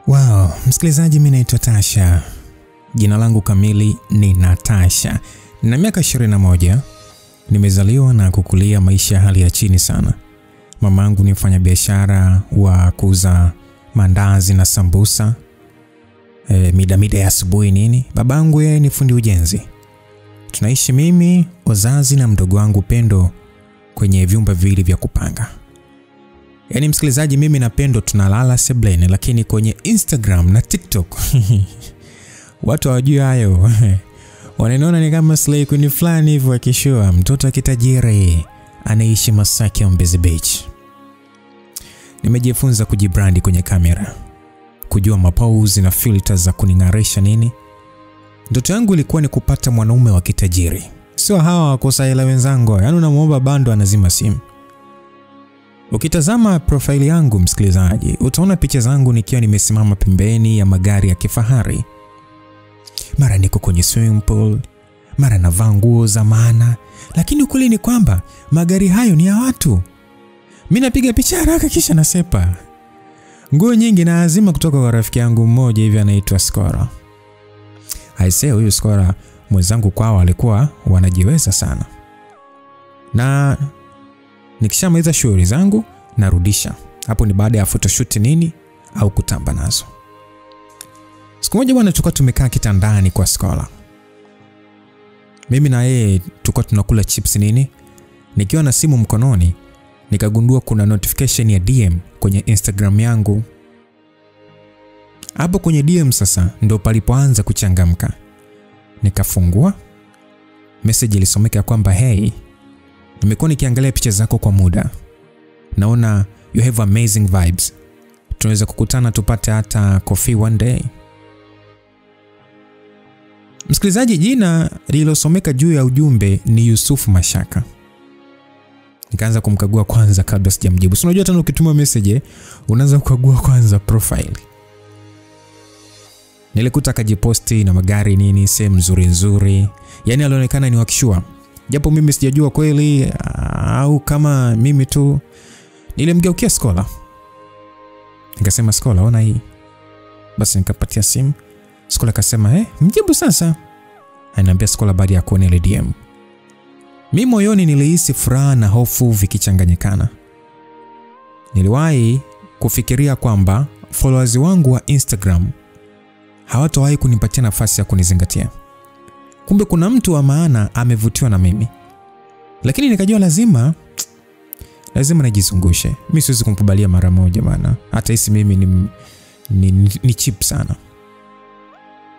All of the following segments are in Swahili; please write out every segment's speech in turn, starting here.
Wow, msikilizaji, mimi naitwa Tasha. Jina langu kamili ni Natasha. Nina miaka 21. Nimezaliwa na kukulia maisha ya hali ya chini sana. Mamangu ni mfanyabiashara wa kuuza mandazi na sambusa. Mida ya asubuhi nini. Babangu yeye ni fundi ujenzi. Tunaishi mimi, wazazi na mdogo wangu Pendo kwenye vyumba viwili vya kupanga. Yaani msikilizaji, mimi na Pendo tunalala sebleni, lakini kwenye Instagram na TikTok watu hawajui hayo. Wananiona ni kama slay queen fulani hivyo akishua mtoto wa kitajiri anaishi Masaki on Mbezi Beach. Nimejifunza kujibrandi kwenye kamera, kujua mapose na filters za kuning'arisha nini. Ndoto yangu ilikuwa ni kupata mwanaume wa kitajiri, sio hawa wakosa hela wenzangu. Yaani unamuomba bando anazima simu. Ukitazama profile yangu msikilizaji, utaona picha zangu nikiwa nimesimama pembeni ya magari ya kifahari. Mara niko kwenye swimming pool, mara navaa nguo za maana, lakini ukweli ni kwamba magari hayo ni ya watu. Mimi napiga picha haraka kisha nasepa. Nguo nyingi na azima kutoka kwa rafiki yangu mmoja hivi anaitwa Skora. Aisee, huyu Skora mwenzangu kwao alikuwa wanajiweza sana. Na nikishamaliza shughuli zangu narudisha. Hapo ni baada ya photoshoot nini au kutamba nazo. Siku moja bwana tulikuwa tumekaa kitandani kwa Skora. Mimi na yeye tulikuwa tunakula chips nini. Nikiwa na simu mkononi nikagundua kuna notification ya DM kwenye Instagram yangu. Hapo kwenye DM sasa ndo palipoanza kuchangamka. Nikafungua. Message ilisomeka kwamba hey, nimekuwa nikiangalia picha zako kwa muda. Naona you have amazing vibes. Tunaweza kukutana tupate hata coffee one day. Msikilizaji, jina lililosomeka juu ya ujumbe ni Yusuf Mashaka. Nikaanza kumkagua kwanza kabla sijamjibu. Si unajua tena ukituma message unaanza kukagua kwanza profile. Nilikuta kajiposti na magari nini, sehemu nzuri. Yaani alionekana ni wakishua. Japo mimi sijajua kweli au kama mimi tu. Nilimgeukia Skola. Nikasema Skola, ona hii. Basi nikapatia simu. Skola akasema mjibu sasa. Ananiambia Skola baada ya kuona ile DM. Mimi moyoni nilihisi furaha na hofu vikichanganyikana. Niliwahi kufikiria kwamba followers wangu wa Instagram hawatawahi kunipatia nafasi ya kunizingatia. Kumbe kuna mtu wa maana amevutiwa na mimi. Lakini nikajua lazima nijizungushe. Mimi siwezi kumkubalia mara moja bana. Hata hisi mimi ni cheap sana.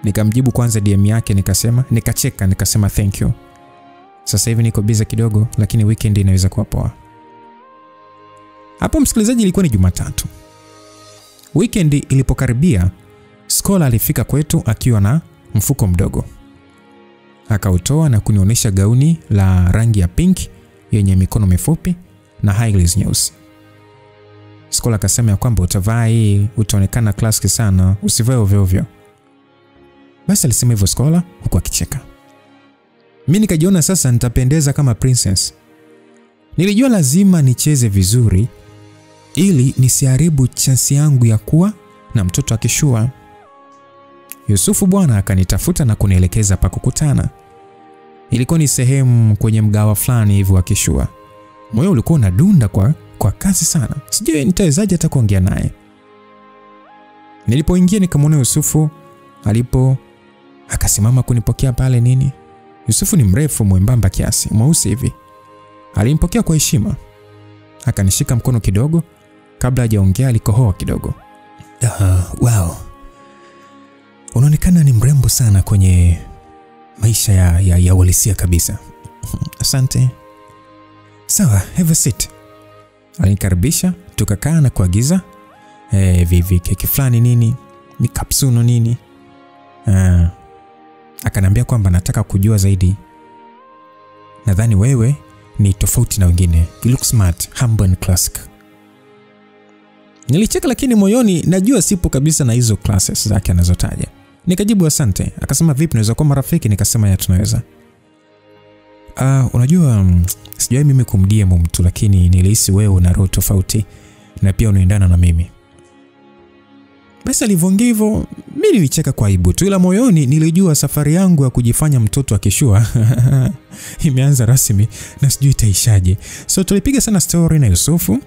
Nikamjibu kwanza DM yake nikacheka nikasema thank you. Sasa hivi niko busy kidogo lakini weekend inaweza kuwa poa. Hapo msikilizaji, ilikuwa ni Jumatatu. Weekend ilipokaribia, Skola alifika kwetu akiwa na mfuko mdogo. Akautoa na kunionyesha gauni la rangi ya pink yenye mikono mifupi na high heels nyeusi. Skola akasema kwamba utavaa hii utaonekana classy sana, usivae ovyo ovyo. Basi alisema hivyo Skola huku akicheka. Mimi nikajiona sasa nitapendeza kama princess. Nilijua lazima nicheze vizuri ili nisiharibu chance yangu ya kuwa na mtoto akishua. Yusufu bwana akanitafuta na kunielekeza pa kukutana. Ilikuwa ni sehemu kwenye mgawa fulani hivyo akishua. Moyo ulikuwa unadunda kwa kasi sana. Sijui nitawezaje hata kuongea naye. Nilipoingia nikamwona Yusufu akasimama kunipokea pale nini. Yusufu ni mrefu mwembamba kiasi, mweusi hivi. Alimpokea kwa heshima. Akanishika mkono kidogo, kabla hajaongea alikohoa kidogo. Wow. Unaonekana ni mrembo sana kwenye maisha ya uhalisia kabisa. Asante. Sawa, have a seat. Alinikaribisha, tukakaa na kuagiza keki fulani nini, ni kapsuno nini. Akanambia kwamba nataka kujua zaidi. Nadhani wewe ni tofauti na wengine. You look smart, humble and classic. Nilicheka lakini moyoni najua sipo kabisa na hizo classes zake anazotaja. Nikajibu asante. Akasema vipi naweza kuwa marafiki? Nikasema ya tunaweza. Unajua sijui mimi kumdm mtu, lakini nilihisi wewe una roho tofauti na pia unaendana na mimi. Basi alivyoongea hivyo, mimi nilicheka kwa aibu tu, ila moyoni nilijua safari yangu ya kujifanya mtoto akishua imeanza rasmi na sijui itaishaje. So tulipiga sana story na Yusufu.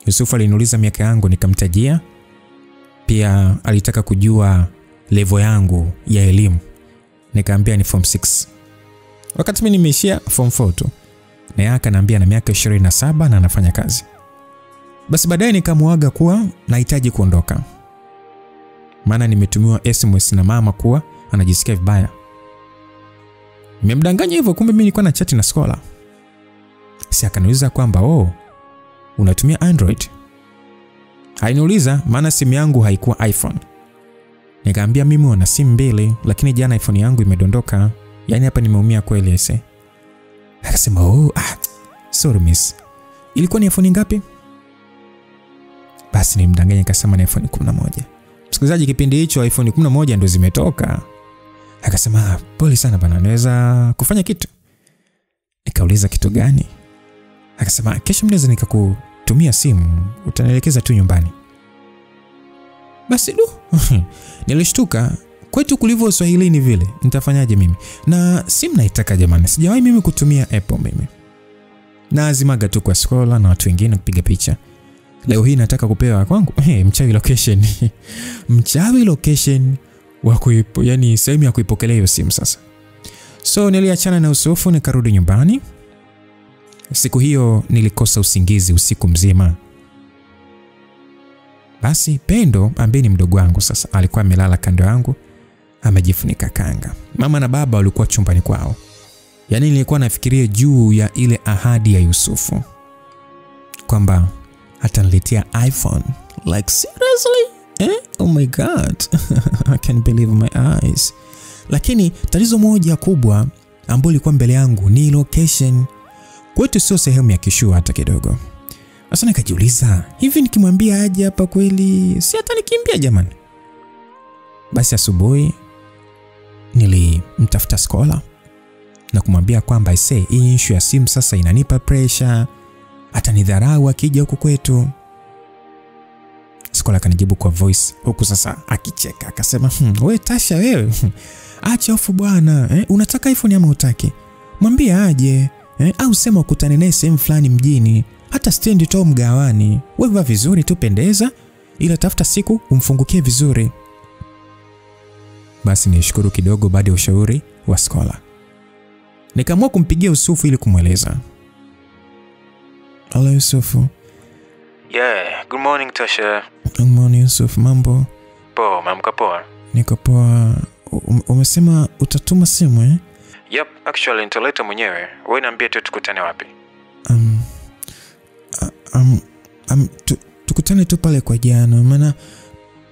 Yusufu aliniuliza miaka yangu, nikamtajia. Pia alitaka kujua level yangu ya elimu. Nikamwambia ni form 6. Wakati mimi nimeishia form 4 tu. Na yeye akaniambia na miaka 27 na anafanya kazi. Basi baadaye nikamuaga kuwa nahitaji kuondoka. Maana nimetumiwa SMS na mama kuwa anajisikia vibaya. Nimemdanganya hivyo, kumbe mimi nilikuwa na chat na Scholar. Si akaniuliza kwamba unatumia Android? Hainiuliza maana simu yangu haikuwa iPhone. Nikamwambia mimi nina simu mbili, lakini jana iPhone yangu imedondoka. Yaani hapa nimeumia kweli ese. Akasema sorry miss. Ilikuwa ni iPhone ngapi? Basi nimdanganya nikasema ni iPhone 11. Msikilizaji, kipindi hicho iPhone 11 ndo zimetoka. Akasema pole sana bana, naweza kufanya kitu. Nikauliza kitu gani? Akasema kesho mnaweza nikakutumia simu, utanielekeza tu nyumbani. Basi nilishtuka, kwetu kulivyo Swahilini vile, nitafanyaje mimi? Na simu naitaka jamani, sijawahi mimi kutumia Apple mimi. Na azimaga tu kwa Scholar na watu wengine kupiga picha. Leo hii nataka kupewa kwangu mchawi location. Mchawi location yani sehemu ya kuipokelea hiyo simu sasa. So niliachana na Yusufu nikarudi nyumbani. Siku hiyo nilikosa usingizi usiku mzima. Basi Pendo ambaye ni mdogo wangu sasa alikuwa amelala kando yangu, amejifunika kanga. Mama na baba walikuwa chumbani kwao. Yaani nilikuwa nafikiria juu ya ile ahadi ya Yusufu kwamba ataniletea iPhone. Like seriously? Oh my god. I can't believe my eyes. Lakini tatizo moja kubwa ambalo lilikuwa mbele yangu ni location. Kwetu sio sehemu ya kishua hata kidogo. Sasa nikajiuliza, hivi nikimwambia aje hapa kweli si hata nikimbia jamani? Basi asubuhi nilimtafuta Scholar na kumwambia kwamba hii issue ya simu sasa inanipa pressure, atanidharau akija huku kwetu. Scholar kanijibu kwa voice huku sasa akicheka, akasema wewe Tasha wewe, acha hofu bwana, unataka iPhone ama hutaki? Mwambie aje, au sema ukutane naye sehemu fulani mjini, hata stand tu mgawani. Wewe vaa vizuri tu, pendeza, ila tafuta siku umfungukie vizuri. Basi nishukuru kidogo baada ya ushauri wa Scholar. Nikaamua kumpigia Yusufu ili kumweleza. Hello Yusufu. Yeah, good morning Tasha. Good morning Yusufu, mambo? Poa, mamka poa. Niko poa. Umesema utatuma simu Yep, actually nitaleta mwenyewe. Wewe niambie tu tukutane wapi? Tukutane tu pale kwa jana.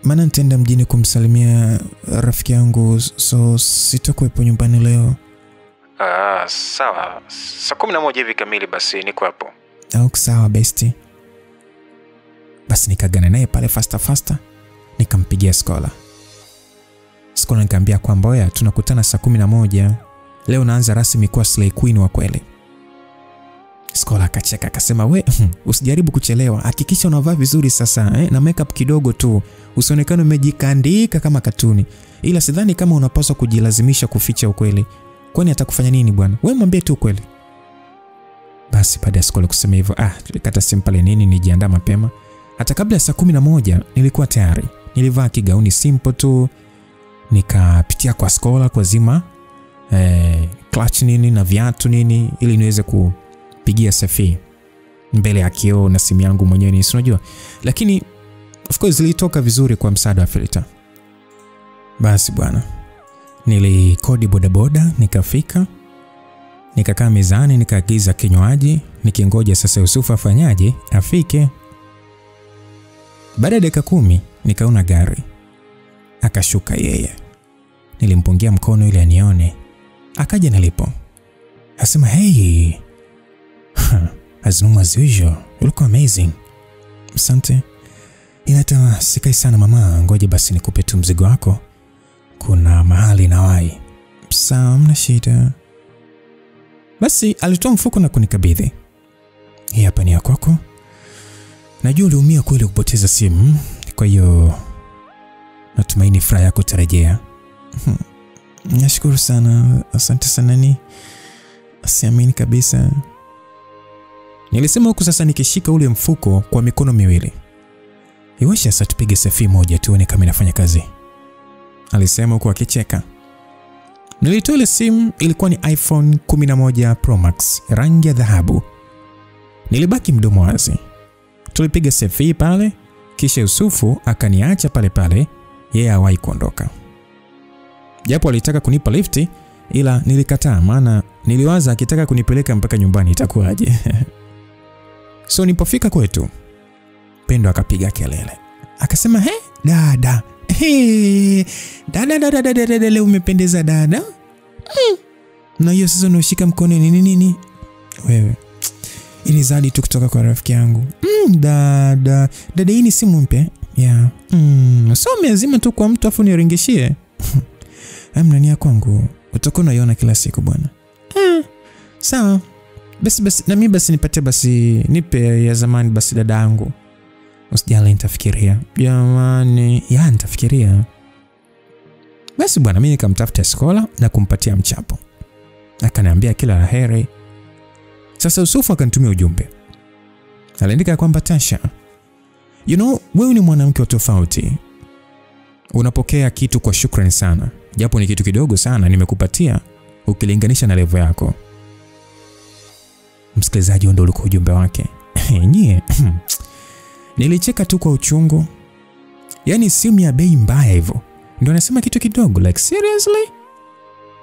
Maana nitaenda mjini kumsalimia rafiki yangu, so sitakuwepo nyumbani leo. Sawa. Saa 11 hivi kamili basi niko hapo. Sawa bestie. Basi nikagana naye pale faster. Nikampigia Scholar. Scholar nikamwambia kwamba tunakutana saa 11. Leo naanza rasmi kuwa Slay Queen wa kweli. Scholar akacheka akasema usijaribu kuchelewa, hakikisha unavaa vizuri sasa na makeup kidogo tu, usionekane umejikandika kama katuni. Ila sidhani kama unapaswa kujilazimisha kuficha ukweli. Kwani atakufanya nini bwana? Wewe mwambie tu ukweli. Basi baada ya Scholar kusema hivyo, tulikata simu pale nijiandaa mapema. Hata kabla ya saa 11 nilikuwa tayari. Nilivaa kigauni simple tu, nikapitia kwa Scholar kwa zima clutch na viatu ili niweze kupigia selfie mbele ya kioo na simu yangu mwenyewe unajua. Lakini of course ilitoka vizuri kwa msaada wa filter. Basi bwana, nilikodi bodaboda, nikafika, nikakaa mezani, nikaagiza kinywaji, nikingoja sasa Yusufu afanyaje afike. Baada ya dakika 10 nikaona gari. Akashuka yeye. Nilimpungia mkono ili anione. Akaja nilipo. Akasema hey. As normal as usual. You look amazing. Asante. Inata sikai sana mama, ngoja basi nikupe tu mzigo wako. Kuna mahali nawahi. Sawa, mna shida. Basi alitoa mfuko na kunikabidhi. Hii hapa ni ya kwako. Najua uliumia kweli kupoteza simu. Kwa hiyo Natumaini furaha yako tarejea. Nashukuru sana, asante sana. Siamini kabisa. Nilisema huku sasa nikishika ule mfuko kwa mikono miwili. Iwasha sasa tupige selfie moja tuone kama inafanya kazi, alisema huku akicheka. Nilitoa ile simu, ilikuwa ni iPhone 11 Pro Max, rangi ya dhahabu. Nilibaki mdomo wazi. Tulipiga selfie pale, kisha Yusufu akaniacha pale pale, yeye hawahi kuondoka. Japo alitaka kunipa lifti, ila nilikataa, maana niliwaza akitaka kunipeleka mpaka nyumbani itakuwaje. So nilipofika kwetu, Pendo akapiga kelele. Akasema, "He, dada. He, dada, leo umependeza dada." Na hiyo sasa unashika mkono nini? Wewe. Ili zawadi tu kutoka kwa rafiki yangu. Dada hii ni simu mpya. Yeah. So umeazima tu kwa mtu afu niringishie. Nani kwangu? Utakuwa unaiona kila siku bwana. Sawa. Basi na mimi basi nipate basi nipe ya zamani basi dada yangu. Usijali nitafikiria. Jamani, nitafikiria. Basi bwana mimi nikamtafuta Skola na kumpatia mchapo. Akaniambia kila laheri. Sasa Yusufu akanitumia ujumbe. Aliandika kwamba, "Tasha, wewe ni mwanamke wa tofauti. Unapokea kitu kwa shukrani sana. Japo ni kitu kidogo sana nimekupatia ukilinganisha na level yako." Msikilizaji, ndio ulikuwa ujumbe wake. Nyie. Nilicheka tu kwa uchungu. Yaani simu ya bei mbaya hivyo. Ndio anasema kitu kidogo, like seriously?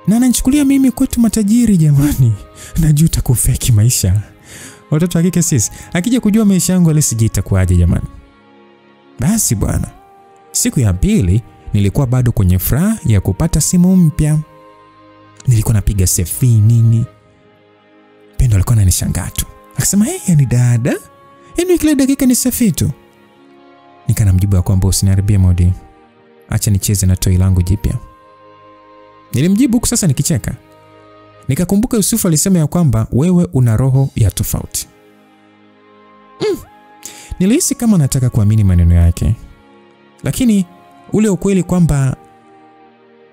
Na ananichukulia mimi kwetu matajiri jamani. Najuta kufeki maisha. Watoto hakika sisi. Akija kujua maisha yangu alisijita kuaje jamani. Basi bwana. Siku ya pili nilikuwa bado kwenye furaha ya kupata simu mpya. Nilikuwa napiga selfie nini. Pendo alikuwa ananishangaa tu. Akasema, "Yaani dada, kila dakika ni selfie tu." Nikanamjibu kwamba usiniharibie modi. Acha nicheze na toy langu jipya. Nilimjibu huku sasa nikicheka. Nikakumbuka Yusufu alisema ya kwamba wewe una roho ya tofauti. Nilihisi kama nataka kuamini maneno yake. Lakini ule ukweli kwamba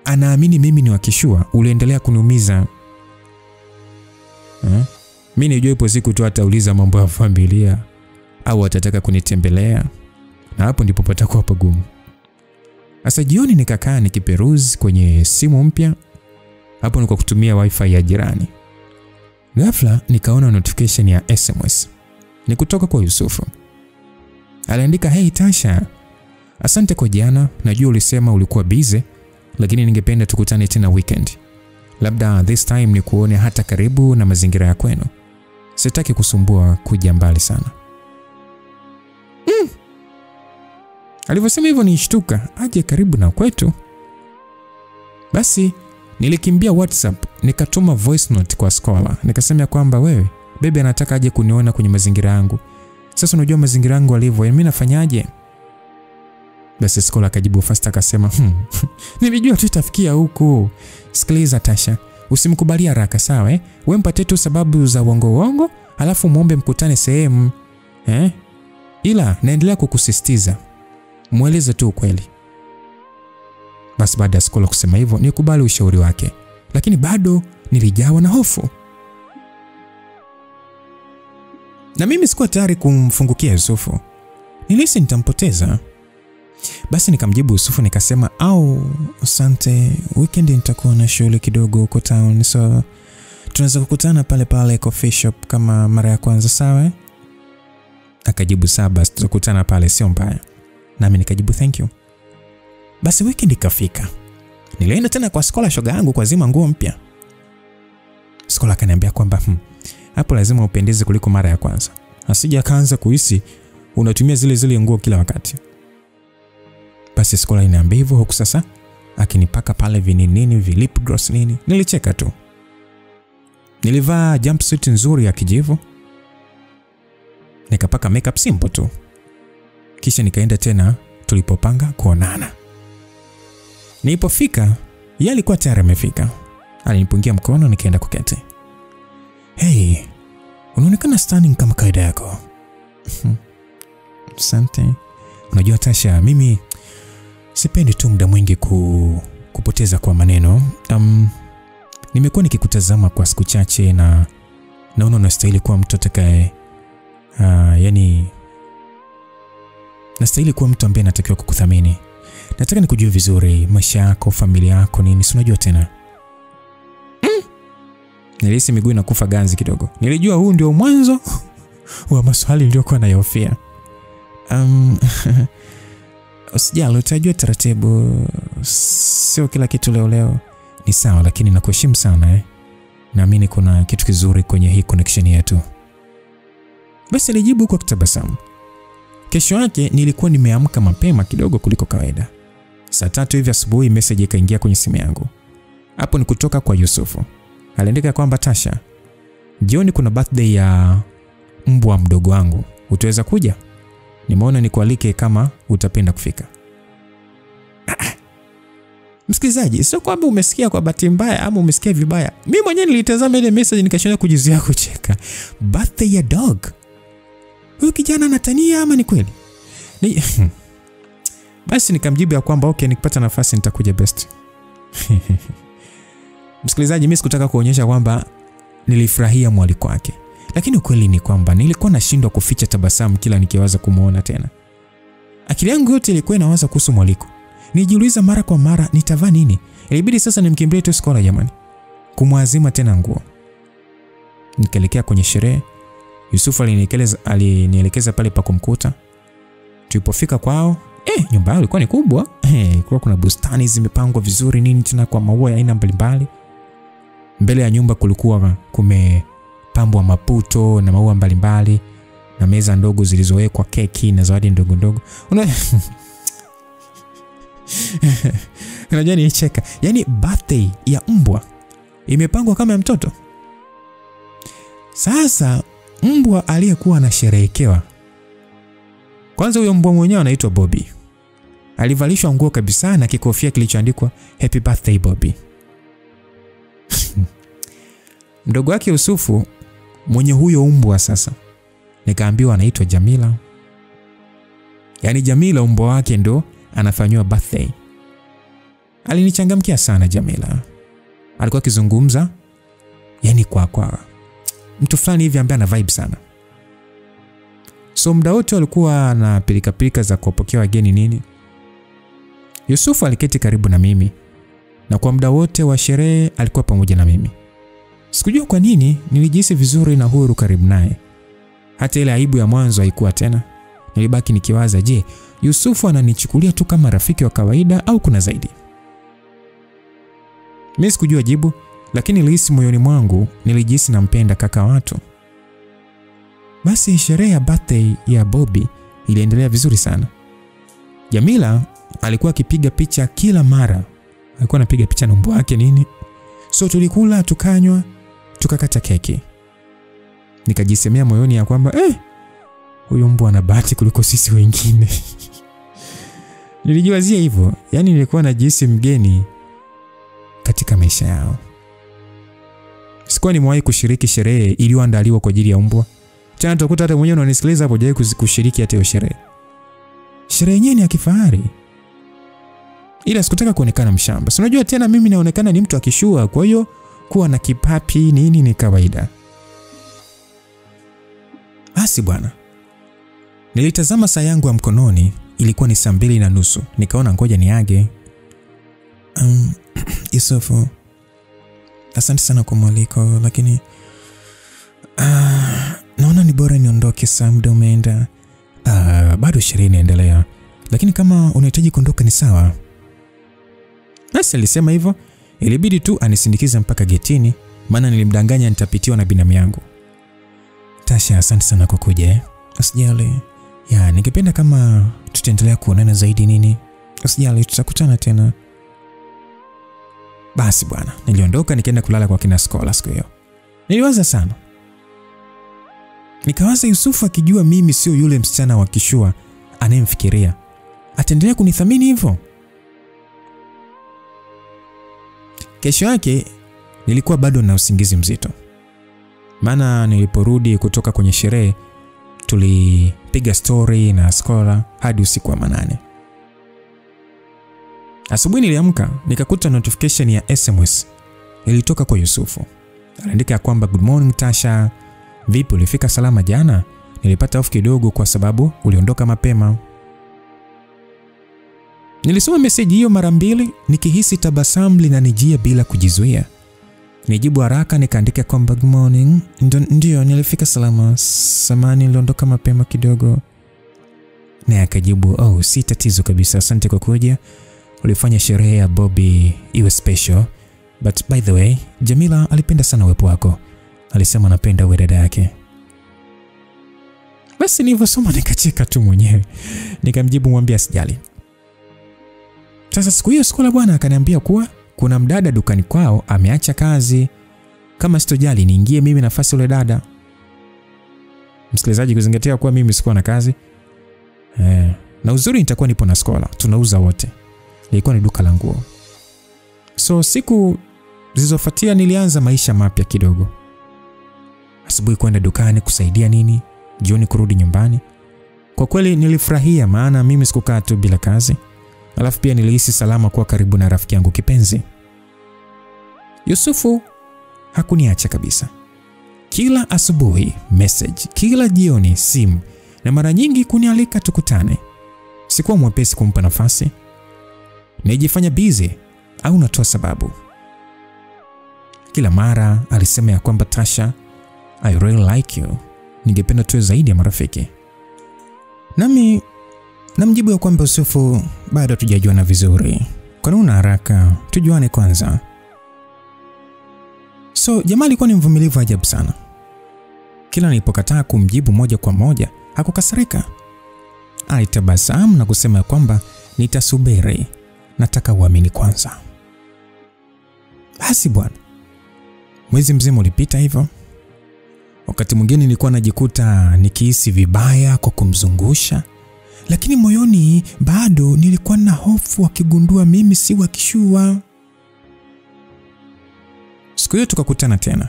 anaamini mimi ni wakishua uliendelea kuniumiza. Mimi nijua ipo siku tu atauliza mambo ya familia au atataka kunitembelea. Na hapo ndipo patakuwa pagumu. Sasa jioni nikakaa nikiperuzi kwenye simu mpya. Hapo ni kwa kutumia wifi ya jirani. Ghafla nikaona notification ya SMS. Ni kutoka kwa Yusufu. Aliandika, "Hey Tasha, asante kwa jana. Najua ulisema ulikuwa busy, lakini ningependa tukutane tena weekend. Labda this time ni kuone hata karibu na mazingira ya kwenu. Sitaki kusumbua kuja mbali sana." Alivyosema hivyo nishtuka, aje karibu na kwetu. Basi nilikimbia WhatsApp nikatuma voice note kwa Skola. Nikasema kwamba wewe, bebe anataka aje kuniona kwenye mazingira yangu. Sasa unajua mazingira yangu alivyo, mimi nafanyaje? Basi Skola akajibu fast akasema, "Nilijua tutafikia huko. Sikiliza Tasha, usimkubalia haraka sawa Wewe mpate tu sababu za uongo, halafu muombe mkutane sehemu. Ila naendelea kukusisitiza. Mueleze tu ukweli." Basi baada ya Skola kusema hivyo, nikubali ushauri wake. Lakini bado nilijawa na hofu. Na mimi sikuwa tayari kumfungukia Yusufu. Nilihisi nitampoteza. Basi nikamjibu Yusufu nikasema, asante, weekend nitakuwa na shughuli kidogo huko town, so tunaweza kukutana pale coffee shop kama mara ya kwanza sawa? Akajibu sawa, basi tutakutana pale, sio mbaya. Nami nikajibu thank you. Basi weekend ikafika. Nilienda tena kwa Skola shoga yangu kwa zima nguo mpya. Skola akaniambia kwamba hapo lazima upendeze kuliko mara ya kwanza. Asije akaanza kuhisi unatumia zile nguo kila wakati. Basi Skola inaniambia hivyo huku sasa akinipaka pale vinini lip gloss nini. Nilicheka tu. Nilivaa jumpsuit nzuri ya kijivu. Nikapaka makeup simple tu. Kisha nikaenda tena tulipopanga kuonana. Nilipofika, yeye alikuwa tayari amefika. Alinipungia mkono nikaenda kuketi. "Hey, unaonekana stunning kama kaida yako." "Asante. Unajua Tasha, mimi Sipendi tu muda mwingi kupoteza kwa maneno. Nimekuwa nikikutazama kwa siku chache na naona unastahili kuwa mtu atakaye yani nastahili kuwa mtu ambaye anatakiwa kukuthamini. Nataka nikujue vizuri, maisha yako, familia yako, nini, si unajua tena. Nilihisi miguu inakufa ganzi kidogo. Nilijua huu ndio mwanzo wa maswali niliyokuwa nayahofia. Usijali, utajua taratibu. Sio kila kitu leo. Ni sawa, lakini nakuheshimu sana Naamini kuna kitu kizuri kwenye hii connection yetu. Basi nilijibu kwa kutabasamu. Kesho yake nilikuwa nimeamka mapema kidogo kuliko kawaida. Saa 3 hivi asubuhi message ikaingia kwenye simu yangu. Hapo ni kutoka kwa Yusufu. Aliandika kwamba Tasha, jioni kuna birthday ya mbwa mdogo wangu. Utaweza kuja? Nimeona nikualike kama utapenda kufika. Msikilizaji, sio kwamba umesikia kwa bahati mbaya ama umesikia vibaya. Mimi mwenyewe nilitazama ile message nikashona kujizuia kucheka. Birthday ya dog. Huyu kijana anatania ama ni kweli? Basi nikamjibu ya kwamba okay, nikipata nafasi nitakuja best. Msikilizaji, mimi sikutaka kuonyesha kwamba nilifurahia mwaliko wake. Lakini ukweli ni kwamba nilikuwa nashindwa kuficha tabasamu kila nikiwaza kumuona tena. Akili yangu yote ilikuwa inawaza kuhusu mwaliko. Nijiuliza mara kwa mara nitavaa nini. Ilibidi sasa nimkimbilie tu Skola jamani, kumwazima tena nguo. Nikaelekea kwenye sherehe. Yusufu alinielekeza pale pa kumkuta. Tulipofika kwao, nyumba yao ilikuwa ni kubwa. Kulikuwa kuna bustani zimepangwa vizuri nini tena kwa maua ya aina mbalimbali. Mbele ya nyumba kulikuwa kumepambwa maputo na maua mbalimbali na meza ndogo zilizowekwa keki na zawadi ndogo ndogo. Unajua nicheka. Yaani birthday ya mbwa imepangwa kama ya mtoto. Sasa mbwa aliyekuwa anasherehekewa, kwanza huyo mbwa mwenyewe anaitwa Bobby. Alivalishwa nguo kabisa na kikofia kilichoandikwa Happy Birthday Bobby. Mdogo wake Yusufu mwenye huyo mbwa sasa nikaambiwa anaitwa Jamila. Yaani Jamila mbwa wake ndo anafanywa birthday. Alinichangamkia sana Jamila. Alikuwa akizungumza yani kwa mtu fulani hivi ambaye ana vibe sana. So muda wote walikuwa na pilika za kuwapokea wageni nini. Yusufu aliketi karibu na mimi na kwa muda wote wa sherehe alikuwa pamoja na mimi. Sikujua kwa nini nilijihisi vizuri na huru karibu naye. Hata ile aibu ya mwanzo haikuwa tena. Nilibaki nikiwaza, je, Yusufu ananichukulia tu kama rafiki wa kawaida au kuna zaidi? Mimi sikujua jibu, lakini nilihisi moyoni mwangu nilijihisi nampenda kaka watu. Basi sherehe ya birthday ya Bobby iliendelea vizuri sana. Jamila alikuwa akipiga picha kila mara. Alikuwa anapiga picha na mbwa wake nini. So tulikula, tukanywa, tukakata keki. Nikajisemea moyoni ya kwamba huyo mbwa ana bahati kuliko sisi wengine. Nilijiwazia hivyo. Yaani nilikuwa najihisi mgeni katika maisha yao. Sikuwa nimewahi kushiriki sherehe iliyoandaliwa kwa ajili ya mbwa. Tena utakuta hata mwenyewe unanisikiliza hapo hujawahi kushiriki hata hiyo sherehe. Sherehe yenyewe ni ya kifahari. Ila sikutaka kuonekana mshamba. Si unajua tena mimi naonekana ni mtu akishua, kwa hiyo kuwa na kipapi nini ni kawaida. Basi bwana. Nilitazama saa yangu ya mkononi, ilikuwa ni 2:30. Nikaona ngoja niage. Yusufu, asante sana kwa mwaliko, lakini naona ni bora niondoke, saa muda umeenda. Bado sherehe inaendelea, lakini kama unahitaji kuondoka ni sawa. Basi alisema hivyo. Ilibidi tu anisindikize mpaka getini, maana nilimdanganya nitapitiwa na binamu yangu. Tasha, asante sana kwa kuja. Usijali. Ningependa kama tutaendelea kuonana zaidi nini. Usijali, tutakutana tena. Basi bwana, niliondoka nikaenda kulala kwa kina Skola siku hiyo. Niliwaza sana. Nikawaza Yusufu akijua mimi sio yule msichana wa kishua anayemfikiria, ataendelea kunithamini hivyo? Kesho yake nilikuwa bado na usingizi mzito. Maana niliporudi kutoka kwenye sherehe tulipiga story na Skola hadi usiku wa manane. Asubuhi niliamka nikakuta notification ya SMS ilitoka kwa Yusufu. Aliandika kwamba good morning Tasha, vipi ulifika salama jana? Nilipata hofu kidogo kwa sababu uliondoka mapema. Nilisoma message hiyo mara mbili nikihisi tabasamu linanijia bila kujizuia. Nijibu haraka nikaandika kwamba good morning, ndio nilifika salama, samahani niliondoka mapema kidogo. Na akajibu, oh si tatizo kabisa, asante kwa kuja. Ulifanya sherehe ya Bobby iwe special. But by the way, Jamila alipenda sana uwepo wako. Alisema anapenda uwe dada yake. Basi nilivyosoma nikacheka tu mwenyewe. Nikamjibu mwambie asijali. Sasa siku hiyo Skola bwana akaniambia kuwa kuna mdada dukani kwao ameacha kazi. Kama sitojali niingie mimi nafasi yule dada. Msikilizaji, kuzingatia kuwa mimi sikuwa na kazi. Na uzuri nitakuwa nipo na Skola. Tunauza wote. Ilikuwa ni duka la nguo. So siku zilizofuatia nilianza maisha mapya kidogo. Asubuhi kwenda dukani kusaidia nini, jioni kurudi nyumbani. Kwa kweli nilifurahia maana mimi sikukaa tu bila kazi. Alafu pia nilihisi salama kuwa karibu na rafiki yangu kipenzi. Yusufu hakuniacha kabisa. Kila asubuhi message, kila jioni simu, na mara nyingi kunialika tukutane. Sikuwa mwepesi kumpa nafasi. Nijifanya busy au natoa sababu. Kila mara alisema ya kwamba Tasha, I really like you. Ningependa tuwe zaidi ya marafiki. Nami namjibu ya kwamba Yusufu, bado hatujajuana vizuri. Kwa nini una haraka? Tujuane kwanza. So jamaa alikuwa ni mvumilivu ajabu sana. Kila nilipokataa kumjibu moja kwa moja, hakukasirika. Alitabasamu na kusema kwamba nitasubiri. Nataka uamini kwanza. Basi bwana. Mwezi mzima ulipita hivyo. Wakati mwingine nilikuwa najikuta nikihisi vibaya kwa kumzungusha, lakini moyoni bado nilikuwa na hofu akigundua mimi si wa kishua. Siku hiyo tukakutana tena.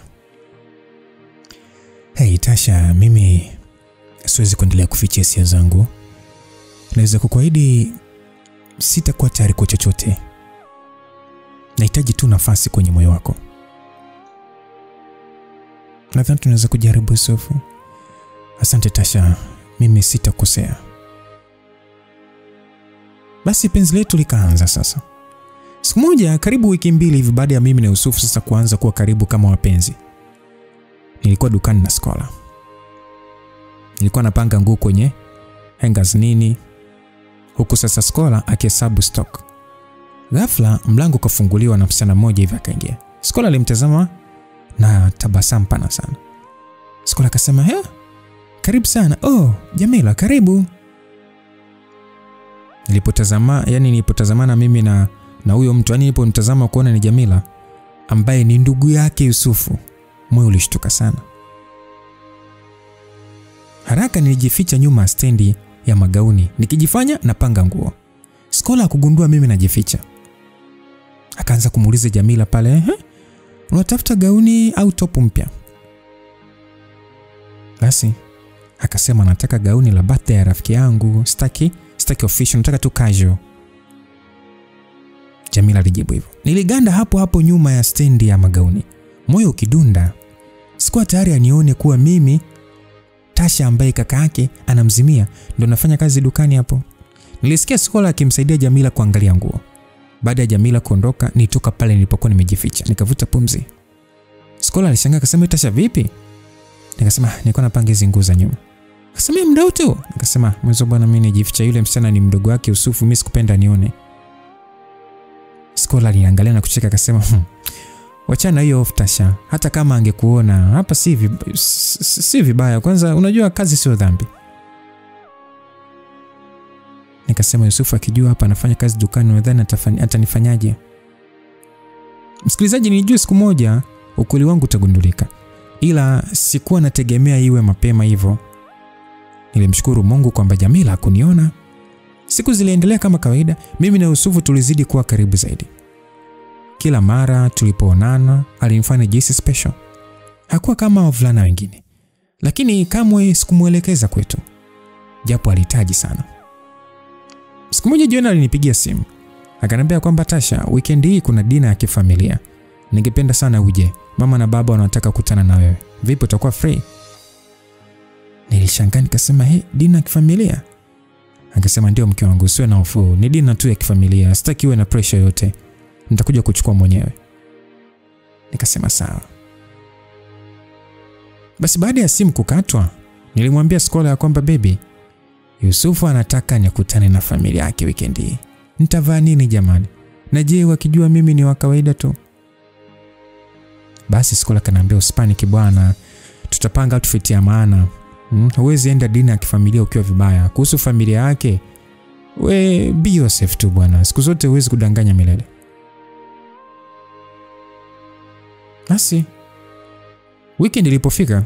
Hey Tasha, mimi siwezi kuendelea kuficha hisia zangu. Naweza kukuahidi sitakuwa tayari kwa chochote. Nahitaji tu nafasi kwenye moyo wako. Nadhani tunaweza kujaribu Yusufu. Asante Tasha, mimi sitakosea. Basi penzi letu likaanza sasa. Siku moja karibu wiki mbili hivi baada ya mimi na Yusufu sasa kuanza kuwa karibu kama wapenzi. Nilikuwa dukani na Skola. Nilikuwa napanga nguo kwenye hangers nini. Huku sasa Skola akihesabu stock. Ghafla mlango kafunguliwa na msichana mmoja hivi akaingia. Skola alimtazama na tabasamu pana sana. Skola akasema, "He? Karibu sana." "Oh, Jamila, karibu." Nilipotazamana mimi na huyo mtu, nilipomtazama kuona ni Jamila ambaye ni ndugu yake Yusufu, moyo ulishtuka sana. Haraka nilijificha nyuma stendi ya magauni nikijifanya napanga nguo. Skola kugundua mimi najificha. Akaanza kumuuliza Jamila pale, "Unatafuta gauni au topu mpya?" Basi akasema nataka gauni la birthday ya rafiki yangu, sitaki official, nataka tu casual. Jamila alijibu hivyo. Niliganda hapo nyuma ya stendi ya magauni, moyo ukidunda. Sikuwa tayari anione kuwa mimi Tasha ambaye kaka yake anamzimia ndo nafanya kazi dukani hapo. Nilisikia Skola akimsaidia Jamila kuangalia nguo. Baada ya Jamila kuondoka, nitoka pale nilipokuwa nimejificha, nikavuta pumzi. Skola alishangaa akasema, "Tasha vipi?" Nikasema, "Nilikuwa napanga hizo nguo za nyuma." Akasema, "Mdau tu." Nikasema, "Mwanzo bwana mimi nijificha, yule msichana ni mdogo wake Yusufu, mimi sikupenda nione." Skola aliangalia na kucheka akasema, "Wachana hiyo Tasha, hata kama angekuona hapa si vibaya. Kwanza unajua kazi sio dhambi." Nikasema, "Yusufu akijua hapa anafanya kazi dukani, nadhani atanifanyaje?" Msikilizaji, nilijua siku moja ukweli wangu utagundulika, ila sikuwa nategemea iwe mapema hivyo. Nilimshukuru Mungu kwamba Jamila hakuniona. Siku ziliendelea kama kawaida, mimi na Yusufu tulizidi kuwa karibu zaidi. Kila mara tulipoonana alinifanya jinsi special. Hakuwa kama wavulana wengine, lakini kamwe sikumuelekeza kwetu, japo alihitaji sana. Siku moja jioni alinipigia simu. Akaniambia kwamba Tasha, weekend hii kuna dina ya kifamilia. Ningependa sana uje. Mama na baba wanataka kukutana na wewe. Vipi, utakuwa free? Nilishangaa nikasema, dina ya kifamilia? Akasema ndio mke wangu, usiwe na hofu. Ni dina tu ya kifamilia. Sitaki uwe na pressure yote. Nitakuja kuchukua mwenyewe. Nikasema sawa. Basi baada ya simu kukatwa, nilimwambia Skola ya kwamba baby, Yusufu anataka nikutane na familia yake weekend hii. Nitavaa nini jamani? Na je, wakijua mimi ni wa kawaida tu? Basi Skola kaniambia usipanic bwana. Tutapanga outfit ya maana. Huwezi enda dina ya kifamilia ukiwa vibaya. Kuhusu familia yake, we be yourself tu bwana. Siku zote huwezi kudanganya milele. Basi weekend ilipofika,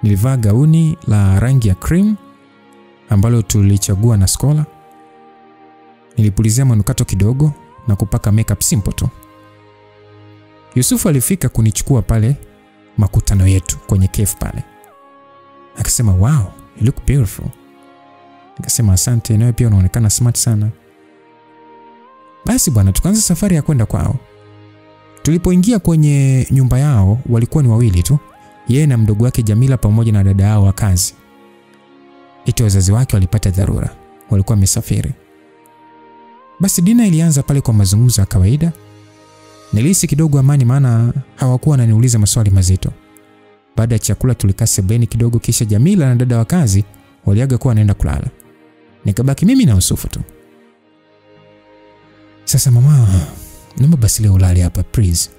nilivaa gauni la rangi ya cream ambalo tulichagua na Skola. Nilipulizia manukato kidogo na kupaka makeup simple tu. Yusufu alifika kunichukua pale makutano yetu kwenye cafe pale. Akasema, "Wow, you look beautiful." Nikasema, "Asante, nawe pia unaonekana smart sana." Basi bwana, tukaanza safari ya kwenda kwao. Tulipoingia kwenye nyumba yao, walikuwa ni wawili tu. Yeye na mdogo wake Jamila pamoja na dada yao wa kazi. Eti wazazi wake walipata dharura. Walikuwa wamesafiri. Basi dina ilianza pale kwa mazungumzo ya kawaida. Nilihisi kidogo amani maana hawakuwa wananiuliza maswali mazito. Baada ya chakula tulikaa sebeni kidogo, kisha Jamila na dada wa kazi waliaga kuwa wanaenda kulala. Nikabaki mimi na Yusufu tu. Sasa mama, naomba basi leo ulale hapa please.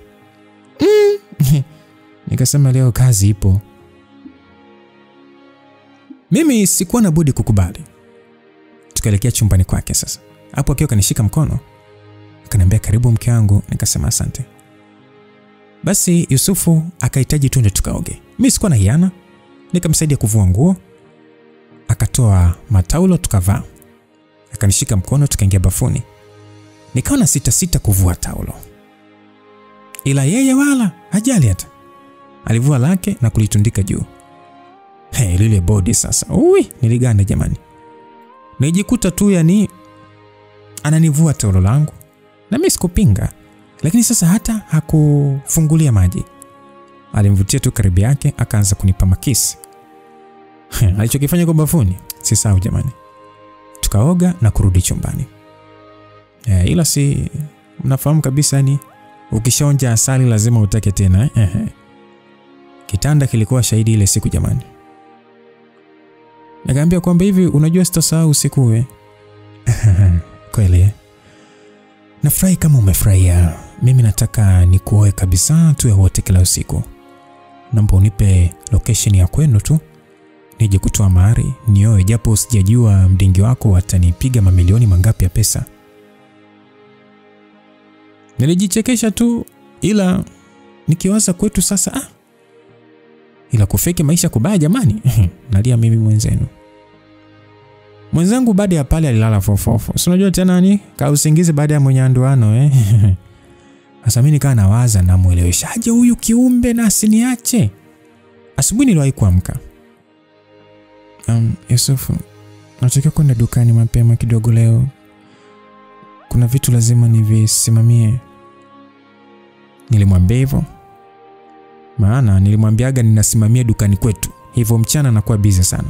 Nikasema leo kazi ipo. Mimi sikuwa na budi kukubali. Tukaelekea chumbani kwake sasa. Hapo akiwa kanishika mkono, akaniambia karibu mke wangu. Nikasema asante. Basi Yusufu akahitaji tuende tukaoge. Mimi sikuwa na hiana. Nikamsaidia kuvua nguo. Akatoa mataulo tukavaa. Akanishika mkono tukaingia bafuni. Nikaona sita kuvua taulo. Ila yeye wala hajali hata. Alivua lake na kulitundika juu. Lile body sasa. Niliganda jamani. Nijikuta tu yani ananivua taulo langu. Na mimi sikupinga. Lakini sasa hata hakufungulia maji. Alimvutia tu karibu yake, akaanza kunipa makisi. Alichokifanya kwa bafuni sisahau jamani. Tukaoga na kurudi chumbani. Ila si mnafahamu kabisa ni ukishaonja asali lazima utake tena. Kitanda kilikuwa shahidi ile siku jamani. Nikaambia kwamba hivi unajua sitasahau usiku we. Kweli. Nafurahi kama umefurahia. Mimi nataka nikuoe kabisa tuwe wote kila usiku. Naomba unipe location ya kwenu tu. Nije kutoa mahari, nioe japo sijajua mdingi wako atanipiga mamilioni mangapi ya pesa. Nilijichekesha tu ila nikiwaza kwetu sasa ila kufeki maisha kubaya jamani. Nalia mimi mwenzenu. Mwenzangu baada ya pale alilala fofofo. Si unajua tena ni kausingizi baada ya mwenyandoano Sasa mimi nikaa nawaza na mueleweshaje huyu kiumbe na asiniache. Asubuhi niliwahi kuamka. Yusufu, nataka kwenda dukani mapema kidogo leo. Kuna vitu lazima nivisimamie. Nilimwambia hivyo. Maana nilimwambiaga ninasimamia dukani kwetu. Hivyo mchana nakuwa busy sana.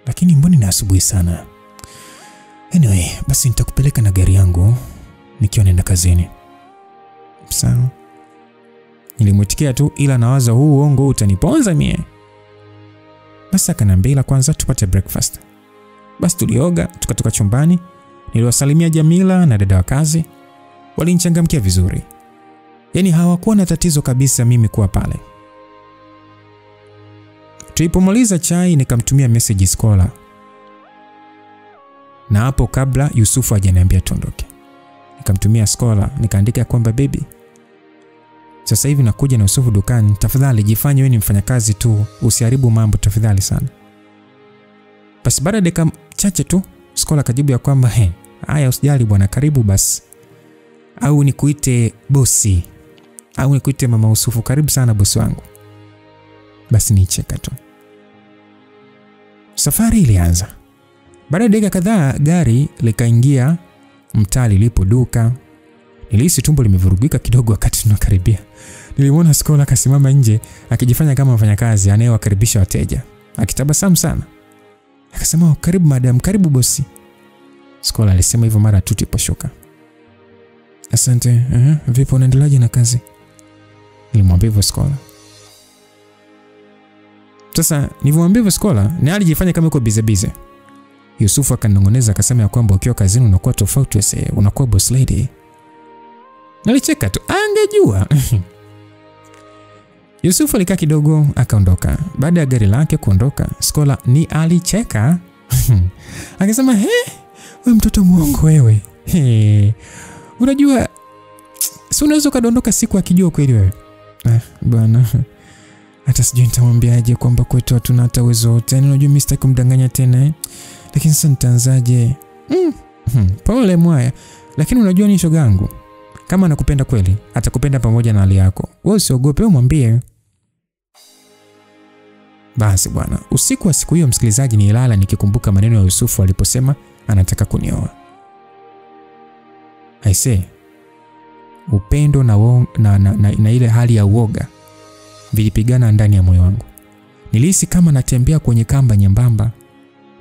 Lakini mbona ni asubuhi sana? Anyway, basi nitakupeleka na gari yangu nikiwa naenda kazini. Sawa. Nilimwitikia tu ila nawaza huu uongo utaniponza mie. Basi akaniambia ila kwanza tupate breakfast. Basi tulioga, tukatoka chumbani. Niliwasalimia Jamila na dada wa kazi. Walinichangamkia vizuri. Yaani hawakuwa na tatizo kabisa mimi kuwa pale. Tulipomaliza chai nikamtumia message Skola. Na hapo kabla Yusufu hajaniambia tuondoke. Nikamtumia Skola, nikaandika kwamba baby, sasa hivi nakuja na Yusufu dukani, tafadhali jifanye wewe ni mfanyakazi tu, usiharibu mambo tafadhali sana. Basi baada ya dakika chache tu Skola kajibu ya kwamba haya usijali bwana, karibu basi. Au nikuite bosi. Au nikuite mama Yusufu, karibu sana bosi wangu. Basi nicheka tu. Safari ilianza. Baada ya dakika kadhaa gari likaingia mtaa lilipo duka. Nilihisi tumbo limevurugika kidogo wakati tunakaribia. Nilimwona Skola akasimama nje akijifanya kama mfanyakazi anayewakaribisha wateja. Akitabasamu sana. Akasema, "Karibu madam, karibu bosi." Skola alisema hivyo mara tu tuliposhuka. "Asante. Vipi unaendeleaje na kazi?" Nilimwambia hivyo Skola. Sasa nilivyoambia hivyo Skola, na alijifanya kama yuko bize. Yusufu akanong'oneza akasema ya kwamba ukiwa kazini unakuwa tofauti sasa, unakuwa boss lady. Nalicheka tu, angejua. Yusufu alikaa kidogo akaondoka. Baada ya gari lake kuondoka, Skola ni alicheka. Akasema, wewe mtoto muongo wewe. Unajua si unaweza kadondoka siku akijua kweli wewe. Bwana. Hata sijui nitamwambiaje kwamba kwetu hatuna hata uwezo wote. Unajua mimi sitaki kumdanganya tena. Lakini sasa nitaanzaje? Pole mwaya. Lakini unajua ni shoga yangu. Kama anakupenda kweli, atakupenda pamoja na hali yako. Wewe usiogope, umwambie. Basi bwana, usiku wa siku hiyo msikilizaji, nilala nikikumbuka maneno ya Yusufu aliposema anataka kunioa. Aisee. Upendo na ile hali ya uoga vilipigana ndani ya moyo wangu. Nilihisi kama natembea kwenye kamba nyembamba.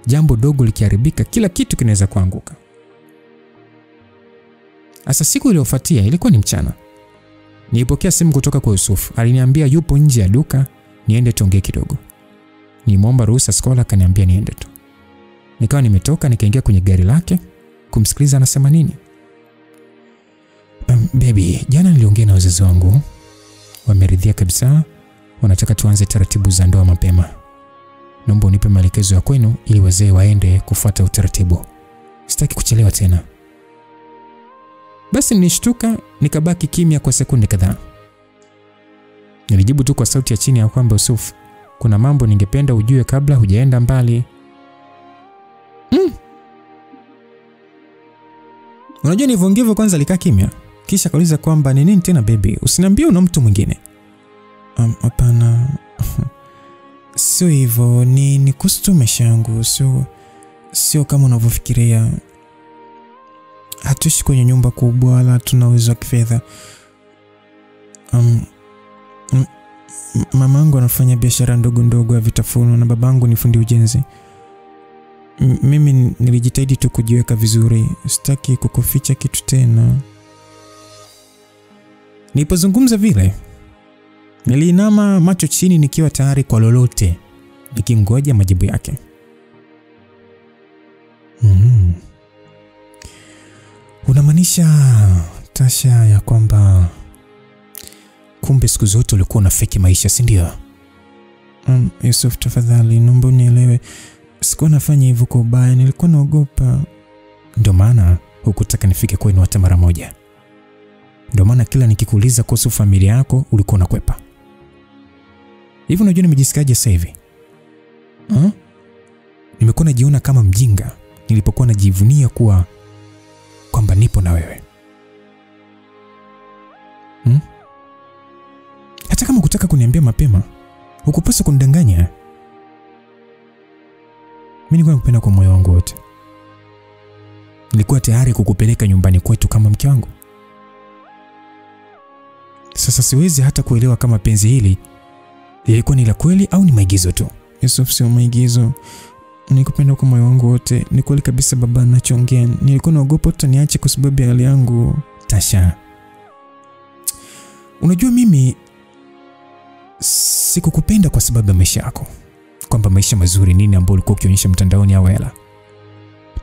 Jambo dogo likiharibika, kila kitu kinaweza kuanguka. Asa siku iliyofuatia ilikuwa ni mchana. Nilipokea simu kutoka kwa Yusufu. Aliniambia yupo nje ya duka, niende tuongee kidogo. Nilimwomba ruhusa Skola, akaniambia niende tu. Nikawa nimetoka nikaingia kwenye gari lake kumsikiliza anasema nini. Baby, jana niliongea na wazazi wangu. Wameridhia kabisa. Wanataka tuanze taratibu za ndoa mapema. Naomba unipe maelekezo ya kwenu ili wazee waende kufuata utaratibu. Sitaki kuchelewa tena. Basi nilishtuka, nikabaki kimya kwa sekunde kadhaa. Nilijibu tu kwa sauti ya chini ya kwamba Yusufu, kuna mambo ningependa ujue kabla hujaenda mbali. Unajua nivongevo kwanza alikaa kimya. Kisha kauliza kwamba ni nini tena baby? Usiniambie una mtu mwingine. Hapana. Sio hivyo, ni kustume shangu, sio kama unavyofikiria. Hatuishi kwenye nyumba kubwa wala tuna uwezo wa kifedha. Mamangu anafanya biashara ndogo ya vitafunwa na babangu ni fundi ujenzi. Mimi nilijitahidi tu kujiweka vizuri, sitaki kukuficha kitu tena. Nilipozungumza vile, niliinama macho chini nikiwa tayari kwa lolote, nikingoja majibu yake. Unamaanisha Tasha ya kwamba kumbe siku zote ulikuwa unafeki maisha, si ndio? Yusuf, tafadhali naomba unielewe. Sikuwa nafanya hivyo kwa ubaya, nilikuwa naogopa. Ndio maana hukutaka nifike kwenu hata mara moja. Ndio maana kila nikikuuliza kuhusu familia yako ulikuwa unakwepa. Hivi unajua nimejisikiaje sasa hivi? Nimekuwa najiona kama mjinga nilipokuwa najivunia kwamba nipo na wewe. Hata kama hukutaka kuniambia mapema, hukupaswa kunidanganya. Mimi nilikuwa nakupenda kwa moyo wangu wote. Nilikuwa tayari kukupeleka nyumbani kwetu kama mke wangu. Sasa siwezi hata kuelewa kama penzi hili lilikuwa ni la kweli au ni maigizo tu. Yusuf, sio maigizo. Nikupenda kwa moyo wangu wote. Ni kweli kabisa baba anachoongea. Nilikuwa naogopa utaniache kwa sababu ya hali yangu. Tasha, unajua mimi sikukupenda kwa sababu ya maisha yako, kwamba maisha mazuri nini ambayo ulikuwa ukionyesha mtandaoni au hela.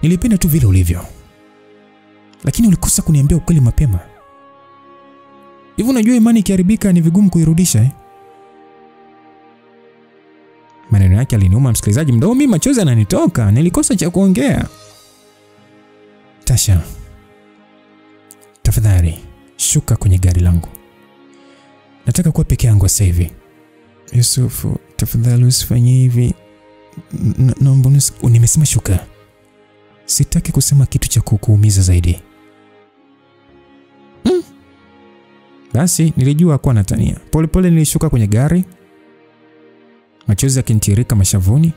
Nilipenda tu vile ulivyo. Lakini ulikosa kuniambia ukweli mapema. Hivi unajua imani ikiharibika ni vigumu kuirudisha. Maneno yake aliniuma msikilizaji, mdomo mimi machozi yananitoka, nilikosa cha kuongea. Tasha, tafadhali shuka kwenye gari langu. Nataka kuwa peke yangu sasa hivi. Yusuf, tafadhali usifanye hivi. Naomba nimesema shuka. Sitaki kusema kitu cha kukuumiza zaidi. Basi nilijua kwa natania. Pole nilishuka kwenye gari. Machozi yakinitiririka mashavuni.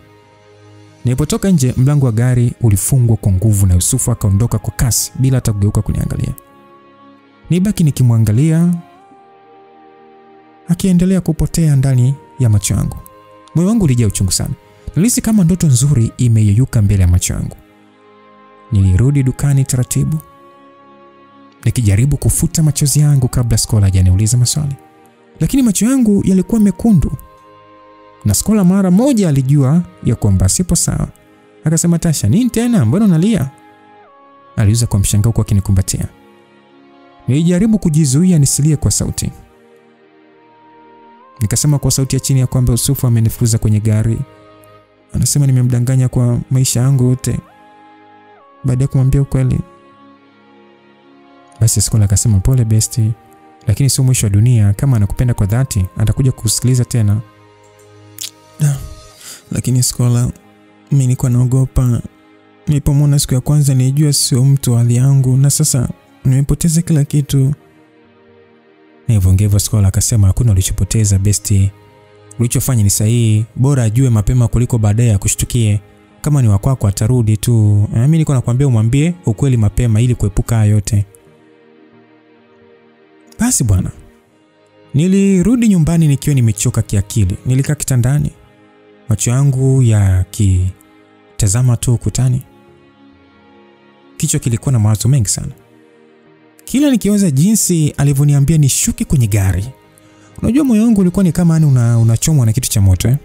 Nilipotoka nje, mlango wa gari ulifungwa kwa nguvu na Yusufu akaondoka kwa kasi bila hata kugeuka kuniangalia. Nibaki nikimwangalia akiendelea kupotea ndani ya macho yangu. Moyo wangu ulijaa uchungu sana. Nilihisi kama ndoto nzuri imeyeyuka mbele ya macho yangu. Nilirudi dukani taratibu, nikijaribu kufuta machozi yangu kabla Skola hajaniuliza maswali. Lakini macho yangu yalikuwa mekundu. Na Skola mara moja alijua ya kwamba sipo sawa. Akasema, Tasha, nini tena? Mbona unalia? Aliuliza kwa mshangao kwa akinikumbatia. Nilijaribu kujizuia nisilie kwa sauti. Nikasema kwa sauti ya chini ya kwamba Yusufu amenifukuza kwenye gari. Anasema nimemdanganya kwa maisha yangu yote. Baada ya kumwambia ukweli. Basi Skola akasema, pole besti, lakini sio mwisho wa dunia. Kama anakupenda kwa dhati, atakuja kukusikiliza tena. Lakini Skola, mimi nilikuwa naogopa. Nilipomwona siku ya kwanza nilijua sio mtu wa hali yangu, na sasa nimepoteza kila kitu. Nilivyoongea Skola akasema, hakuna ulichopoteza besti. Ulichofanya ni sahihi. Bora ajue mapema kuliko baadaye akushtukie. Kama ni wako atarudi tu. Mimi nilikuwa nakwambia umwambie ukweli mapema ili kuepuka haya yote. Basi bwana. Nilirudi nyumbani nikiwa nimechoka kiakili. Nilikaa kitandani, macho yangu yakitazama tu ukutani. Kichwa kilikuwa na mawazo mengi sana. Kila nikiwaza jinsi alivyoniambia nishuke kwenye gari. Unajua moyo wangu ulikuwa ni kama unachomwa na kitu cha moto.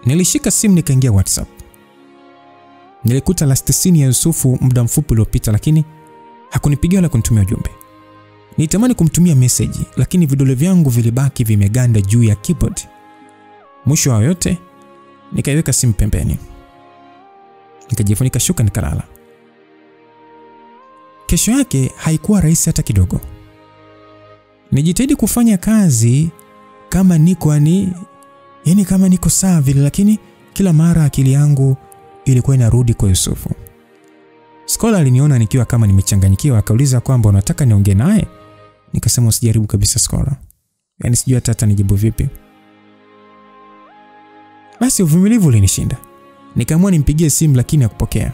Nilishika simu nikaingia WhatsApp. Nilikuta last scene ya Yusufu muda mfupi uliopita, lakini hakunipigia wala kunitumia ujumbe. Nitamani kumtumia message, lakini vidole vyangu vilibaki vimeganda juu ya keyboard. Mwisho wa yote, nikaiweka simu pembeni. Nikajifunika shuka nikalala. Kesho yake haikuwa rahisi hata kidogo. Nijitahidi kufanya kazi kama kama niko sawa vile, lakini kila mara akili yangu ilikuwa inarudi kwa Yusufu. Skola aliniona nikiwa kama nimechanganyikiwa, akauliza kwamba unataka niongee naye? Nikasema usijaribu kabisa Skola. Yaani sijui hata nijibu vipi. Basi uvumilivu ulinishinda. Nikaamua nimpigie simu lakini hakupokea.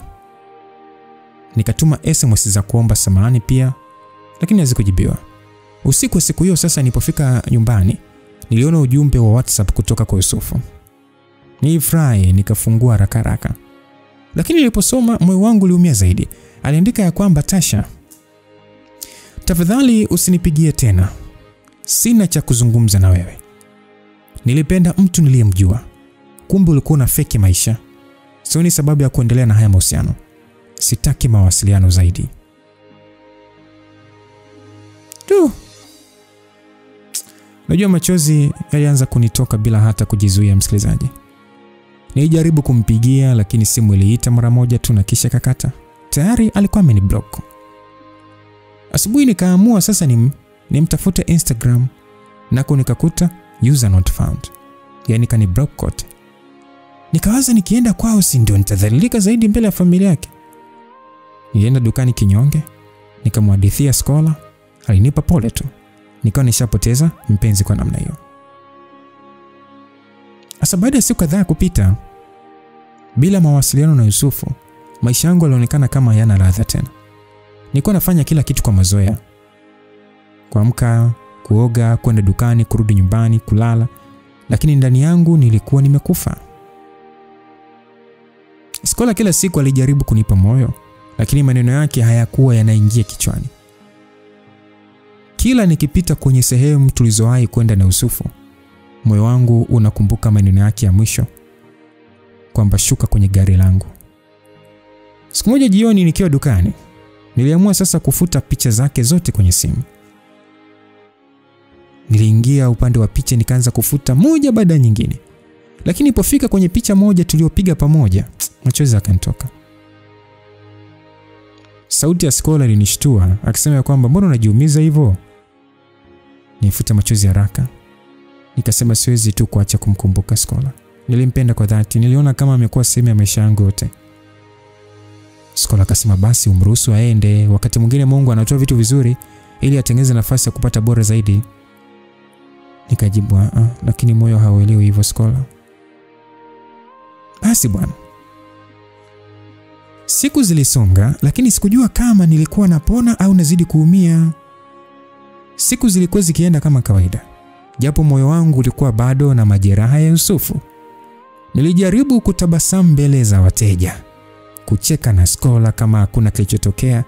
Nikatuma SMS za kuomba samahani pia, lakini hazikujibiwa. Usiku wa siku hiyo sasa nilipofika nyumbani, niliona ujumbe wa WhatsApp kutoka kwa Yusufu. Nilifurahi nikafungua haraka. Lakini niliposoma moyo wangu uliumia zaidi. Aliandika ya kwamba, Tasha, tafadhali usinipigie tena. Sina cha kuzungumza na wewe. Nilipenda mtu niliyemjua. Kumbe ulikuwa na fake maisha. Sioni sababu ya kuendelea na haya mahusiano. Sitaki mawasiliano zaidi. Najua machozi yalianza kunitoka bila hata kujizuia, msikilizaji. Nilijaribu kumpigia lakini simu iliita mara moja tu na kisha kakata. Tayari alikuwa ameniblock. Asubuhi nikaamua sasa nimtafute Instagram, nako nikakuta user not found. Yaani kaniblock kote. Nikawaza nikienda kwao si ndio nitadhalilika zaidi mbele ya familia yake. Nilienda dukani kinyonge, nikamhadithia Skola, alinipa pole tu. Nikawa nishapoteza mpenzi kwa namna hiyo. Asa baada ya siku kadhaa kupita bila mawasiliano na Yusufu, maisha yangu yalionekana kama hayana ladha tena. Nilikuwa nafanya kila kitu kwa mazoea. Kuamka, kuoga, kwenda dukani, kurudi nyumbani, kulala, lakini ndani yangu nilikuwa nimekufa. Skola kila siku alijaribu kunipa moyo, lakini maneno yake hayakuwa yanaingia kichwani. Kila nikipita kwenye sehemu tulizowahi kwenda na Yusufu, moyo wangu unakumbuka maneno yake ya mwisho kwamba shuka kwenye gari langu. Siku moja jioni nikiwa dukani, niliamua sasa kufuta picha zake zote kwenye simu. Niliingia upande wa picha nikaanza kufuta moja baada ya nyingine. Lakini nilipofika kwenye picha moja tuliyopiga pamoja, machozi yakanitoka. Sauti ya Skola ilinishtua, akisema kwamba mbona unajiumiza hivyo? Nifuta machozi haraka. Nikasema siwezi tu kuacha kumkumbuka Skola. Nilimpenda kwa dhati, niliona kama amekuwa sehemu ya maisha yangu yote. Skola akasema basi umruhusu aende, wakati mwingine Mungu anatoa vitu vizuri ili atengeze nafasi ya kupata bora zaidi. Nikajibu lakini moyo hauelewi hivyo Skola. Basi bwana. Siku zilisonga, lakini sikujua kama nilikuwa napona au nazidi kuumia. Siku zilikuwa zikienda kama kawaida, japo moyo wangu ulikuwa bado na majeraha ya Yusufu. Nilijaribu kutabasamu mbele za wateja, kucheka na Skola kama hakuna kilichotokea,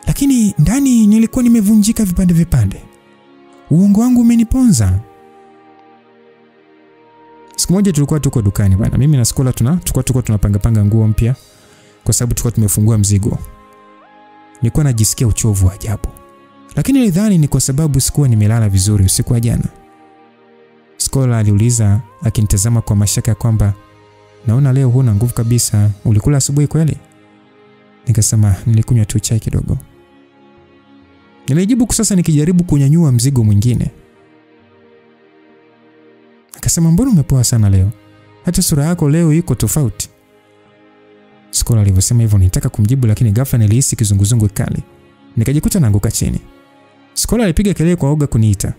lakini ndani nilikuwa nimevunjika vipande vipande. Uongo wangu umeniponza. Siku moja tulikuwa tuko dukani bwana. Mimi na Skola tulikuwa tunapanga nguo mpya kwa sababu tulikuwa tumefungua mzigo. Nilikuwa najisikia uchovu wa ajabu, lakini nilidhani ni kwa sababu sikuwa nimelala vizuri usiku wa jana. Skola aliuliza akinitazama kwa mashaka kwamba naona leo huna nguvu kabisa, ulikula asubuhi kweli? Nikasema nilikunywa tu chai kidogo. Nilijibu sasa nikijaribu kunyanyua mzigo mwingine. Akasema mbona umepoa sana leo? Hata sura yako leo iko tofauti. Skola alivyosema hivyo nitaka kumjibu, lakini ghafla nilihisi kizunguzungu kali. Nikajikuta naanguka chini. Skola alipiga kelele kwa oga kuniita.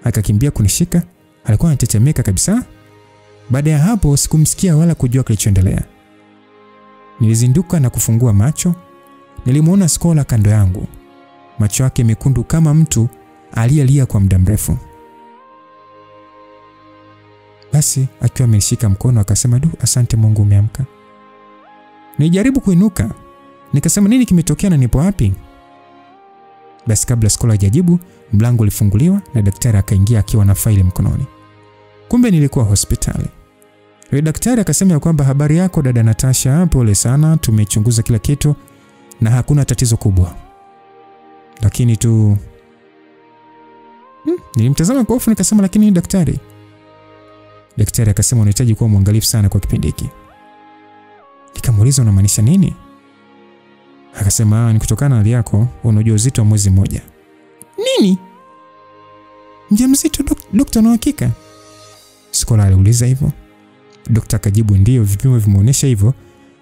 Akakimbia kunishika, alikuwa anatetemeka kabisa. Baada ya hapo sikumsikia wala kujua kilichoendelea. Nilizinduka na kufungua macho. Nilimuona Skola kando yangu, macho yake mekundu kama mtu aliyelia kwa muda mrefu. Basi akiwa amenishika mkono akasema, "Du, asante Mungu umeamka." Nilijaribu kuinuka. Nikasema nini kimetokea na nipo wapi? Basi kabla Skola hajajibu, mlango ulifunguliwa na daktari akaingia akiwa na faili mkononi. Kumbe nilikuwa hospitali. Yule daktari akasema kwamba habari yako dada Natasha, pole sana, tumechunguza kila kitu na hakuna tatizo kubwa. Lakini tu nilimtazama kwa hofu nikasema, lakini daktari. Daktari akasema unahitaji kuwa mwangalifu sana kwa kipindi hiki. Nikamuuliza unamaanisha nini? Akasema ni kutokana na hali yako, una ujauzito wa mwezi mmoja. Nini? Mjamzito daktari, na hakika? Skola aliuliza hivyo. Daktari akajibu ndio, vipimo vimeonyesha hivyo.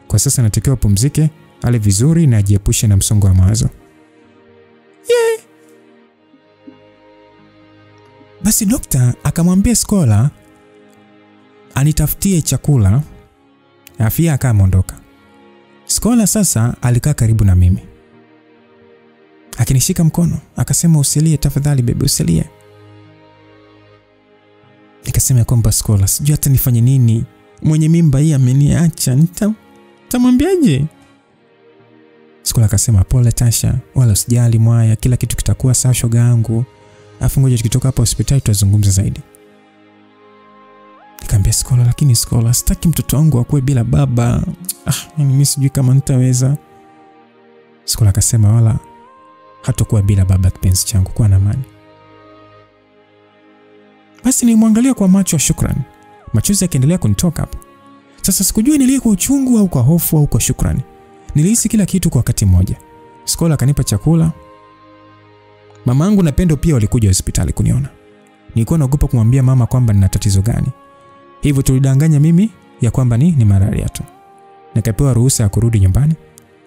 Kwa sasa natakiwa pumzike, ale vizuri na ajiepushe na msongo wa mawazo. Basi daktari akamwambia Skola anitafutie chakula, afia akaondoka. Skola sasa alikaa karibu na mimi, akinishika mkono, akasema usilie tafadhali bebe, usilie. Nikasema kwamba Skola, sijui hata nifanye nini, mwenye mimba hii ameniacha, nitamwambiaje? Skola akasema pole Tasha, wala usijali mwaya, kila kitu kitakuwa sawa shoga yangu. Afu ngoja tukitoka hapa hospitali tutazungumza zaidi. Nikamwambia Skola, lakini Skola, sitaki mtoto wangu akue bila baba. Mimi sijui kama nitaweza. Skola akasema wala hatakuwa bila baba kipenzi changu, kwa na amani. Basi nilimwangalia kwa macho ya shukrani. Machozi yakaendelea kunitoka hapo. Sasa sikujua nilie kwa uchungu au kwa hofu au kwa shukrani. Nilihisi kila kitu kwa wakati mmoja. Skola akanipa chakula. Mama yangu na Pendo pia walikuja hospitali kuniona. Nilikuwa naogopa kumwambia mama kwamba nina tatizo gani. Hivyo tulidanganya mimi ya kwamba ni malaria tu. Nikapewa ruhusa ya kurudi nyumbani.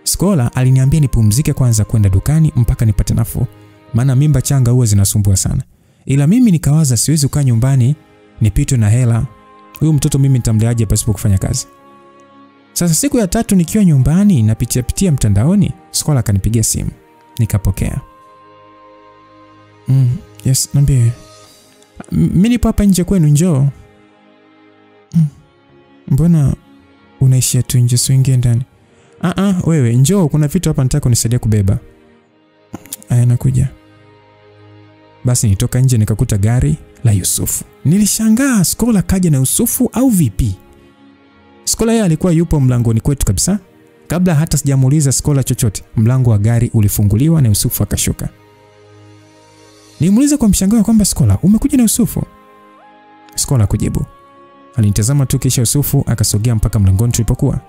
Skola aliniambia nipumzike kwanza kwenda dukani mpaka nipate nafuu, maana mimba changa huwa zinasumbua sana. Ila mimi nikawaza siwezi kukaa nyumbani nipitwe na hela. Huyu mtoto mimi nitamleaje pasipo kufanya kazi? Sasa siku ya 3 nikiwa nyumbani napitia mtandaoni, Skola akanipigia simu. Nikapokea. Yes, niambie. Mimi nipo hapa nje kwenu, njoo. Mbona unaishia tu nje, usiingie ndani? Wewe njoo, kuna vitu hapa nataka unisaidie kubeba. Aya, nakuja. Basi nitoka nje nikakuta gari la Yusufu. Nilishangaa, Skola kaja na Yusufu au vipi? Skola yeye alikuwa yupo mlangoni kwetu kabisa. Kabla hata sijamuuliza Skola chochote, mlango wa gari ulifunguliwa na Yusufu akashuka. Nimuuliza kwa mshangao kwamba Skola, umekuja na Yusufu? Skola kujibu. Alinitazama tu kisha Yusufu akasogea mpaka mlangoni tulipokuwa.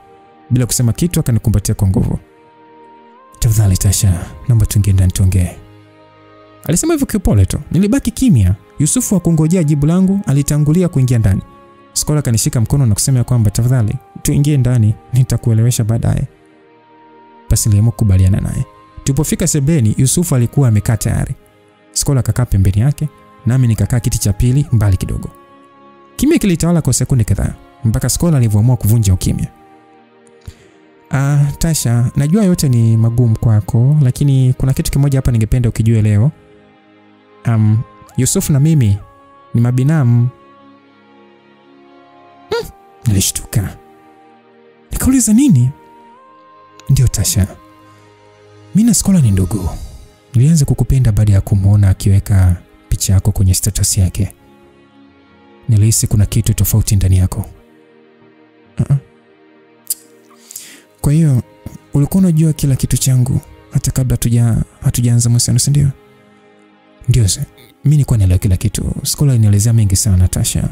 Bila kusema kitu akanikumbatia kwa nguvu. Tafadhali Tasha, naomba tuingie ndani tuongee. Alisema hivyo kiupole tu. Nilibaki kimya. Yusufu hakungojea jibu langu, alitangulia kuingia ndani. Skola kanishika mkono na kusema kwamba tafadhali tuingie ndani, nitakuelewesha baadaye. Basi niliamua kukubaliana naye. Tulipofika sebeni, Yusufu alikuwa amekaa tayari. Skola akakaa pembeni yake, nami nikakaa kiti cha pili mbali kidogo. Kimya kilitawala kwa sekunde kadhaa. mpaka Skola alivyoamua kuvunja ukimya. Tasha, najua yote ni magumu kwako, lakini kuna kitu kimoja hapa ningependa ukijue leo. Yusuf na mimi ni mabinamu. Nilishtuka. Nikauliza nini? Ndio Tasha. Mimi na Skola ni ndugu. Nilianza kukupenda baada ya kumuona akiweka picha yako kwenye status yake. Nilihisi kuna kitu tofauti ndani yako. Kwa hiyo ulikuwa unajua kila kitu changu hata kabla hatujaanza mahusiano, si ndio? Ndio sasa. Mimi nilikuwa naelewa kila kitu. Skola inanielezea mengi sana Tasha.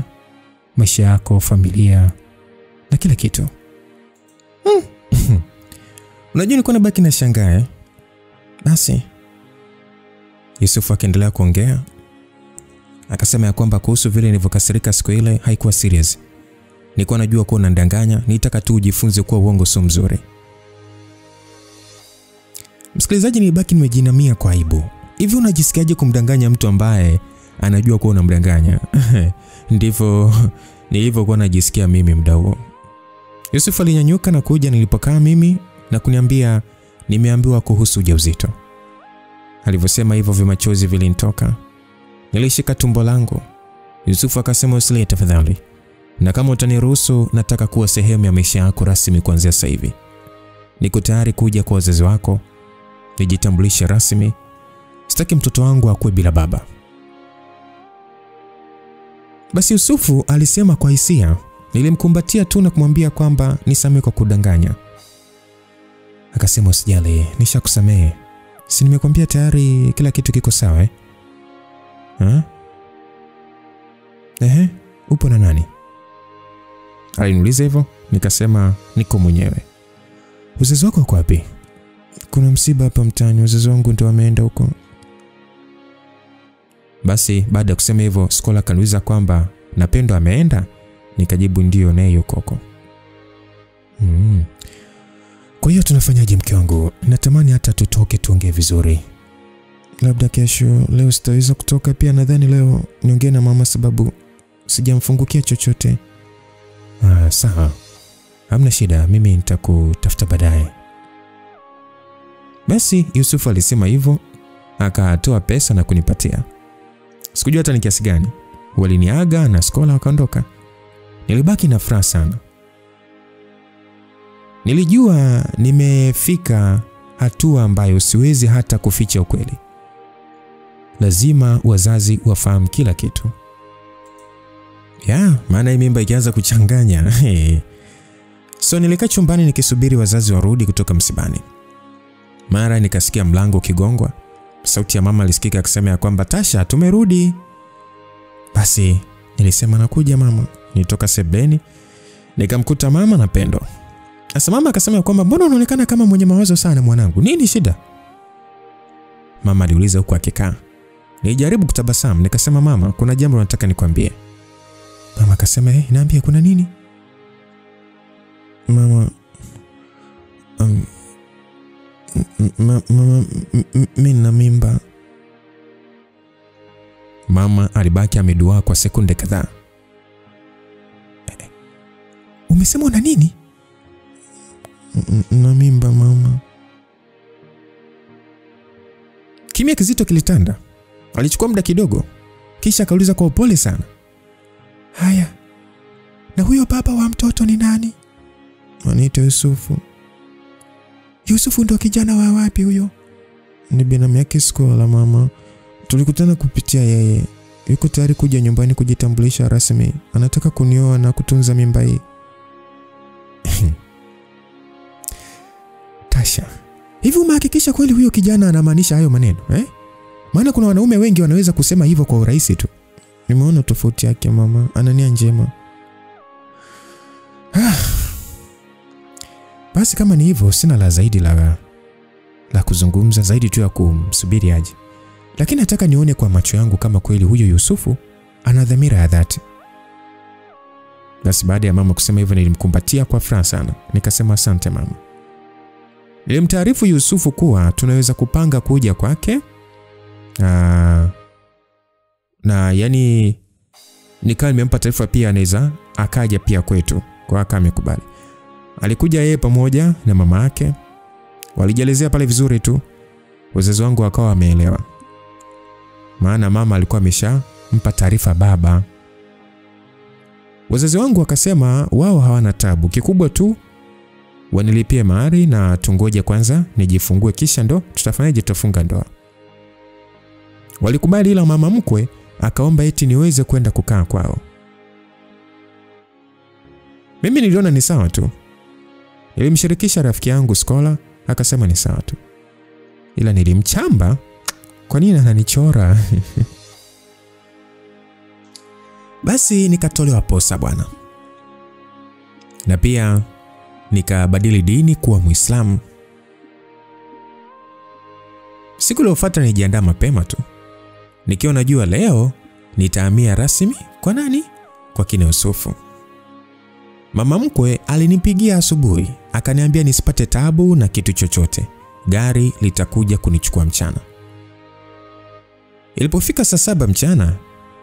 Maisha yako, familia na kila kitu. Unajua nilikuwa nabaki na shangaa. Basi Yusuf akaendelea kuongea. Akasema ya kwamba kuhusu vile nilivyokasirika siku ile haikuwa serious. Nilikuwa najua kuwa unandanganya, nitaka tu ujifunze kuwa uongo sio mzuri. Msikilizaji, nilibaki nimejinamia kwa aibu. Hivi unajisikiaje kumdanganya mtu ambaye anajua kuwa unamdanganya? Ndivyo nilivyokuwa najisikia mimi muda huo. Yusuf alinyanyuka na kuja nilipokaa mimi na kuniambia nimeambiwa kuhusu ujauzito. Alivyosema hivyo vimachozi vilinitoka. Nilishika tumbo langu. Yusuf akasema usilie tafadhali. Na kama utaniruhusu nataka kuwa sehemu ya maisha yako rasmi kuanzia sasa hivi. Niko tayari kuja kwa wazazi wako. Nijitambulishe rasmi. Sitaki mtoto wangu akue bila baba. Basi Yusufu alisema kwa hisia. Nilimkumbatia tu na kumwambia kwamba nisamehe kwa kudanganya. Akasema usijali, nishakusamehe. Si nimekwambia tayari kila kitu kiko sawa upo na nani? Aliniuliza hivyo, nikasema niko mwenyewe. Wazazi wako wako wapi? Kuna msiba hapa mtaani, wazazi wangu ndio wameenda huko. Basi baada ya kusema hivyo, Skola kaniuliza kwamba Napendo ameenda? Nikajibu ndio, naye yuko huko. Kwa hiyo tunafanyaje mke wangu? Natamani hata tutoke tuongee vizuri. Labda kesho, leo sitaweza kutoka pia, nadhani leo niongee na mama sababu sijamfungukia chochote. Sawa. Hamna shida, mimi nitakutafuta baadaye. Basi Yusuf alisema hivyo, akatoa pesa na kunipatia. Sikujua hata ni kiasi gani. Waliniaga na Skola wakaondoka. Nilibaki na furaha sana. Nilijua nimefika hatua ambayo siwezi hata kuficha ukweli. Lazima wazazi wafahamu kila kitu. Maana hii mimba ikianza kuchanganya. So nilikaa chumbani nikisubiri wazazi warudi kutoka msibani. Mara nikasikia mlango ukigongwa. Sauti ya mama ilisikika akisema ya kwamba Tasha, tumerudi. Basi nilisema nakuja mama. Nilitoka sebeni nikamkuta mama na Pendo. Sasa mama akasema kwamba mbona unaonekana kama mwenye mawazo sana mwanangu? Nini shida? Mama aliuliza huku akikaa. Nilijaribu kutabasamu, nikasema mama, kuna jambo nataka nikwambie. Mama akasema niambie kuna nini? Mama mimi na mimba. Mama alibaki ameduaa kwa sekunde kadhaa. Umesema una nini? Na mimba mama. Kimya kizito kilitanda. Alichukua muda kidogo, kisha akauliza kwa upole sana. Haya, na huyo baba wa mtoto ni nani? Anaitwa Yusufu. Yusufu ndo kijana wa wapi huyo? Ni binamu yake Skola mama. Tulikutana kupitia yeye. Yuko tayari kuja nyumbani kujitambulisha rasmi. Anataka kunioa na kutunza mimba hii. Tasha, hivi umehakikisha kweli huyo kijana anamaanisha hayo maneno? Maana kuna wanaume wengi wanaweza kusema hivyo kwa urahisi tu. Nimeona tofauti yake mama, ana nia njema. Basi kama ni hivyo sina la zaidi la kuzungumza zaidi tu ya kumsubiri aje. Lakini nataka nione kwa macho yangu kama kweli huyo Yusufu ana dhamira ya dhati. Basi baada ya mama kusema hivyo nilimkumbatia kwa furaha sana. Nikasema asante mama. Nilimtaarifu Yusufu kuwa tunaweza kupanga kuja kwake. Na yani nikawa nimempa taarifa pia anaweza akaja pia kwetu. Kwa aka amekubali. Alikuja yeye pamoja na mama yake. Walijelezea pale vizuri tu. Wazazi wangu wakawa wameelewa. Maana mama alikuwa ameshampa taarifa baba. Wazazi wangu wakasema wao hawana tabu. Kikubwa tu wanilipie mahari na tungoje kwanza nijifungue kisha ndo tutafanyaje tutafunga ndoa. Walikubali, ila mama mkwe akaomba eti niweze kwenda kukaa kwao. Mimi niliona ni sawa tu. Nilimshirikisha rafiki yangu Skola, akasema ni sawa tu. Ila nilimchamba, kwa nini ananichora? Basi nikatolewa posa bwana. Na pia nikabadili dini kuwa Muislamu. Siku iliyofuata nilijiandaa mapema tu. Nikiwa najua leo nitahamia rasmi kwa nani? Kwa kina Yusufu. Mama mkwe alinipigia asubuhi, akaniambia nisipate tabu na kitu chochote. Gari litakuja kunichukua mchana. Ilipofika saa 7 mchana,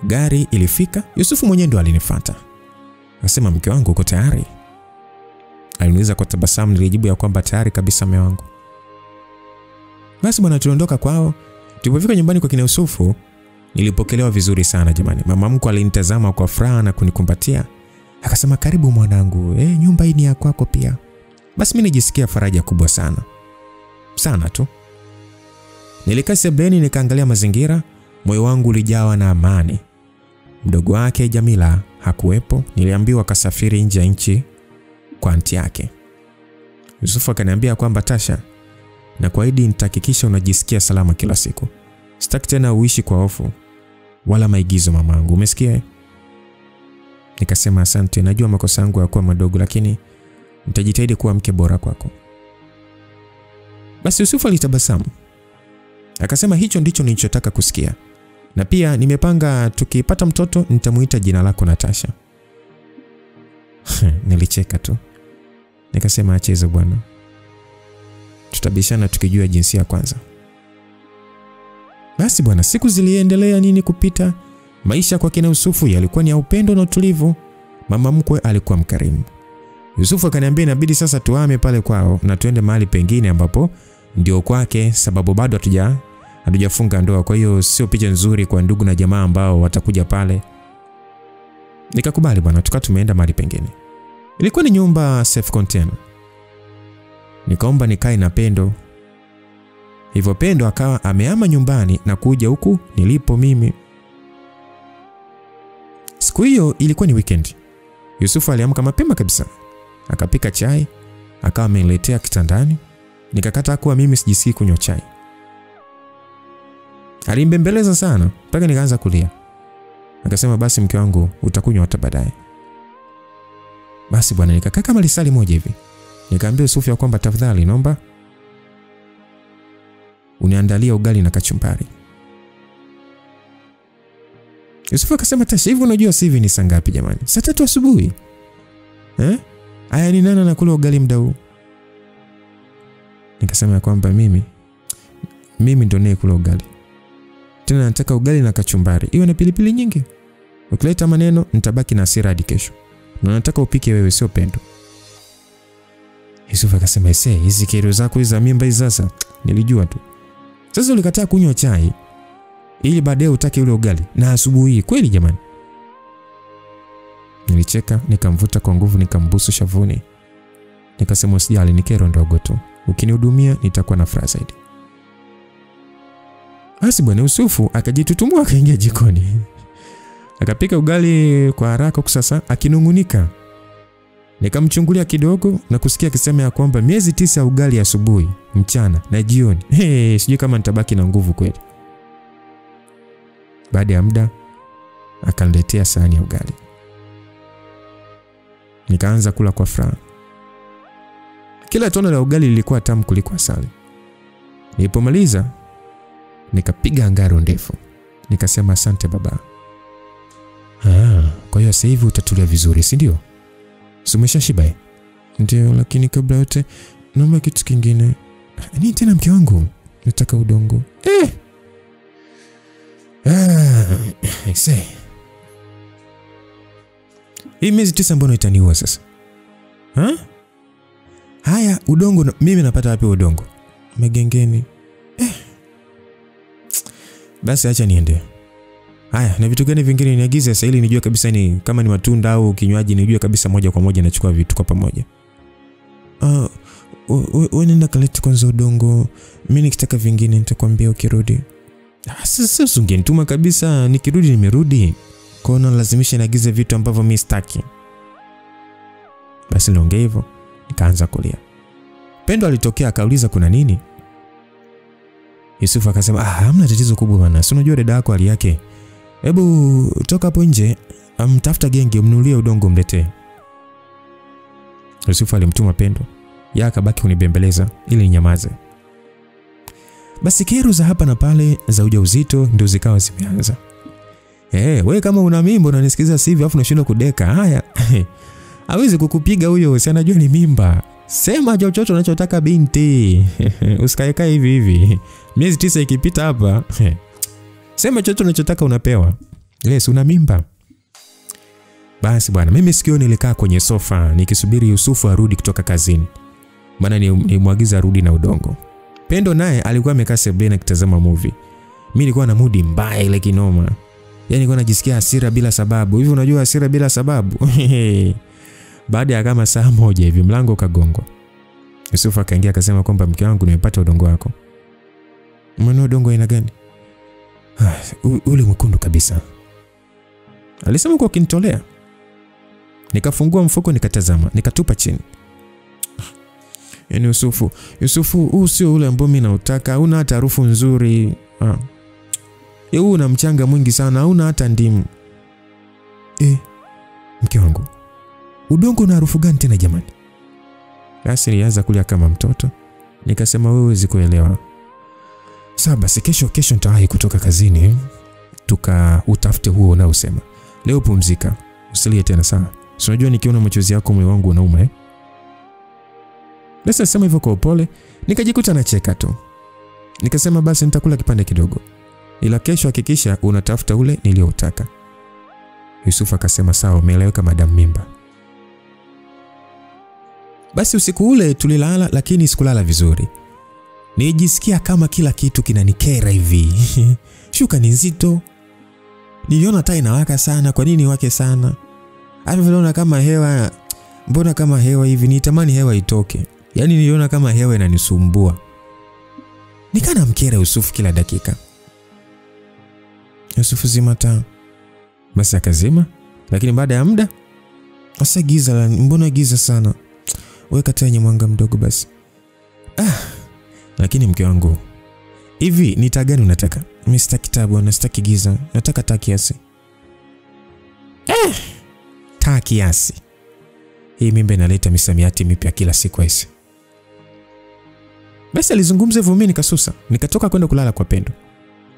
gari ilifika. Yusufu mwenyewe ndo alinifuata. Akasema mke wangu uko tayari? Aliniuliza kwa tabasamu, nilijibu ya kwamba tayari kabisa mume wangu. Basi bwana tuliondoka kwao. Tulipofika nyumbani kwa kina Yusufu, nilipokelewa vizuri sana jamani. Mama mkwe alinitazama kwa furaha na kunikumbatia. Akasema karibu mwanangu, nyumba hii ni ya kwako pia. Basi mimi nijisikia faraja kubwa sana. Sana tu. Nilikaa sebuleni nikaangalia mazingira, moyo wangu ulijawa na amani. Mdogo wake Jamila hakuwepo, niliambiwa kasafiri nje ya nchi kwa anti yake. Yusufu akaniambia kwamba Tasha, na kuahidi nitahakikisha unajisikia salama kila siku. Sitaki tena uishi kwa hofu wala maigizo mamangu, umesikia? Nikasema asante, najua makosa yangu yakuwa madogo lakini nitajitahidi kuwa mke bora kwako. Basi Yusufu alitabasamu. Akasema hicho ndicho nilichotaka kusikia. Na pia nimepanga tukipata mtoto nitamuita jina lako Natasha. Nilicheka tu. Nikasema acheze bwana. Tutabishana tukijua jinsia kwanza. Basi bwana siku ziliendelea nini kupita. Maisha kwa kina Yusufu yalikuwa ni ya upendo na utulivu. Mama mkwe alikuwa mkarimu. Yusufu akaniambia inabidi sasa tuhame pale kwao na tuende mahali pengine ambapo ndio kwake, sababu bado hatujafunga ndoa, kwa hiyo sio picha nzuri kwa ndugu na jamaa ambao watakuja pale. Nikakubali bwana, tukawa tumeenda mahali pengine. Ilikuwa ni nyumba safe container. Nikaomba nikae na Pendo. Hivyo Pendo akawa amehama nyumbani na kuja huku nilipo mimi. Siku hiyo ilikuwa ni weekend. Yusufu aliamka mapema kabisa. Akapika chai, akawa ameniletea kitandani. Nikakata kuwa mimi sijisikii kunywa chai. Alimbembeleza sana mpaka nikaanza kulia. Akasema basi mke wangu utakunywa hata baadaye. Basi bwana nikakaa kama lisali moja hivi. Nikaambia Yusufu ya kwamba tafadhali naomba uniandalie ugali na kachumbari. Yusufu akasema Tasha, hivi unajua sasa hivi ni saa ngapi jamani? Saa 3 asubuhi. Aya ni nani anakula ugali muda huu? Nikasema kwamba mimi ndo ninayekula ugali. Tena nataka ugali na kachumbari. Iwe na pilipili nyingi. Ukileta maneno nitabaki na hasira hadi kesho. Na nataka upike wewe sio Pendo. Yusufu akasema hizi kero zako hizo mimba hizi sasa nilijua tu. Sasa ulikataa kunywa chai ili baadaye utake ule ugali na asubuhi kweli jamani? Nilicheka, nikamvuta kwa nguvu, nikambusu shavuni. Nikasema usijali, ni kero ndogo tu. Ukinihudumia nitakuwa na furaha zaidi. Basi bwana Yusufu akajitutumua akaingia jikoni. Akapika ugali kwa haraka kusasa akinungunika. Nikamchungulia kidogo na kusikia akisema ya kwamba miezi 9 ya ugali asubuhi, mchana na jioni. Sijui kama nitabaki na nguvu kweli. Baada ya muda akaniletea sahani ya ugali. Nikaanza kula kwa furaha. Kila tone la ugali lilikuwa tamu kuliko asali. Nilipomaliza nikapiga ngaro ndefu. Nikasema asante baba. Kwa hiyo sasa hivi utatulia vizuri, si ndio? Umeshashiba? Ndio, lakini kabla yote naomba kitu kingine. Nini tena mke wangu? Nataka udongo. Hii miezi 9 mbona itaniua sasa? Haya, udongo mimi napata wapi udongo? Magengeni. Basi acha niende. Haya, na vitu gani vingine niagize sasa ili nijue kabisa ni kama ni matunda au kinywaji nijue kabisa moja kwa moja nachukua vitu kwa pamoja. Wewe nenda kaleta kwanza udongo. Mimi nikitaka vingine nitakwambia ukirudi. Sasa usingenituma kabisa, nikirudi nimerudi. Kwa hiyo lazimisha niagize vitu ambavyo mimi sitaki. Basi niongea hivyo, nikaanza kulia. Pendo alitokea akauliza kuna nini? Yusufu akasema, hamna tatizo kubwa bana. Si unajua dada yako hali yake. Hebu toka hapo nje, amtafuta genge mnunulie udongo mletee. Yusufu alimtuma Pendo. Yeye akabaki kunibembeleza ili ninyamaze. Basi kero za hapa na pale za ujauzito ndio zikawa zimeanza. Wewe kama una mimba unanisikiza hivi afu unashindwa kudeka. Haya. Hawezi kukupiga huyo, si anajua ni mimba. Sema chochote unachotaka binti. Usikae hivi hivi. Miezi 9 ikipita hapa. Sema chochote unachotaka unapewa. Yes, una mimba. Basi bwana, mimi sikio nilikaa kwenye sofa nikisubiri Yusufu arudi kutoka kazini. Maana nimwagiza arudi na udongo. Pendo naye alikuwa amekaa sebuleni akitazama movie. Mimi nilikuwa na mood mbaya ile kinoma. Yaani nilikuwa najisikia hasira bila sababu. Hivi unajua hasira bila sababu? Baada ya kama saa moja hivi mlango ukagongwa. Yusufu akaingia akasema kwamba mke wangu nimepata udongo wako. Mbona udongo aina gani? Ule mwekundu kabisa. Alisema kwa kinitolea. Nikafungua mfuko nikatazama, nikatupa chini. Yaani Yusufu, huu sio ule ambao mimi nautaka, huna hata harufu nzuri. Huu una mchanga mwingi sana, huna hata ndimu. Mke wangu, udongo una harufu gani tena jamani? Basi nilianza kulia kama mtoto. Nikasema wewe huwezi kuelewa. Sawa basi kesho nitawahi kutoka kazini. Utafute huo unaosema. Leo pumzika. Usilie tena sana. Si unajua nikiona machozi yako moyo wangu unauma Basi nasema hivyo kwa upole, nikajikuta nacheka tu. Nikasema basi nitakula kipande kidogo. Ila kesho hakikisha unatafuta ule niliotaka. Yusufu akasema sawa, umeeleweka madam mimba. Basi usiku ule tulilala lakini sikulala vizuri. Nijisikia kama kila kitu kinanikera hivi. Shuka ni nzito. Niliona taa inawaka sana, kwa nini wake sana? Hapo niliona kama hewa, mbona kama hewa hivi, nitamani hewa itoke. Yaani niliona kama hewa inanisumbua. Nikana mkera Yusufu kila dakika. Yusufu zima taa. Basi akazima, lakini baada ya muda asa giza, mbona giza sana? Weka taa yenye mwanga mdogo basi. Lakini mke wangu, hivi ni taa gani unataka? Mimi sitaki kitabu na sitaki giza, nataka taa kiasi. Taa kiasi. Hii mimba inaleta misamiati mipya kila siku hizi. Basi alizungumza hivyo, mimi nikasusa, nikatoka kwenda kulala kwa Pendo.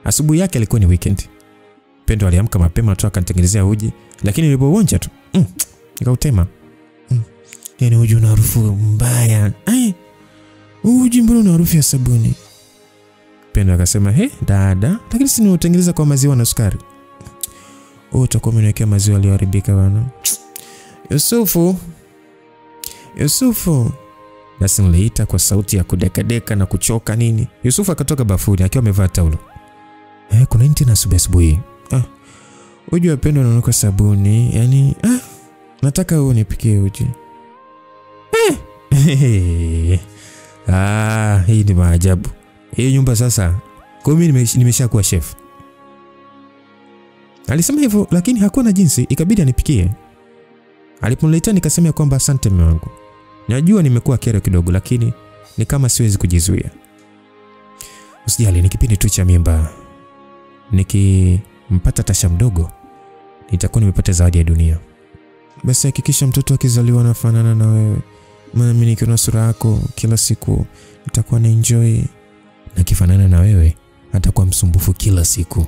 Asubuhi yake ilikuwa ni weekend. Pendo aliamka mapema tu akanitengenezea uji, lakini nilipouonja tu, nikautema. Yaani uji una harufu mbaya. Uji mbona una harufu ya sabuni? Pendo akasema, dada, lakini si niutengeneza kwa maziwa na sukari. Utakuwa umeniwekea maziwa yaliyoharibika bwana. Yusufu. Basi niliita kwa sauti ya kudekadeka na kuchoka nini. Yusufu akatoka bafuni akiwa amevaa taulo. Kuna nini tena asubuhi? Uji wa Pendo unanuka sabuni, yani nataka wewe unipikie uji. Hii ni maajabu. Hii nyumba sasa, kwa mimi nimeshakuwa chef. Alisema hivyo lakini hakuwa na jinsi, ikabidi anipikie. Aliponiletea nikasema kwamba asante mume wangu. Najua nimekuwa kero kidogo lakini ni kama siwezi kujizuia. Usijali, ni kipindi tu cha mimba. Nikimpata Tasha mdogo, nitakuwa nimepata zawadi ya dunia. Basi hakikisha mtoto akizaliwa anafanana na wewe. Maana mimi nikiona sura yako kila siku nitakuwa na enjoy, na kifanana na wewe atakuwa msumbufu kila siku.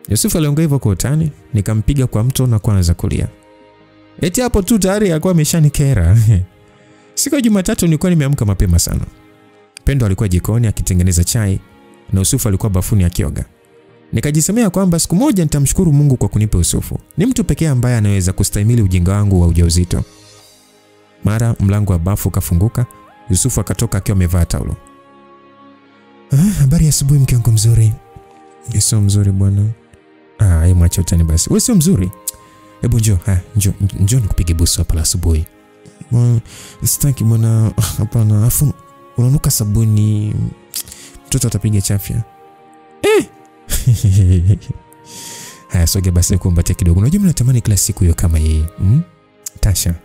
Yusufu aliongea hivyo kwa utani, nikampiga kwa mto na kuanza kulia. Eti hapo tu tayari alikuwa ameshanikera. Siku ya Jumatatu nilikuwa nimeamka mapema sana. Pendo alikuwa jikoni akitengeneza chai na Yusufu alikuwa bafuni akioga. Nikajisemea kwamba siku moja nitamshukuru Mungu kwa kunipa Yusufu. Ni mtu pekee ambaye anaweza kustahimili ujinga wangu wa ujauzito. Mara mlango wa bafu ukafunguka, Yusufu akatoka akiwa amevaa taulo. Habari ya asubuhi mke wangu mzuri. Sio mzuri bwana. Hebu mwache utani basi. Wewe sio mzuri. Hebu njoo nikupige busu hapa la asubuhi. Sitaki bwana, hapana. Afu unanuka sabuni. Mtoto atapiga chafya. Haya, soge basi kuombatia kidogo. Unajua mimi natamani kila siku hiyo kama yeye. Tasha.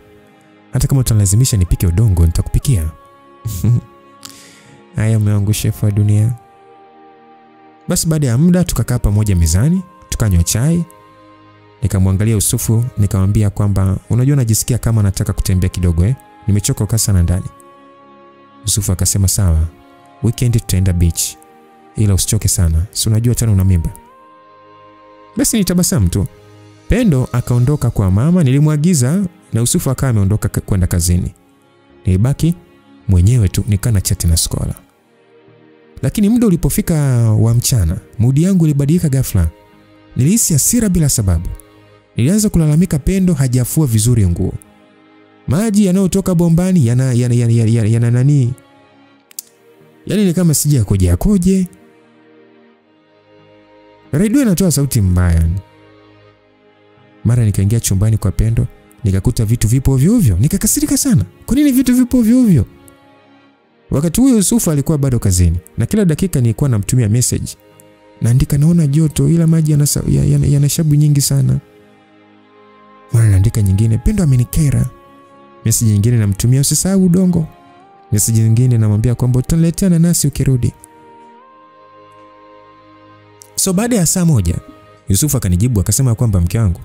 Hata kama utalazimisha nipike udongo nitakupikia. Haya mwanangu, shefu wa dunia. Basi baada ya muda tukakaa pamoja mezani, tukanywa chai. Nikamwangalia Yusufu, nikamwambia kwamba unajua najisikia kama nataka kutembea kidogo Nimechoka kukaa sana ndani. Yusufu akasema sawa. Weekend tutaenda beach. Ila usichoke sana. Si unajua tena una mimba. Basi nitabasamu tu. Pendo akaondoka kwa mama, nilimwagiza na Yusufu akawa ameondoka kwenda kazini. Nilibaki mwenyewe tu nikana chati na Skola. Lakini muda ulipofika wa mchana, mood yangu ilibadilika ghafla. Nilihisi hasira bila sababu. Nilianza kulalamika Pendo hajafua vizuri nguo. Maji yanayotoka bombani yana nani? Yaani ni kama sija koje. Radio inatoa sauti mbaya. Mara nikaingia chumbani kwa Pendo, nikakuta vitu vipo ovyo ovyo. Nikakasirika sana. Kwa nini vitu vipo ovyo ovyo? Wakati huo Yusufu alikuwa bado kazini na kila dakika nilikuwa namtumia message. Naandika naona joto ila maji yana shabu nyingi sana. Mara naandika nyingine, Pendo amenikera. Message nyingine namtumia usisahau udongo. Message nyingine namwambia kwamba utaniletea nanasi ukirudi. So baada ya saa moja, Yusufu akanijibu akasema kwamba mke wangu,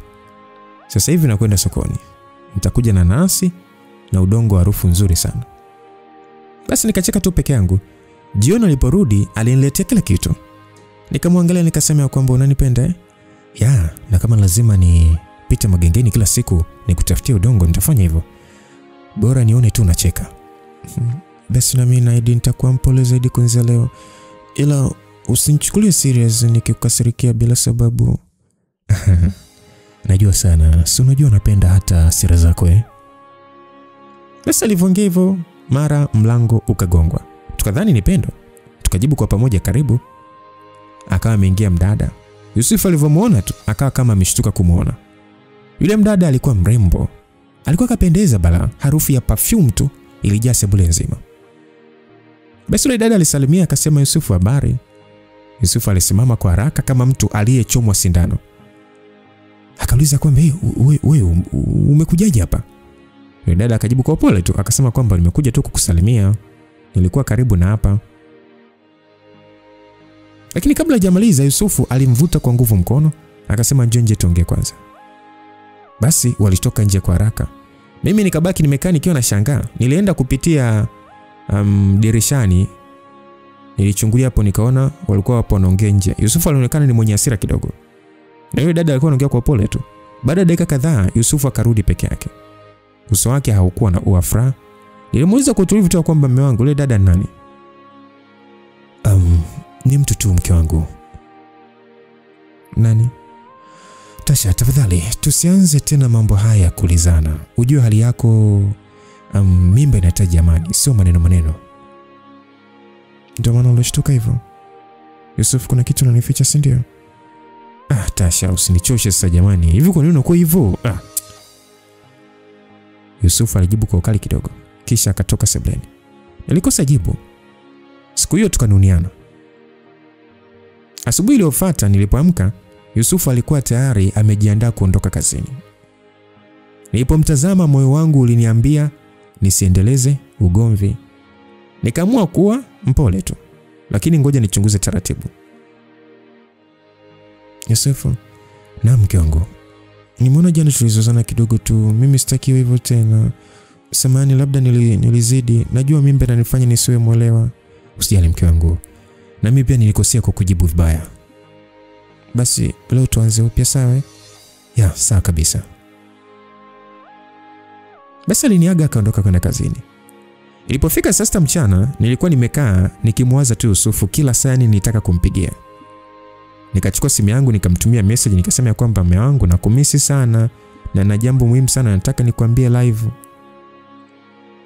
sasa hivi nakwenda sokoni. Nitakuja na nanasi na udongo harufu nzuri sana. Basi nikacheka tu peke yangu. Jioni aliporudi aliniletea kila kitu. Nikamwangalia nikasema kwamba unanipenda Ya, na kama lazima nipite magengeni kila siku nikutafutie udongo nitafanya hivyo. Bora nione tu unacheka. Basi na mimi naidi nitakuwa mpole zaidi kuanzia leo. Ila usinichukulie serious nikikukasirikia bila sababu. Najua sana, si unajua napenda hata hasira zako Basi alivyoongea hivyo, mara mlango ukagongwa. Tukadhani ni Pendo. Tukajibu kwa pamoja karibu. Akawa ameingia mdada. Yusufu alivyomuona tu akawa kama ameshtuka kumuona. Yule mdada alikuwa mrembo. Alikuwa kapendeza bala, harufu ya perfume tu ilijaa sebule nzima. Basi yule dada alisalimia akasema Yusufu habari. Yusufu alisimama kwa haraka kama mtu aliyechomwa sindano. Akauliza kwamba wewe umekujaje hapa? Yule dada akajibu kwa upole tu akasema kwamba nimekuja tu kukusalimia. Nilikuwa karibu na hapa. Lakini kabla hajamaliza Yusufu alimvuta kwa nguvu mkono, akasema njoo nje tuongee kwanza. Basi walitoka nje kwa haraka. Mimi nikabaki nimekaa nikiwa na shangaa. Nilienda kupitia dirishani. Nilichungulia hapo nikaona walikuwa hapo wanaongea nje. Yusufu alionekana ni mwenye hasira kidogo. Na yule dada alikuwa anaongea kwa pole tu. Baada ya dakika kadhaa Yusufu akarudi peke yake. Uso wake haukuwa na uafra. Nilimuuliza kwa utulivu tu kwamba mume wangu yule dada ni nani? Ni mtu tu mke wangu. Nani? Tasha, tafadhali tusianze tena mambo haya kulizana. Ujue hali yako mimba inahitaji amani, sio maneno. Ndio maana ulishtuka hivyo. Yusuf, kuna kitu unanificha si ndio? Tasha, usinichoshe sasa jamani. Hivi kwa nini unakuwa hivyo? Yusuf alijibu kwa ukali kidogo, kisha akatoka sebuleni. Nilikosa jibu. Siku hiyo tukanuniana. Asubuhi iliyofuata nilipoamka, Yusuf alikuwa tayari amejiandaa kuondoka kazini. Nilipomtazama moyo wangu uliniambia nisiendeleze ugomvi. Nikaamua kuwa mpole tu, lakini ngoja nichunguze taratibu. Yusuf, na mke wangu, nimeona jana tulizozana kidogo tu. Mimi sitaki hivyo tena. Samahani, labda nilizidi. Najua mimba inanifanya nisiwe mwelewa. Usijali mke wangu. Na mimi pia nilikosea kwa kujibu vibaya. Basi leo tuanze upya sawa? Ya, sawa kabisa. Basi aliniaga akaondoka kwenda kazini. Ilipofika saa 6 mchana, nilikuwa nimekaa nikimwaza tu Yusufu kila saa nitaka kumpigia. Nikachukua simu yangu nikamtumia message nikasema kwamba mume wangu nakumisi sana na jambo muhimu sana nataka nikwambie live.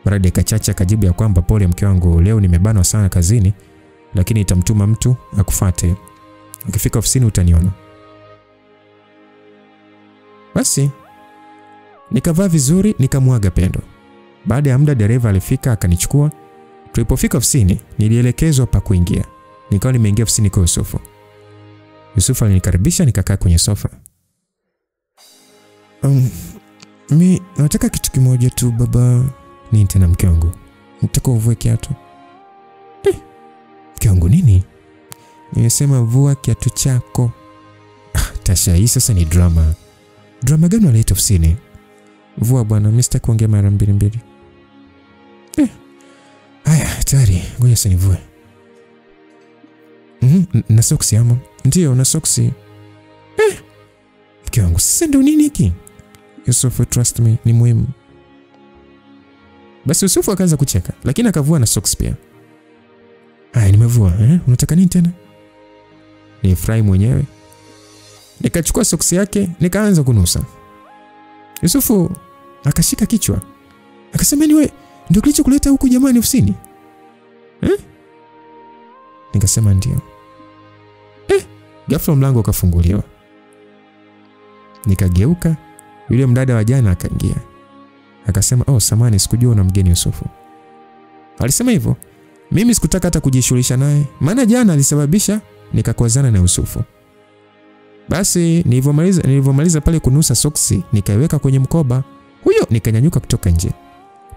Baada ya dakika chache akajibu ya kwamba pole mke wangu, leo nimebanwa sana kazini, lakini itamtuma mtu akufuate. Ukifika ofisini utaniona. Basi nikavaa vizuri nikamwaga Pendo. Baada ya muda dereva alifika akanichukua. Tulipofika ofisini nilielekezwa pa kuingia. Nikawa nimeingia ofisini kwa Yusufu. Yusufu alinikaribisha nikakaa kwenye sofa. Mimi nataka kitu kimoja tu baba. Nini tena mke wangu? Nataka uvue kiatu. Mke wangu nini? Nimesema vua kiatu chako. Tasha, hii sasa ni drama. Drama gani unaleta ofisini? Vua bwana, mimi sitaki kuongea mara mbili. Haya, tayari, ngoja sasa nivue. Na soksi ama? Ndio, na soksi. Mke wangu, sasa ndio nini hiki? Yusufu, trust me, ni muhimu. Basi Yusufu akaanza kucheka, lakini akavua na socks pia. Haya, nimevua, unataka nini tena? Nilifurahi mwenyewe. Nikachukua socks yake, nikaanza kunusa. Yusufu akashika kichwa. Akasema ni wewe ndio kilichokuleta huku jamani ofisini? Nikasema ndio. Ghafla mlango ukafunguliwa. Nikageuka, yule mdada wa jana akaingia. Akasema, "Oh, samani sikujua una mgeni Yusufu." Alisema hivyo. Mimi sikutaka hata kujishughulisha naye, maana jana alisababisha nikakwazana na Yusufu. Basi nilivyomaliza pale kunusa soksi, nikaiweka kwenye mkoba. Huyo nikanyanyuka kutoka nje.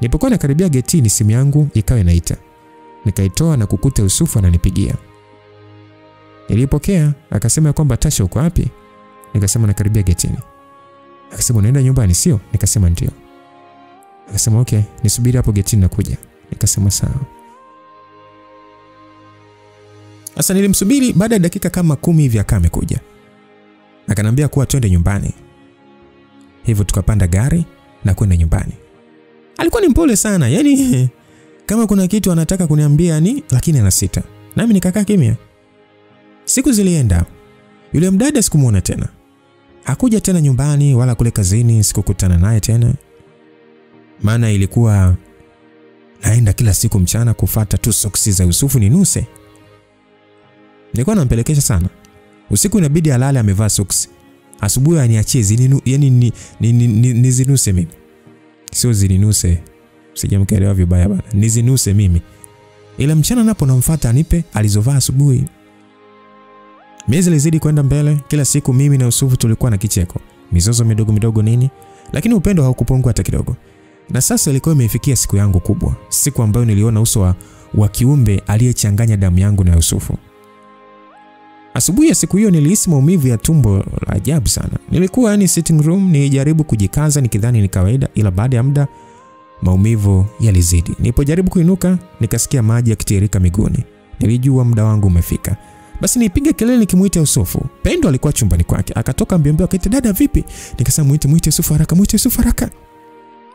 Nilipokuwa nakaribia getini simu yangu ikawa inaita. Nikaitoa na kukuta Yusufu ananipigia. Nilipokea, akasema kwamba Tasha uko wapi? Nikasema nakaribia getini. Akasema unaenda nyumbani sio? Nikasema ndio. Akasema okay, nisubiri hapo getini nakuja. Nikasema sawa. Sasa nilimsubiri, baada ya dakika kama 10 hivi akamekuja. Akanambia kuwa twende nyumbani. Hivyo tukapanda gari na kwenda nyumbani. Alikuwa ni mpole sana, yani kama kuna kitu anataka kuniambia lakini anasita. Nami nikakaa kimya. Siku zilienda. Yule mdada sikumuona tena. Hakuja tena nyumbani wala kule kazini sikukutana naye tena. Maana ilikuwa naenda kila siku mchana kufuata tu soksi za Yusufu ninuse. Nilikuwa nampelekesha sana. Usiku inabidi alale amevaa soksi. Asubuhi aniachie nizinuse mimi. Sio zininuse. Sijamkaelewa vibaya bana. Nizinuse mimi. Ila mchana napo namfuata anipe alizovaa asubuhi. Miezi ilizidi kwenda mbele, kila siku mimi na Yusufu tulikuwa na kicheko. Mizozo midogo nini, lakini upendo haukupungua hata kidogo. Na sasa ilikuwa imefikia siku yangu kubwa, siku ambayo niliona uso wa kiumbe aliyechanganya damu yangu na Yusufu. Asubuhi ya siku hiyo nilihisi maumivu ya tumbo la ajabu sana. Nilikuwa sitting room, nilijaribu kujikaza nikidhani ni kawaida, ila baada ya muda maumivu yalizidi. Nilipojaribu kuinuka, nikasikia maji yakitiririka miguuni. Nilijua muda wangu umefika. Basi nipiga kelele nikimuita Yusufu. Pendo alikuwa chumbani kwake. Akatoka mbio akaita, "Dada vipi?" Nikasema muite Yusufu haraka.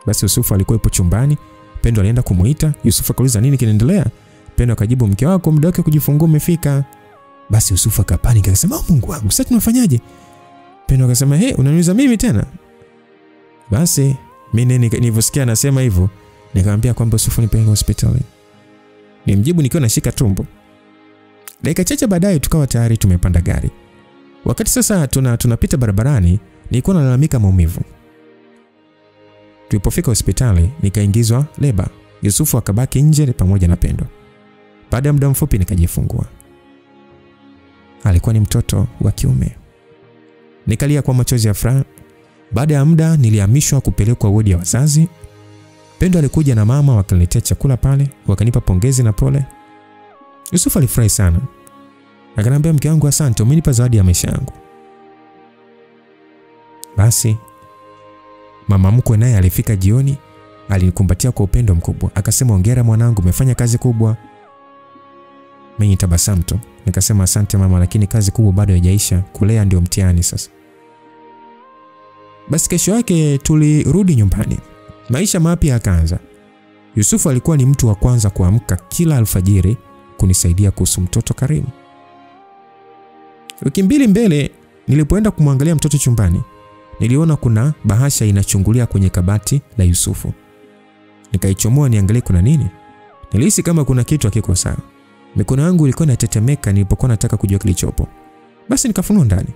Basi Yusufu alikuwa yupo chumbani. Pendo alienda kumuita. Yusufu akauliza nini kinaendelea? Pendo akajibu, "Mke wako muda wake kujifungua umefika." Basi Yusufu akapanika akasema, "Oh Mungu wangu, sasa tunafanyaje?" Pendo akasema, "Hey, unaniuliza mimi tena?" Basi mimi nilivyosikia anasema hivyo, nikamwambia kwamba Yusufu nipeleke hospitali. Nimjibu nikiwa nashika tumbo. Dakika chache baadaye tukawa tayari tumepanda gari. Wakati sasa tunapita barabarani, nilikuwa nalalamika maumivu. Tulipofika hospitali, nikaingizwa leba. Yusufu akabaki nje pamoja na Pendo. Baada ya muda mfupi nikajifungua. Alikuwa ni mtoto wa kiume. Nikalia kwa machozi ya furaha. Baada ya muda nilihamishwa kupelekwa wodi ya wazazi. Pendo alikuja na mama wakaniletea chakula pale, wakanipa pongezi na pole. Yusufu alifurahi sana. Akaniambia, "Mke wangu asante, umenipa zawadi ya maisha yangu." Basi mama mkwe naye alifika jioni, alinikumbatia kwa upendo mkubwa. Akasema, "Hongera mwanangu, umefanya kazi kubwa." Mimi nitabasamu tu. Nikasema, "Asante mama, lakini kazi kubwa bado haijaisha. Kulea ndio mtihani sasa." Basi kesho yake tulirudi nyumbani. Maisha mapya yakaanza. Yusufu alikuwa ni mtu wa kwanza kuamka kila alfajiri kunisaidia kuhusu mtoto Karim. Wiki mbili mbele nilipoenda kumwangalia mtoto chumbani, niliona kuna bahasha inachungulia kwenye kabati la Yusufu. Nikaichomoa niangalie kuna nini. Nilihisi kama kuna kitu hakiko sawa. Mikono yangu ilikuwa inatetemeka nilipokuwa nataka kujua kilichopo. Basi nikafunua ndani.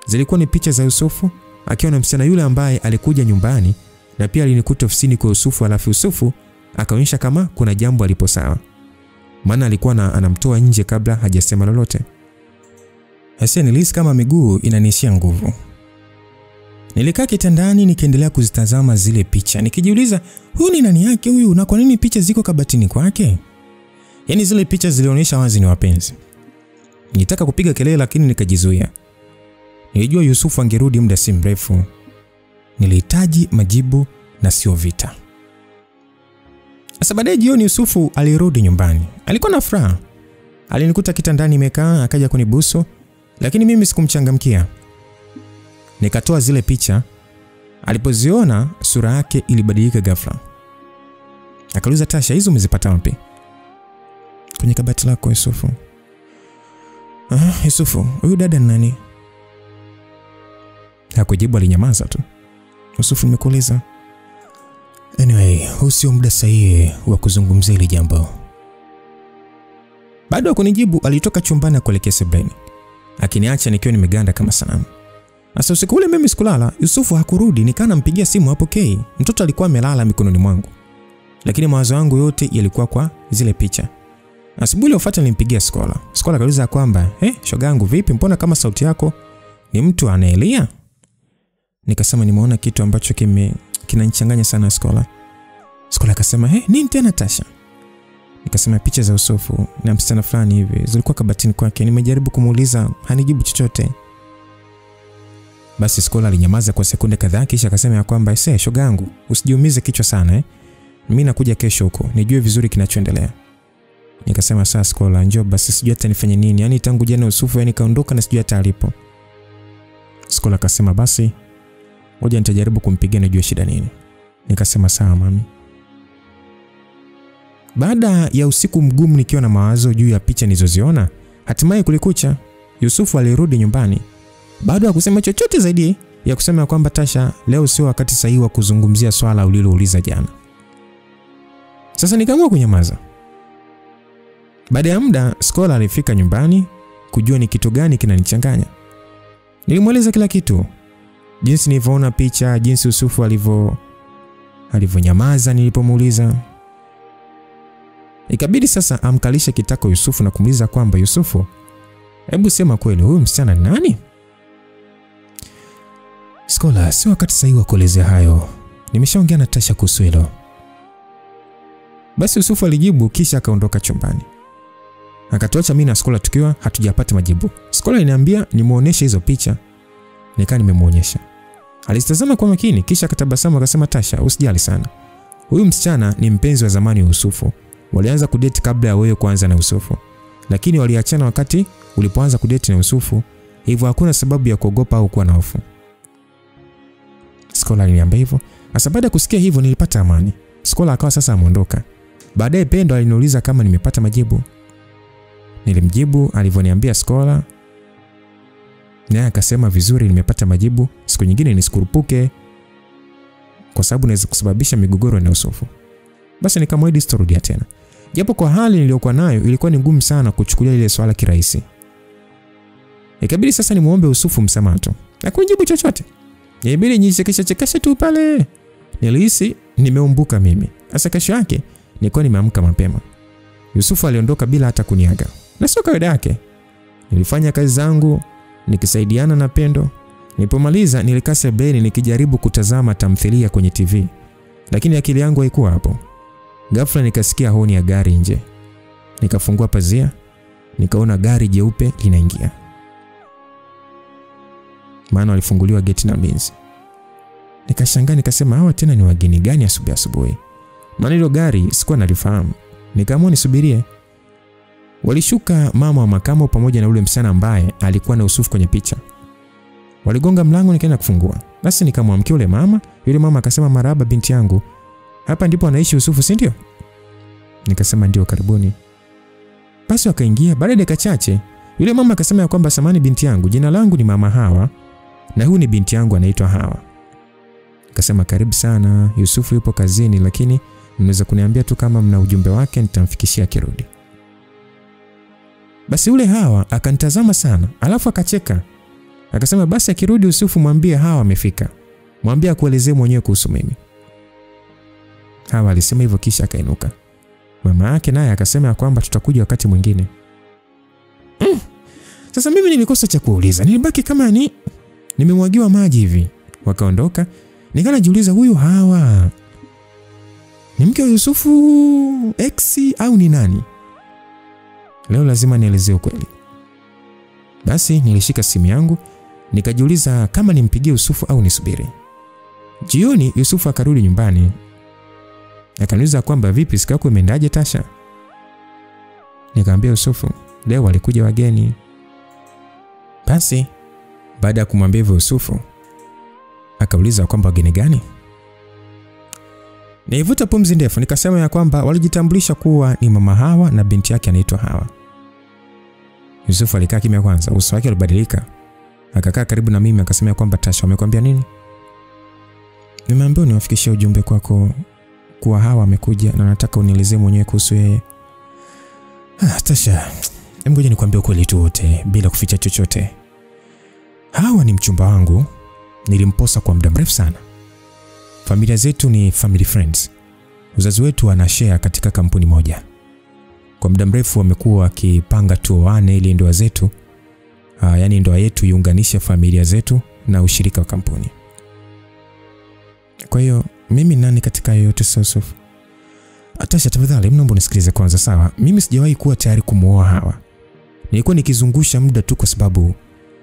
Zilikuwa ni picha za Yusufu akiwa na msichana yule ambaye alikuja nyumbani, na pia alinikuta ofisini kwa Yusufu, alafu Yusufu akaonyesha kama kuna jambo alipo sawa. Maana alikuwa anamtoa nje kabla hajasema lolote. Hasa nilihisi kama miguu inanishia nguvu. Nilikaa kitandani nikiendelea kuzitazama zile picha, nikijiuliza huyu ni nani yake huyu na kwa nini picha ziko kabatini kwake? Yaani zile picha zilionyesha wazi ni wapenzi. Nilitaka kupiga kelele lakini nikajizuia. Nilijua Yusufu angerudi muda si mrefu. Nilihitaji majibu na sio vita. Sasa baadaye jioni Yusufu alirudi nyumbani. Alikuwa na furaha. Alinikuta kitandani nimekaa, akaja kunibusu, lakini mimi sikumchangamkia. Nikatoa zile picha. Alipoziona sura yake ilibadilika ghafla. Akauliza, Tasha, hizo umezipata wapi? Kwenye kabati lako Yusufu. Yusufu, huyu dada ni nani? Hakujibu, alinyamaza tu. Yusufu, nimekuuliza. Anyway, huu sio muda sahihi wa kuzungumzia hili jambo. Baada ya kunijibu alitoka chumbani kuelekea sebuleni, akiniacha nikiwa nimeganda kama sanamu. Sasa usiku ule mimi sikulala. Yusufu hakurudi, nikana mpigia simu hapokei. Mtoto alikuwa amelala mikononi mwangu. Lakini mawazo yangu yote yalikuwa kwa zile picha. Asubuhi iliyofuata nilimpigia Skola. Skola akauliza kwamba, shoga yangu vipi, mbona kama sauti yako ni mtu anaelia? Nikasema nimeona kitu ambacho kinanichanganya sana Skola. Skola akasema, nini tena Tasha? Nikasema picha za Yusufu na msichana fulani hivi zilikuwa kabatini kwake. Nimejaribu kumuuliza, hanijibu chochote. Basi Skola alinyamaza kwa sekunde kadhaa kisha akasema ya kwamba, shoga yangu, usijiumize kichwa sana Mimi nakuja kesho huko, nijue vizuri kinachoendelea. Nikasema sasa Skola, njoo basi, sijui hata nifanye nini. Yaani tangu jana Yusufu kaondoka na sijui hata alipo. Skola akasema basi ngoja nitajaribu kumpigia nijue shida nini. Nikasema sawa mami. Baada ya usiku mgumu nikiwa na mawazo juu ya picha nilizoziona, hatimaye kulikucha. Yusufu alirudi nyumbani. Baada ya kusema chochote zaidi ya kusema kwamba Tasha, leo sio wakati sahihi wa kuzungumzia swala ulilouliza jana. Sasa nikaamua kunyamaza. Baada ya muda Skola alifika nyumbani kujua ni kitu gani kinanichanganya. Nilimweleza kila kitu. Jinsi nilivyoona picha, jinsi Yusufu alivyonyamaza nilipomuuliza. Ikabidi sasa amkalisha kitako Yusufu na kumuuliza kwamba, Yusufu, hebu sema kweli huyu msichana ni nani? Skola, si wakati sahihi wa kuelezea hayo. Nimeshaongea na Tasha kuhusu hilo. Basi Yusufu alijibu kisha akaondoka chumbani. Akatuacha mimi na Skola tukiwa hatujapata majibu. Skola aliniambia nimuoneshe hizo picha. Nikaa nimemuonyesha. Alizitazama kwa makini kisha akatabasamu akasema, Tasha, usijali sana. Huyu msichana ni mpenzi wa zamani wa Yusufu. Walianza kudate kabla ya wewe kuanza na Yusufu. Lakini waliachana wakati ulipoanza kudate na Yusufu, hivyo hakuna sababu ya kuogopa au kuwa na hofu. Skola aliniambia hivyo. Sasa baada ya kusikia hivyo nilipata amani. Skola akawa sasa ameondoka. Baadaye Pendo aliniuliza kama nimepata majibu. Nilimjibu alivyoniambia Skola. Naye akasema vizuri, nimepata majibu. Siku nyingine nisikurupuke kwa sababu naweza kusababisha migogoro na Yusufu. Basi nikamwahidi sitorudia tena. Japo kwa hali niliyokuwa nayo ilikuwa ni ngumu sana kuchukulia ile swala kirahisi. Ikabidi sasa nimuombe Yusufu msamaha tu. Na kunijibu chochote. Ilibidi nichekeshe tu pale. Nilihisi nimeumbuka mimi. Sasa kesho yake nilikuwa nimeamka mapema. Yusufu aliondoka bila hata kuniaga. Na sio kawaida yake. Nilifanya kazi zangu nikisaidiana na Pendo. Nilipomaliza nilikaa sebuleni nikijaribu kutazama tamthilia kwenye TV. Lakini akili yangu haikuwa hapo. Ghafla nikasikia honi ya gari nje. Nikafungua pazia, nikaona gari jeupe linaingia. Maana walifunguliwa geti na mlinzi. Nikashangaa nikasema hawa tena ni wageni gani asubuhi? Maana hilo gari sikuwa nalifahamu. Nikaamua nisubirie. Walishuka mama wa makamo pamoja na ule msichana ambaye alikuwa na Yusufu kwenye picha. Waligonga mlango nikaenda kufungua. Basi nikamwamkia yule mama. Yule mama akasema, marahaba binti yangu. Hapa ndipo anaishi Yusufu, si ndio? Nikasema ndio, karibuni. Basi wakaingia. Baada ya dakika chache Yule mama akasema ya kwamba samani binti yangu, jina langu ni Mama Hawa na huyu ni binti yangu anaitwa Hawa. Akasema karibu sana, Yusufu yupo kazini lakini mnaweza kuniambia tu kama mna ujumbe wake nitamfikishia kirudi. Basi yule Hawa akanitazama sana, alafu akacheka. Akasema basi akirudi Yusufu mwambie Hawa amefika. Mwambie akuelezee mwenyewe kuhusu mimi. Hawa alisema hivyo kisha akainuka. Mama yake naye akasema kwamba tutakuja wakati mwingine. Sasa mimi nilikosa cha kuuliza. Nilibaki kama nimemwagiwa maji hivi. Wakaondoka. Nikanajiuliza huyu Hawa ni mke wa Yusufu X au ni nani? Leo lazima nielezee ukweli. Basi nilishika simu yangu nikajiuliza kama nimpigie Yusufu au nisubiri. Jioni Yusufu akarudi nyumbani. Akaniuliza kwamba vipi siku yako imeendaje Tasha? Nikamwambia Yusufu, leo walikuja wageni. Basi baada ya kumwambia hivyo Yusufu akauliza kwamba wageni gani? Nilivuta pumzi ndefu nikasema ya kwamba walijitambulisha kuwa ni Mama Hawa na binti yake anaitwa Hawa. Yusufu alikaa kimya kwanza, uso wake ulibadilika. Akakaa karibu na mimi akasema kwamba Tasha wamekwambia nini? Nimeambiwa niwafikishie ujumbe kwako kuwa Hawa amekuja na nataka unielezee mwenyewe kuhusu yeye. Tasha, ngoja nikwambie ukweli tu wote bila kuficha chochote. Hawa ni mchumba wangu. Nilimposa kwa muda mrefu sana. Familia zetu ni family friends. Wazazi wetu wana share katika kampuni moja. Kwa muda mrefu wamekuwa wakipanga tuoane ili ndoa zetu, yani ndoa yetu iunganishe familia zetu na ushirika wa kampuni. Kwa hiyo mimi nani katika yote Yusuf? Tasha tafadhali naomba unisikilize kwanza sawa? Mimi sijawahi kuwa tayari kumuoa Hawa. Nilikuwa nikizungusha muda tu kwa sababu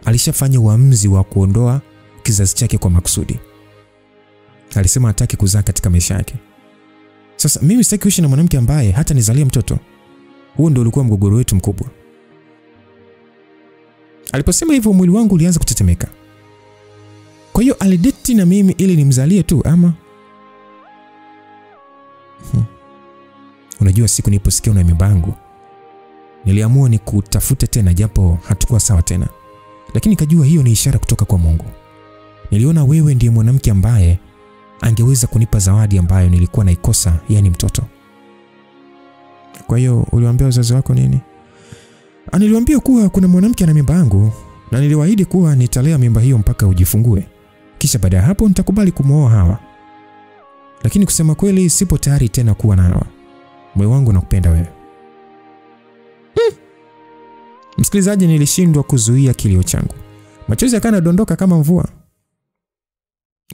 alishafanya uamuzi wa kuondoa kizazi chake kwa makusudi. Alisema hataki kuzaa katika maisha yake. Sasa mimi sitaki kuishi na mwanamke ambaye hata nizalia mtoto. Huo ndio ulikuwa mgogoro wetu mkubwa. Aliposema hivyo mwili wangu ulianza kutetemeka. Kwa hiyo alideti na mimi ili nimzalie tu ama? Unajua siku niliposikia una mimba yangu, niliamua nikutafute tena japo hatakuwa sawa tena. Lakini nikajua hiyo ni ishara kutoka kwa Mungu. Niliona wewe ndiye mwanamke ambaye angeweza kunipa zawadi ambayo nilikuwa naikosa, yani mtoto. Kwa hiyo uliwaambia wazazi wako nini? Niliwaambia kuwa kuna mwanamke ana mimba yangu na niliwaahidi kuwa nitalea mimba hiyo mpaka ujifungue. Kisha baada ya hapo nitakubali kumooa Hawa. Lakini kusema kweli sipo tayari tena kuwa na Hawa. Moyo wangu nakupenda wewe. Msikilizaji, nilishindwa kuzuia kilio changu. Machozi yakadondoka kama mvua.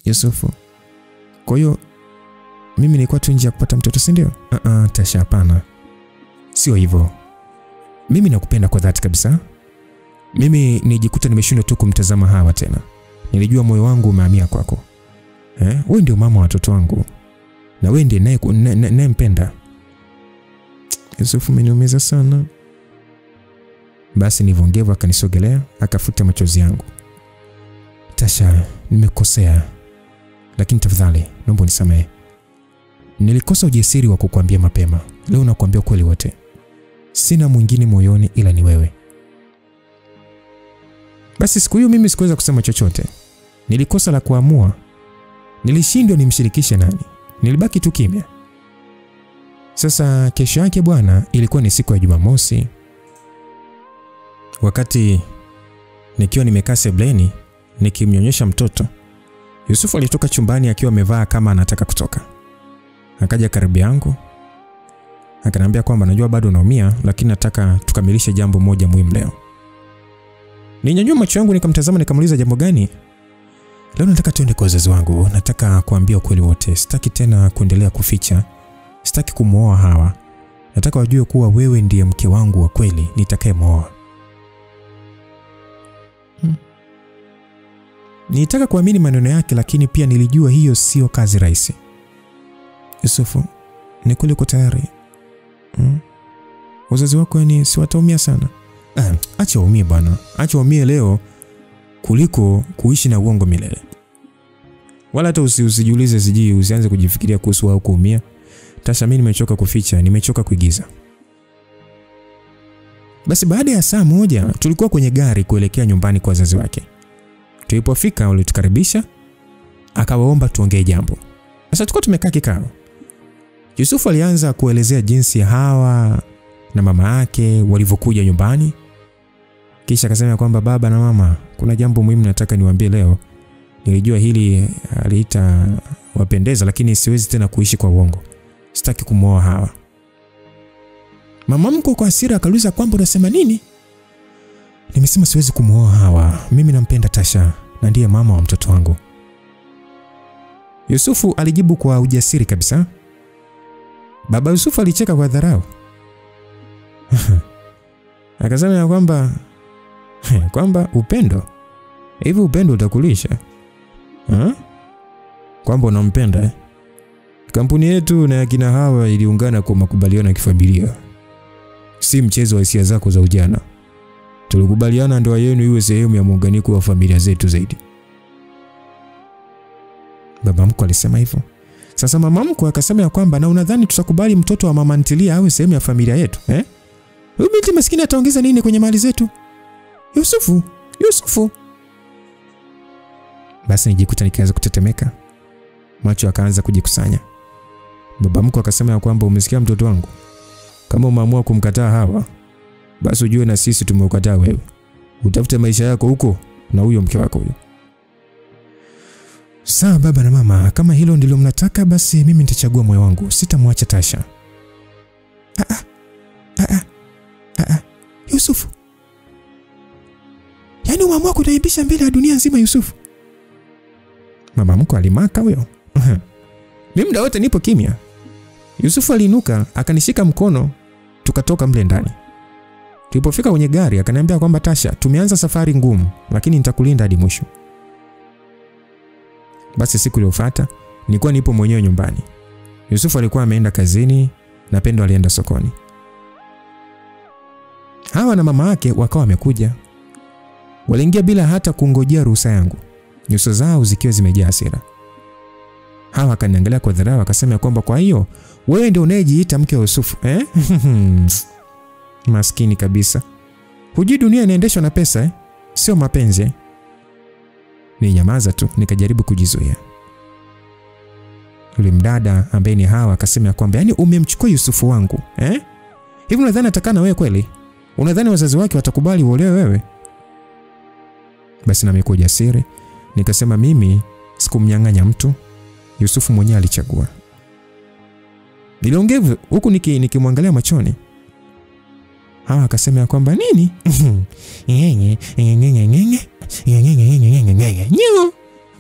Yusufu, kwa hiyo mimi nilikuwa tu nje ya kupata mtoto si ndio? Tasha hapana. Sio hivyo. Mimi nakupenda kwa dhati kabisa. Mimi nijikuta nimeshindwa tu kumtazama Hawa tena. Nilijua moyo wangu umehamia kwako. Wewe ndio mama wa watoto wangu. Na wewe ndiye ninayempenda. Yusufu umeniumiza sana. Basi nivongevu akanisogelea, akafuta machozi yangu. Tasha, nimekosea. Lakini tafadhali, naomba unisamehe. Nilikosa ujasiri wa kukuambia mapema. Leo nakuambia kweli wote. Sina mwingine moyoni ila ni wewe. Basi siku hiyo mimi sikuweza kusema chochote. Nilikosa la kuamua. Nilishindwa nimshirikishe nani. Nilibaki tu kimya. Sasa kesho yake bwana ilikuwa ni siku ya Jumamosi. Wakati nikiwa nimekaa sebleni nikimnyonyesha mtoto, Yusufu alitoka chumbani akiwa amevaa kama anataka kutoka. Akaja karibu yangu. Akaniambia kwamba najua bado unaumia lakini nataka tukamilishe jambo moja muhimu leo. Ninyanyua macho yangu nikamtazama nikamuuliza jambo gani? Leo nataka tuende kwa wazazi wangu. Nataka kuambia ukweli wote. Sitaki tena kuendelea kuficha. Sitaki kumooa Hawa. Nataka wajue kuwa wewe ndiye mke wangu wa kweli nitakayemooa. Nilitaka kuamini maneno yake lakini pia nilijua hiyo sio kazi rahisi. Yusufu, ni kweli uko tayari? Wazazi wako ni si wataumia sana? Acha waumie bwana. Acha waumie leo kuliko kuishi na uongo milele. Wala hata usijiulize siji usianze kujifikiria kuhusu wao kuumia. Tasha, mimi nimechoka kuficha, nimechoka kuigiza. Basi baada ya saa moja tulikuwa kwenye gari kuelekea nyumbani kwa wazazi wake. Tulipofika walitukaribisha, akawaomba tuongee jambo. Sasa tulikuwa tumekaa kikao. Yusufu alianza kuelezea jinsi Hawa na mama yake walivyokuja nyumbani. Kisha akasema kwamba baba na mama, kuna jambo muhimu nataka niwaambie leo. Nilijua hili aliita wapendeza, lakini siwezi tena kuishi kwa uongo. Sitaki kumwoa Hawa. Mama mkwe kwa hasira akauliza kwamba unasema nini? Nimesema siwezi kumwoa Hawa. Mimi nampenda Tasha na ndiye mama wa mtoto wangu. Yusufu alijibu kwa ujasiri kabisa. Baba Yusufu alicheka kwa dharau. Akasema kwamba upendo. Hivi upendo utakulisha? Kwamba unampenda? Kampuni yetu na kina Hawa iliungana kwa makubaliano ya kifamilia. Si mchezo wa hisia zako za ujana. Tulikubaliana ndoa yenu iwe sehemu ya muunganiko wa familia zetu zaidi. Baba mkwe alisema hivyo. Sasa mama mkwe akasema kwamba na unadhani tutakubali mtoto wa mama ntilia awe sehemu ya familia yetu, Huyu binti maskini ataongeza nini kwenye mali zetu? Yusufu. Basi nijikuta nikaanza kutetemeka. Macho akaanza kujikusanya. Baba mkwe akasema kwamba umesikia mtoto wangu? Kama umeamua kumkataa Hawa, basi ujue na sisi tumeukataa wewe. Utafute maisha yako huko na huyo mke wako huyo. Sawa baba na mama, kama hilo ndilo mnataka basi mimi nitachagua moyo wangu. Sitamwacha Tasha. Yusufu. Yaani umeamua kunaibisha mbele ya dunia nzima Yusufu? Mama mkwe alimaka huyo. Mimi muda wote nipo kimya. Yusufu aliinuka, akanishika mkono, tukatoka mle ndani. Tulipofika kwenye gari akaniambia kwamba Tasha, tumeanza safari ngumu, lakini nitakulinda hadi mwisho. Basi siku iliyofuata nilikuwa nipo mwenyewe nyumbani. Yusufu alikuwa ameenda kazini na Pendo alienda sokoni. Hawa na mama yake wakawa wamekuja. Waliingia bila hata kungojea ruhusa yangu, nyuso zao zikiwa zimejaa hasira. Hawa akaniangalia kwa dharau akasema kwamba kwa hiyo wewe ndio unayejiita mke wa Yusufu, Maskini kabisa. Hujui dunia inaendeshwa na pesa, sio mapenzi. Ninyamaza tu, nikajaribu kujizuia. Yule mdada ambaye ni Hawa akasema kwamba yani umemchukua Yusufu wangu, Hivi unadhani atakana wewe kweli? Unadhani wazazi wake watakubali uolewe wewe? Basi na mimi kwa ujasiri nikasema mimi sikumnyang'anya mtu. Yusufu mwenyewe alichagua. Niliongea huku nikimwangalia machoni. Hawa akasema kwamba nini?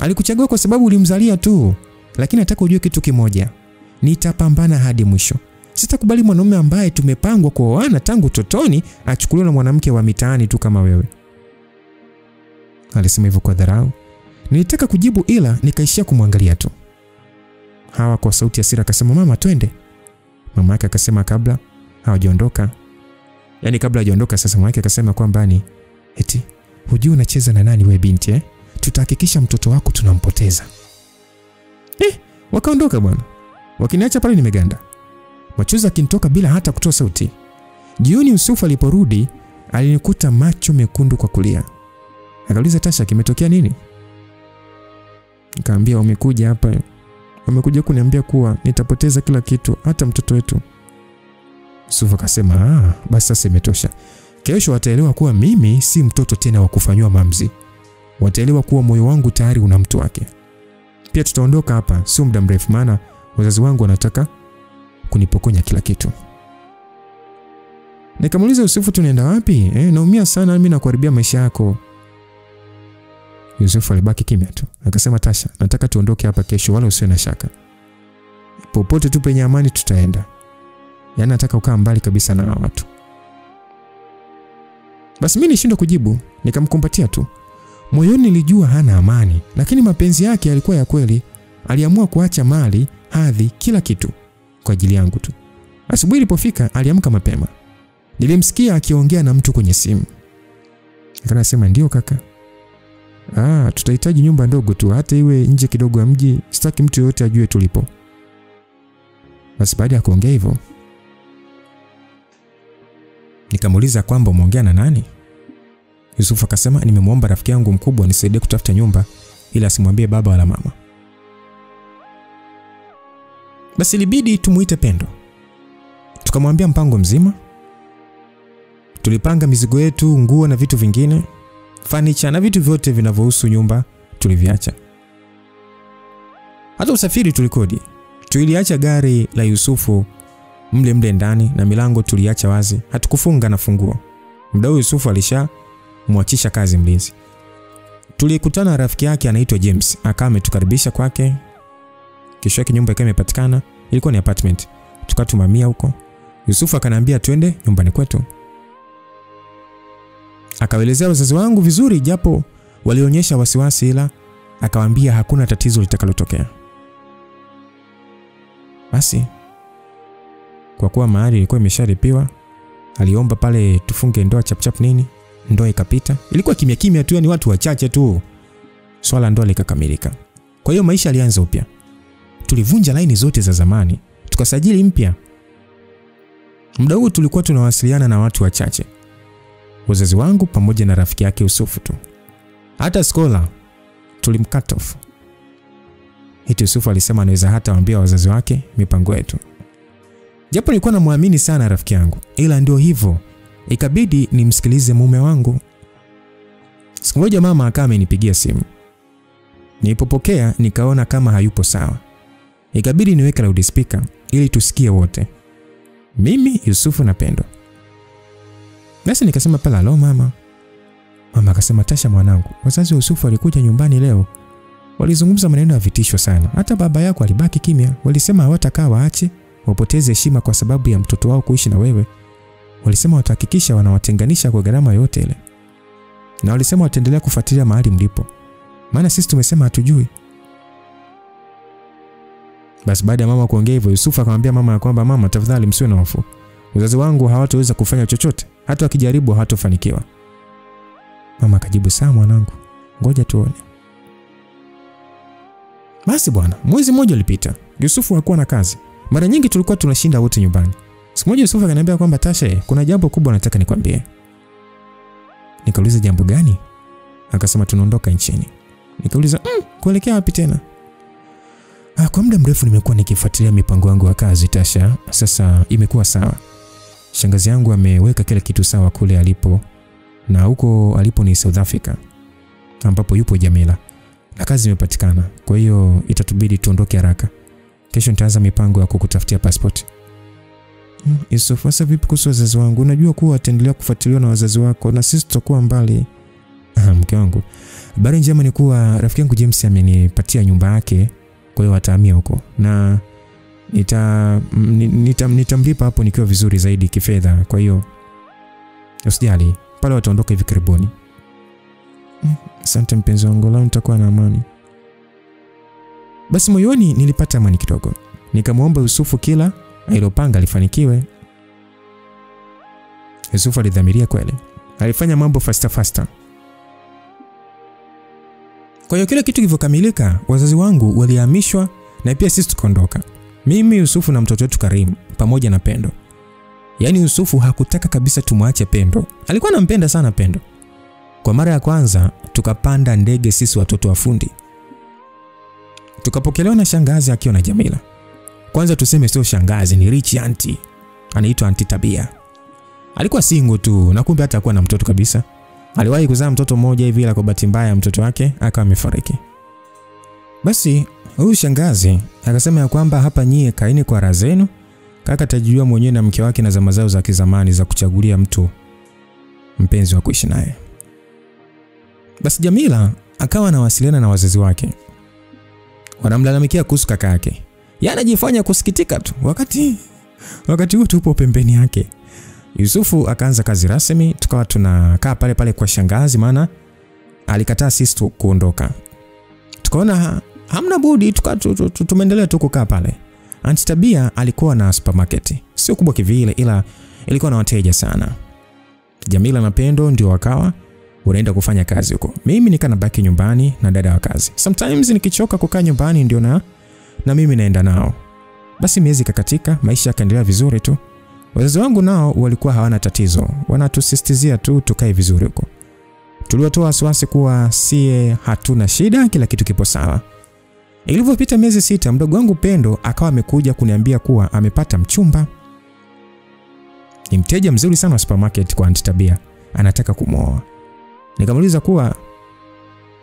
Alikuchagua kwa sababu ulimzalia tu. Lakini nataka ujue kitu kimoja. Nitapambana hadi mwisho. Sitakubali mwanaume ambaye tumepangwa kuoana tangu utotoni achukuliwe na mwanamke wa mitaani tu kama wewe. Alisema hivyo kwa dharau. Nilitaka kujibu ila nikaishia kumwangalia tu. Hawa kwa sauti ya hasira akasema mama twende. Mama yake akasema kabla hawajaondoka. Yaani kabla hajaondoka sasa mama yake akasema kwamba ni eti hujui unacheza na nani wewe binti Tutahakikisha mtoto wako tunampoteza. Wakaondoka bwana. Wakiniacha pale nimeganda. Machozi akinitoka bila hata kutoa sauti. Jioni Yusufu aliporudi alinikuta macho mekundu kwa kulia. Akauliza Tasha kimetokea nini? Nikamwambia wamekuja hapa. Wamekuja kuniambia kuwa nitapoteza kila kitu hata mtoto wetu. Yusufu akasema basi sasa imetosha. Kesho wataelewa kuwa mimi si mtoto tena wa kufanywa mamzi. Wataelewa kuwa moyo wangu tayari una mtu wake. Pia tutaondoka hapa sio muda mrefu maana wazazi wangu wanataka kunipokonya kila kitu. Nikamuuliza Yusufu tunaenda wapi? Naumia sana mimi na kuharibia maisha yako. Yusufu alibaki kimya tu. Akasema Tasha, nataka tuondoke hapa kesho wala usiwe na shaka. Popote tu penye amani tutaenda. Yaani nataka ukaa mbali kabisa na watu. Basi mimi nishindwa kujibu, nikamkumbatia tu. Moyoni nilijua hana amani, lakini mapenzi yake yalikuwa ya kweli. Aliamua kuacha mali, hadhi, kila kitu kwa ajili yangu tu. Asubuhi ilipofika aliamka mapema. Nilimsikia akiongea na mtu kwenye simu. Akasema ndio kaka. Tutahitaji nyumba ndogo tu hata iwe nje kidogo ya mji, sitaki mtu yote ajue tulipo. Basi baada ya kuongea hivyo Nikamuuliza kwamba umeongea na nani? Yusufu akasema nimemwomba rafiki yangu mkubwa nisaidie kutafuta nyumba ili asimwambie baba wala mama. Basi ilibidi tumuite Pendo. Tukamwambia mpango mzima. Tulipanga mizigo yetu, nguo na vitu vingine, furniture na vitu vyote vinavyohusu nyumba tuliviacha. Hata usafiri tulikodi. Tuliacha gari la Yusufu mle ndani na milango tuliacha wazi. Hatukufunga na funguo. Muda huo Yusufu alishamwachisha kazi mlinzi. Tulikutana na rafiki yake anaitwa James, akawa ametukaribisha kwake. Kesho yake nyumba ikawa imepatikana, ilikuwa ni apartment. Tukatumamia huko. Yusufu akaniambia twende nyumbani kwetu. Akawaelezea wazazi wangu vizuri japo walionyesha wasiwasi, ila akawaambia hakuna tatizo litakalotokea. Basi kwa kuwa mahali ilikuwa imesharipiwa, aliomba pale tufunge ndoa chapchap nini. Ndoa ikapita. Ilikuwa kimya tu, yani watu wachache tu. Swala ndoa likakamilika. Kwa hiyo maisha yalianza upya. Tulivunja laini zote za zamani, tukasajili mpya. Muda huu tulikuwa tunawasiliana na watu wachache. Wazazi wangu pamoja na rafiki yake Yusufu tu. Hata Skola tulimcut off. Yusufu alisema anaweza hata waambia wazazi wake mipango yetu. Japo nilikuwa namuamini sana rafiki yangu, ila ndio hivyo, ikabidi nimsikilize mume wangu. Siku moja mama akawa amenipigia simu. Nilipopokea nikaona kama hayupo sawa. Ikabidi niweke loudspeaker ili tusikie wote. Mimi, Yusufu na Pendo. Nasi nikasema pala, "Hello mama." Mama akasema, "Tasha mwanangu, wazazi wa Yusufu walikuja nyumbani leo. Walizungumza maneno ya vitisho sana. Hata baba yako alibaki kimya. Walisema hawatakaa waache wapoteze heshima kwa sababu ya mtoto wao kuishi na wewe. Walisema watahakikisha wanawatenganisha kwa gharama yote ile. Na walisema wataendelea kufuatilia mahali mlipo. Maana sisi tumesema hatujui." Basi baada ya mama kuongea hivyo, Yusufu akamwambia mama kwamba, "Mama, tafadhali msiwe na hofu. Wazazi wangu hawataweza kufanya chochote. Hata wakijaribu hawatofanikiwa." Mama akajibu, "Sawa mwanangu. Ngoja tuone." Basi bwana, mwezi mmoja ulipita. Yusufu hakuwa na kazi. Mara nyingi tulikuwa tunashinda wote nyumbani. Siku moja Yusufu akaniambia kwamba, "Tasha, kuna jambo kubwa nataka nikwambie." Nikauliza, "Jambo gani?" Akasema, "Tunaondoka nchini." Nikauliza, "Kuelekea wapi tena?" "Kwa muda mrefu nimekuwa nikifuatilia mipango yangu ya kazi Tasha. Sasa imekuwa sawa. Shangazi yangu ameweka kila kitu sawa kule alipo, na huko alipo ni South Africa ambapo yupo Jamila. Na kazi imepatikana. Kwa hiyo itatubidi tuondoke haraka. Kesho nitaanza mipango ya kukutafutia passport." "Yusufu, sasa vipi kuhusu wazazi wangu? Unajua kuwa wataendelea kufuatiliwa na wazazi wako na sisi tutakuwa mbali." "Mke wangu, habari njema ni kuwa rafiki yangu James amenipatia nyumba yake, kwa hiyo atahamia huko. Na nitamlipa hapo nikiwa vizuri zaidi kifedha. Kwa hiyo usijali, pale wataondoka hivi karibuni." "Asante mpenzi wangu, leo nitakuwa na amani." Basi moyoni nilipata amani kidogo. Nikamwomba Yusufu kila alilopanga lifanikiwe. Yusufu alidhamiria kweli. Alifanya mambo faster. Kwa hiyo kila kitu kilivyokamilika, wazazi wangu walihamishwa na pia sisi tukaondoka. Mimi, Yusufu na mtoto wetu Karim pamoja na Pendo. Yaani Yusufu hakutaka kabisa tumwache Pendo. Alikuwa anampenda sana Pendo. Kwa mara ya kwanza tukapanda ndege sisi watoto wa fundi. Tukapokelewa na shangazi akiwa na Jamila. Kwanza tuseme sio shangazi, ni rich auntie. Anaitwa Auntie Tabia. Alikuwa single tu na kumbe hata hakuwa na mtoto kabisa. Aliwahi kuzaa mtoto mmoja hivi, ila kwa bahati mbaya mtoto wake akawa amefariki. Basi huyu shangazi akasema ya kwamba hapa nyie kaini kwa raha zenu, kaka tajijua mwenyewe na mke wake na zama zao za kizamani za kuchagulia mtu mpenzi wa kuishi naye. Basi Jamila akawa anawasiliana na wazazi wake. Wanamlalamikia kuhusu kaka yake. Yeye anajifanya kusikitika tu wakati huo tupo pembeni yake. Yusufu akaanza kazi rasmi, tukawa tunakaa pale kwa shangazi maana alikataa sisi kuondoka. Tukaona hamna budi, tumeendelea tu kukaa pale. Auntie Tabia alikuwa na supermarket. Sio kubwa kivile, ila ilikuwa na wateja sana. Jamila na Pendo ndio wakawa wanaenda kufanya kazi huko. Mimi nikanabaki nyumbani na dada wa kazi. Sometimes nikichoka kukaa nyumbani ndio na mimi naenda nao. Basi miezi kakatika, maisha yakaendelea vizuri tu. Wazazi wangu nao walikuwa hawana tatizo, wanatusisitizia tu tukae vizuri huko. Tuliwatoa wasiwasi kuwa sie hatuna shida, kila kitu kipo sawa. Ilipopita miezi 6, mdogo wangu Pendo akawa amekuja kuniambia kuwa amepata mchumba. Ni mteja mzuri sana wa supermarket kwa Aunti Tabia, anataka kumwoa. Nikamuuliza kuwa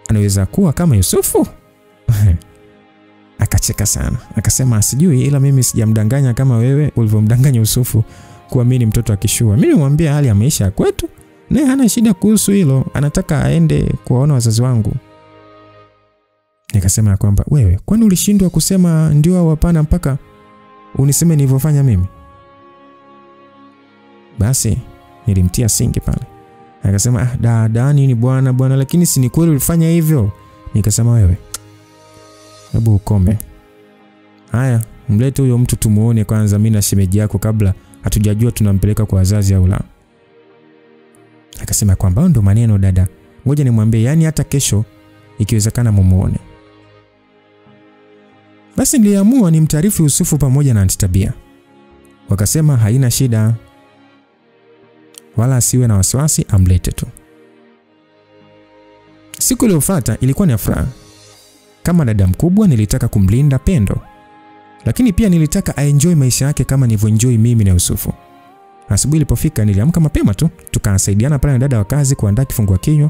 anaweza kuwa kama Yusufu? Akacheka sana. Akasema sijui, ila mimi sijamdanganya kama wewe ulivyomdanganya Yusufu kuwa mimi ni mtoto akishua. Mimi nimwambia hali ya maisha kwetu, naye hana shida kuhusu hilo, anataka aende kuwaona wazazi wangu. Nikasema kwamba wewe, kwani ulishindwa kusema ndio au hapana mpaka uniseme nilivyofanya mimi? Basi nilimtia singi pale. Akasema dada nini bwana, lakini si ni kweli ulifanya hivyo? Nikasema wewe, hebu ukome. Haya, mlete huyo mtu tumuone kwanza mimi na shemeji yako kabla hatujajua tunampeleka kwa wazazi au la. Akasema kwamba ndo maneno dada, ngoja nimwambie, yani hata kesho ikiwezekana mumuone. Basi niliamua nimtaarifu Yusufu pamoja na Aunti Tabia. Wakasema haina shida, wala asiwe na wasiwasi, amlete tu. Siku iliyofuata ilikuwa ni furaha. Kama dada mkubwa nilitaka kumlinda Pendo, lakini pia nilitaka aenjoy maisha yake kama nilivyoenjoy mimi na Yusufu. Asubuhi ilipofika niliamka mapema tu, tukasaidiana pale na dada wa kazi kuandaa kifungua kinywa.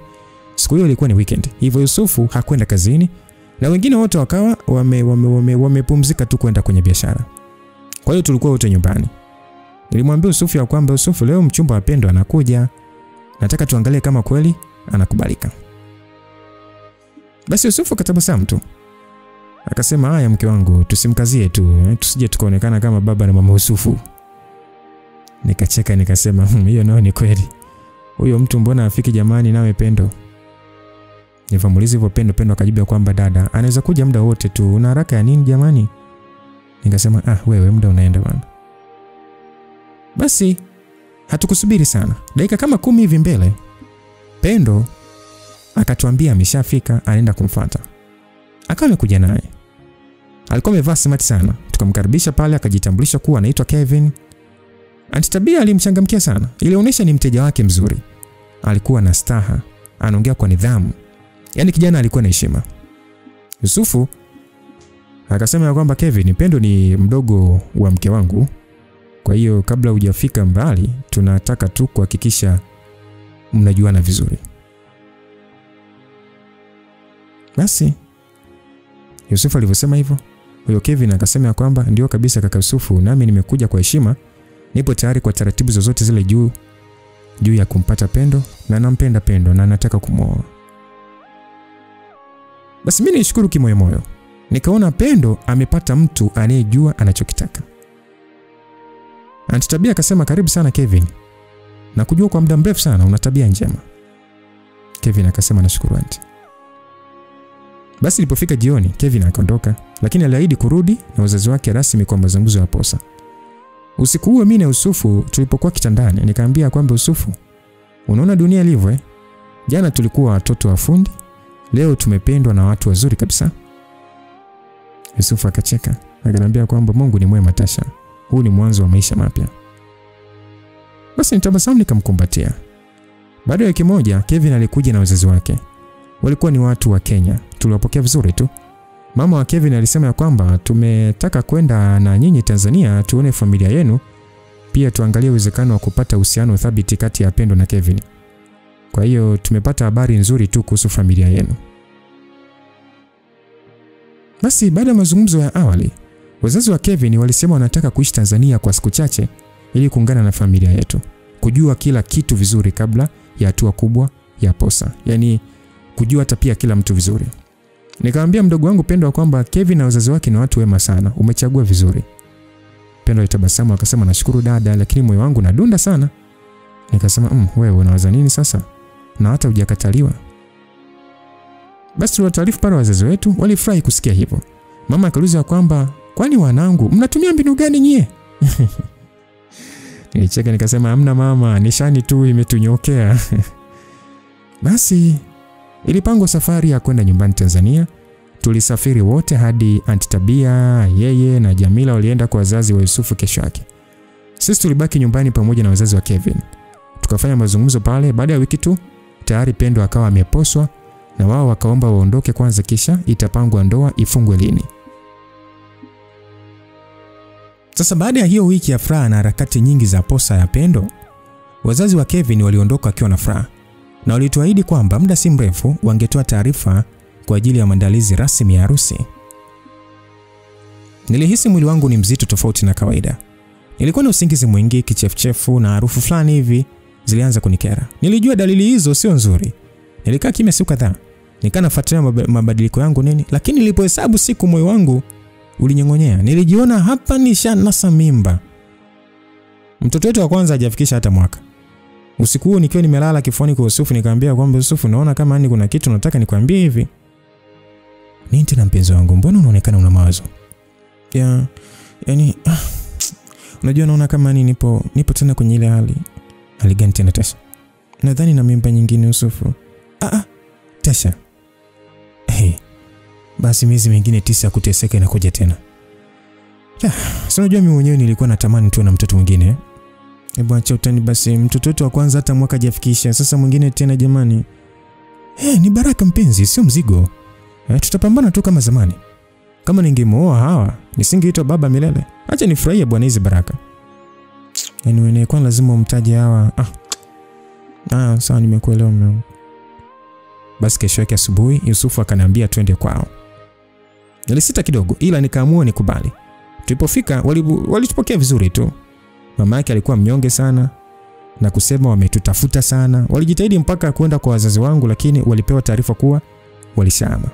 Siku hiyo ilikuwa ni weekend, hivyo Yusufu hakwenda kazini na wengine wote wakawa wamepumzika tu kwenda kwenye biashara. Kwa hiyo tulikuwa wote nyumbani. Nilimwambia Yusufu ya kwamba Yusufu, leo mchumba wa Pendo anakuja, nataka tuangalie kama kweli anakubalika. Basi Yusufu katabasamu tu. Akasema haya mke wangu, tusimkazie tu, tusije tukaonekana kama baba na mama Yusufu. Nikacheka nikasema hiyo nao ni kweli. Huyo mtu mbona afiki jamani nawe Pendo? Nifamulizi hivyo Pendo akajibu kwamba dada, anaweza kuja muda wote tu, una haraka ya nini jamani? Nikasema wewe muda unaenda bwana. Basi hatukusubiri sana. Dakika kama 10 hivi mbele, Pendo akatuambia ameshafika, anaenda kumfuata. Akawa amekuja naye. Alikuwa amevaa smart sana. Tukamkaribisha pale, akajitambulisha kuwa anaitwa Kevin. Aunti Tabia alimchangamkia sana. Ilionyesha ni mteja wake mzuri. Alikuwa na staha, anaongea kwa nidhamu. Yaani kijana alikuwa na heshima. Yusufu akasema kwamba Kevin, Pendo ni mdogo wa mke wangu. Kwa hiyo kabla hujafika mbali, tunataka tu kuhakikisha mnajuana vizuri. Basi Yusufu alivyosema hivyo, huyo Kevin akasema kwamba ndio kabisa kaka Yusufu, nami nimekuja kwa heshima. Nipo tayari kwa taratibu zozote zile juu ya kumpata Pendo, na nampenda Pendo na nataka kumwoa. Basi mimi nishukuru kimoyomoyo. Nikaona Pendo amepata mtu anayejua anachokitaka. Aunti Tabia akasema karibu sana Kevin, na kujua kwa muda mrefu sana, una tabia njema. Kevin akasema nashukuru aunti. Basi ilipofika jioni, Kevin akaondoka, lakini aliahidi kurudi na wazazi wake rasmi kwa mazungumzo ya posa. Usiku huo mimi na Yusufu tulipokuwa kitandani, nikamwambia kwamba Yusufu, unaona dunia ilivyo Jana tulikuwa watoto wa fundi, leo tumependwa na watu wazuri kabisa. Yusufu akacheka, akaniambia kwamba Mungu ni mwema Tasha. Huu ni mwanzo wa maisha mapya. Basi nitabasamu nikamkumbatia. Baada ya wiki moja, Kevin alikuja na wazazi wake. Walikuwa ni watu wa Kenya. Tuliwapokea vizuri tu. Mama wa Kevin alisema kwamba tumetaka kwenda na nyinyi Tanzania tuone familia yenu, pia tuangalie uwezekano wa kupata uhusiano thabiti kati ya Pendo na Kevin. Kwa hiyo tumepata habari nzuri tu kuhusu familia yenu. Basi baada ya mazungumzo ya awali, wazazi wa Kevin walisema wanataka kuishi Tanzania kwa siku chache ili kuungana na familia yetu, kujua kila kitu vizuri kabla ya hatua kubwa ya posa. Yaani kujua hata pia kila mtu vizuri. Nikamwambia mdogo wangu Pendo kwamba Kevin na wazazi wake ni watu wema sana, umechagua vizuri. Pendo alitabasamu akasema nashukuru dada, lakini moyo wangu unadunda sana. Nikasema wewe unawaza nini sasa? Na hata hujakataliwa. Basi tuliwataarifu pale wazazi wetu, walifurahi kusikia hivyo. Mama akauliza kwamba kwani wanangu mnatumia mbinu gani nyie? Nilicheka nikasema hamna mama, nishani tu imetunyokea. Basi ilipangwa safari ya kwenda nyumbani Tanzania. Tulisafiri wote hadi Aunti Tabia, yeye na Jamila walienda kwa wazazi wa Yusufu kesho yake. Sisi tulibaki nyumbani pamoja na wazazi wa Kevin. Tukafanya mazungumzo pale. Baada ya wiki tu tayari Pendo akawa ameposwa na wao wakaomba waondoke kwanza, kisha itapangwa ndoa ifungwe lini. Sasa baada ya hiyo wiki ya furaha na harakati nyingi za posa ya Pendo, wazazi wa Kevin waliondoka wakiwa na furaha na walituahidi kwamba muda si mrefu wangetoa taarifa kwa ajili ya maandalizi rasmi ya harusi. Nilihisi mwili wangu ni mzito tofauti na kawaida. Nilikuwa na usingizi mwingi, kichefuchefu na harufu fulani hivi zilianza kunikera. Nilijua dalili hizo sio nzuri. Nilikaa kimya siku kadhaa. Nikanafuatilia mabadiliko yangu nini, lakini nilipohesabu siku moyo wangu ulinyong'onyea. Nilijiona hapa nishanasa mimba. Mtoto wetu wa kwanza hajafikisha hata mwaka. Usiku huo nikiwa nimelala kifuani kwa Yusufu nikamwambia kwamba Yusufu, naona kama ni kuna kitu nataka nikwambie hivi. Nini tena mpenzi wangu? Mbona unaonekana una mawazo? Yaani unajua naona kama ni nipo tena kwenye ile hali. Hali gani tena Tasha? Nadhani na mimba nyingine Yusufu. Tasha. Basi miezi mingine 9 kuteseka inakuja tena. Sasa unajua mimi mwenyewe nilikuwa natamani tu na mtoto mwingine. Hebu acha utani basi, mtoto wetu wa kwanza hata mwaka hajafikisha, sasa mwingine tena jamani. Ni baraka mpenzi, sio mzigo. Tutapambana tu kama zamani. Kama ningemuoa Hawa, nisingeitwa baba milele. Acha nifurahie bwana hizi baraka. Wewe kwa lazima umtaje Hawa. Sawa nimekuelewa mume. Basi kesho yake asubuhi Yusufu akaniambia twende kwao. Nilisita kidogo ila nikaamua nikubali. Tulipofika walitupokea vizuri tu. Mama yake alikuwa mnyonge sana na kusema wametutafuta sana. Walijitahidi mpaka kwenda kwa wazazi wangu, lakini walipewa taarifa kuwa walishama.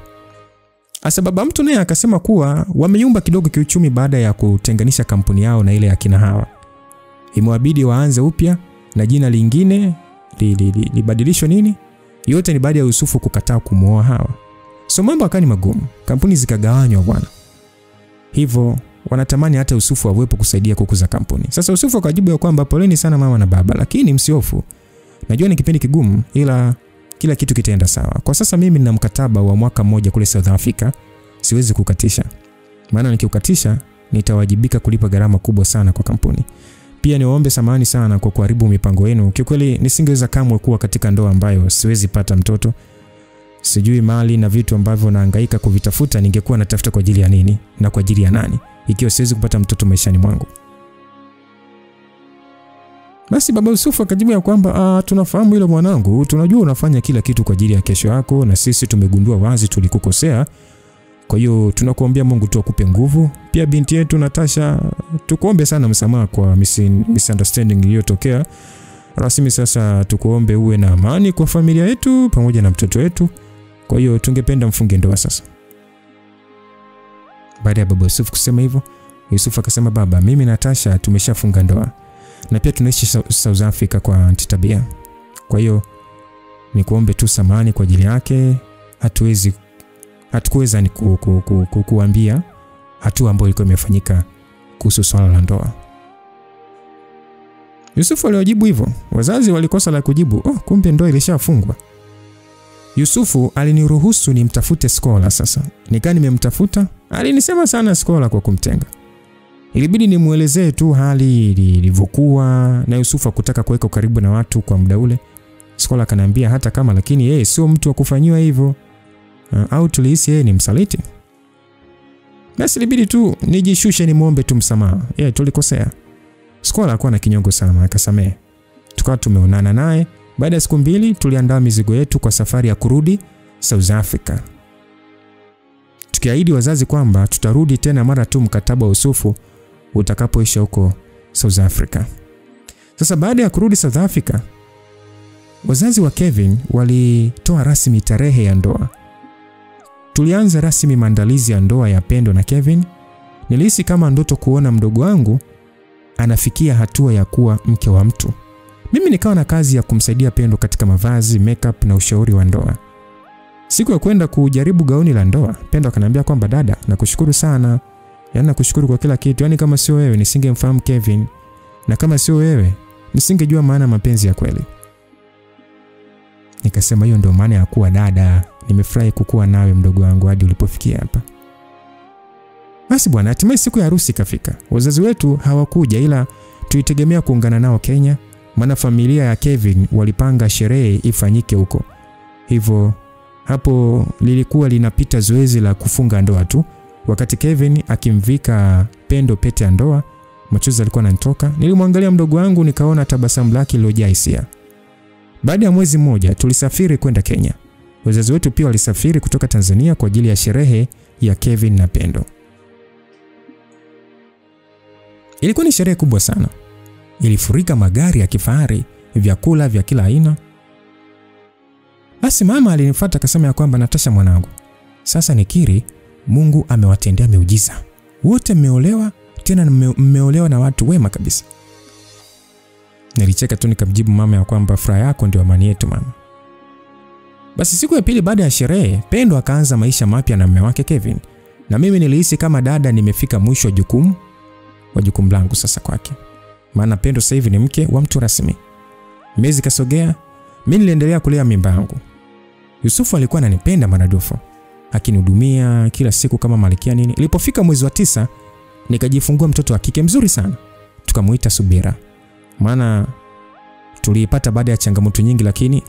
Baba mtu naye akasema kuwa wameyumba kidogo kiuchumi baada ya kutenganisha kampuni yao na ile ya kina Hawa. Imewabidi waanze upya na jina lingine libadilishwe nini? Yote ni baada ya Yusufu kukataa kumuoa Hawa. So mambo akani magumu. Kampuni zikagawanywa bwana. Hivyo wanatamani hata Yusufu awepo kusaidia kukuza kampuni. Sasa Yusufu akajibu ya kwamba poleni sana mama na baba, lakini msiofu. Najua ni kipindi kigumu ila kila kitu kitaenda sawa. Kwa sasa mimi nina mkataba wa mwaka mmoja kule South Africa. Siwezi kukatisha. Maana nikiukatisha nitawajibika kulipa gharama kubwa sana kwa kampuni. Pia niwaombe samahani sana kwa kuharibu mipango yenu. Kiukweli nisingeweza kamwe kuwa katika ndoa ambayo siwezi pata mtoto. Sijui mali na vitu ambavyo nahangaika kuvitafuta ningekuwa natafuta kwa ajili ya nini na kwa ajili ya nani ikiwa siwezi kupata mtoto maishani mwangu. Basi baba Yusufu akajibu ya kwamba tunafahamu hilo mwanangu, tunajua unafanya kila kitu kwa ajili ya kesho yako na sisi tumegundua wazi tulikukosea. Kwa hiyo tunakuombea Mungu tu akupe nguvu. Pia binti yetu Natasha tukuombe sana msamaha kwa misunderstanding iliyotokea. Rasmi sasa tukuombe uwe na amani kwa familia yetu pamoja na mtoto wetu. Kwa hiyo tungependa mfunge ndoa sasa. Baada ya baba Yusufu kusema hivyo, Yusufu akasema baba, mimi na Natasha tumeshafunga ndoa. Na pia tunaishi South Africa kwa Auntie Tabia. Kwa hiyo nikuombe tu samahani kwa ajili yake. Hatukuweza ni kukuambia hatua ambayo ilikuwa imefanyika kuhusu swala la ndoa. Yusufu aliwajibu hivyo. Wazazi walikosa la kujibu. Kumbe ndoa ilishafungwa. Yusufu aliniruhusu nimtafute Skola sasa. Nikaa nimemtafuta. Alinisema sana Skola kwa kumtenga. Ilibidi nimuelezee tu hali ilivyokuwa na Yusufu hakutaka kuweka karibu na watu kwa muda ule. Skola akaniambia hata kama lakini yeye sio mtu wa kufanywa hivyo. Au tulihisi yeye ni msaliti. Basi ilibidi tu nijishushe nimuombe tu msamaha. Tulikosea. Skola alikuwa na kinyongo sana akasamehe. Tukawa tumeonana naye. Baada ya siku 2 tuliandaa mizigo yetu kwa safari ya kurudi South Africa. Tukiahidi wazazi kwamba tutarudi tena mara tu mkataba wa Yusufu utakapoisha huko South Africa. Sasa baada ya kurudi South Africa, wazazi wa Kevin walitoa rasmi tarehe ya ndoa. Tulianza rasmi maandalizi ya ndoa ya Pendo na Kevin. Nilihisi kama ndoto kuona mdogo wangu anafikia hatua ya kuwa mke wa mtu. Mimi nikawa na kazi ya kumsaidia Pendo katika mavazi, makeup na ushauri wa ndoa. Siku ya kwenda kujaribu gauni la ndoa, Pendo akaniambia kwamba dada, nakushukuru sana. Nakushukuru kwa kila kitu. Kama sio wewe nisingemfahamu Kevin. Na kama sio wewe nisingejua maana mapenzi ya kweli. Nikasema hiyo ndio maana ya kuwa dada. Nimefurahi kukua nawe mdogo wangu hadi ulipofikia hapa. Basi bwana, hatimaye siku ya harusi ikafika. Wazazi wetu hawakuja ila tulitegemea kuungana nao Kenya, maana familia ya Kevin walipanga sherehe ifanyike huko. Hivyo hapo lilikuwa linapita zoezi la kufunga ndoa tu. Wakati Kevin akimvika Pendo pete ya ndoa, machozi alikuwa yanatoka. Nilimwangalia mdogo wangu nikaona tabasamu lake lilojaa hisia. Baada ya mwezi mmoja tulisafiri kwenda Kenya. Wazazi wetu pia walisafiri kutoka Tanzania kwa ajili ya sherehe ya Kevin na Pendo. Ilikuwa ni sherehe kubwa sana. Ilifurika magari ya kifahari, vyakula vya kila aina. Basi mama alinifuata akasema ya kwamba, Natasha mwanangu, sasa nikiri Mungu amewatendea miujiza. Wote mmeolewa, tena mmeolewa na watu wema kabisa. Nilicheka tu nikamjibu mama ya kwamba furaha yako ndio amani yetu mama. Basi siku ya pili baada ya sherehe, Pendo akaanza maisha mapya na mume wake Kevin. Na mimi nilihisi kama dada nimefika mwisho wa jukumu langu sasa kwake. Maana Pendo sasa hivi ni mke wa mtu rasmi. Miezi kasogea, mimi niliendelea kulea mimba yangu. Yusufu alikuwa ananipenda maradufu, akinihudumia kila siku kama malkia nini. Ilipofika mwezi wa 9, nikajifungua mtoto wa kike mzuri sana. Tukamuita Subira. Maana tuliipata baada ya changamoto nyingi, lakini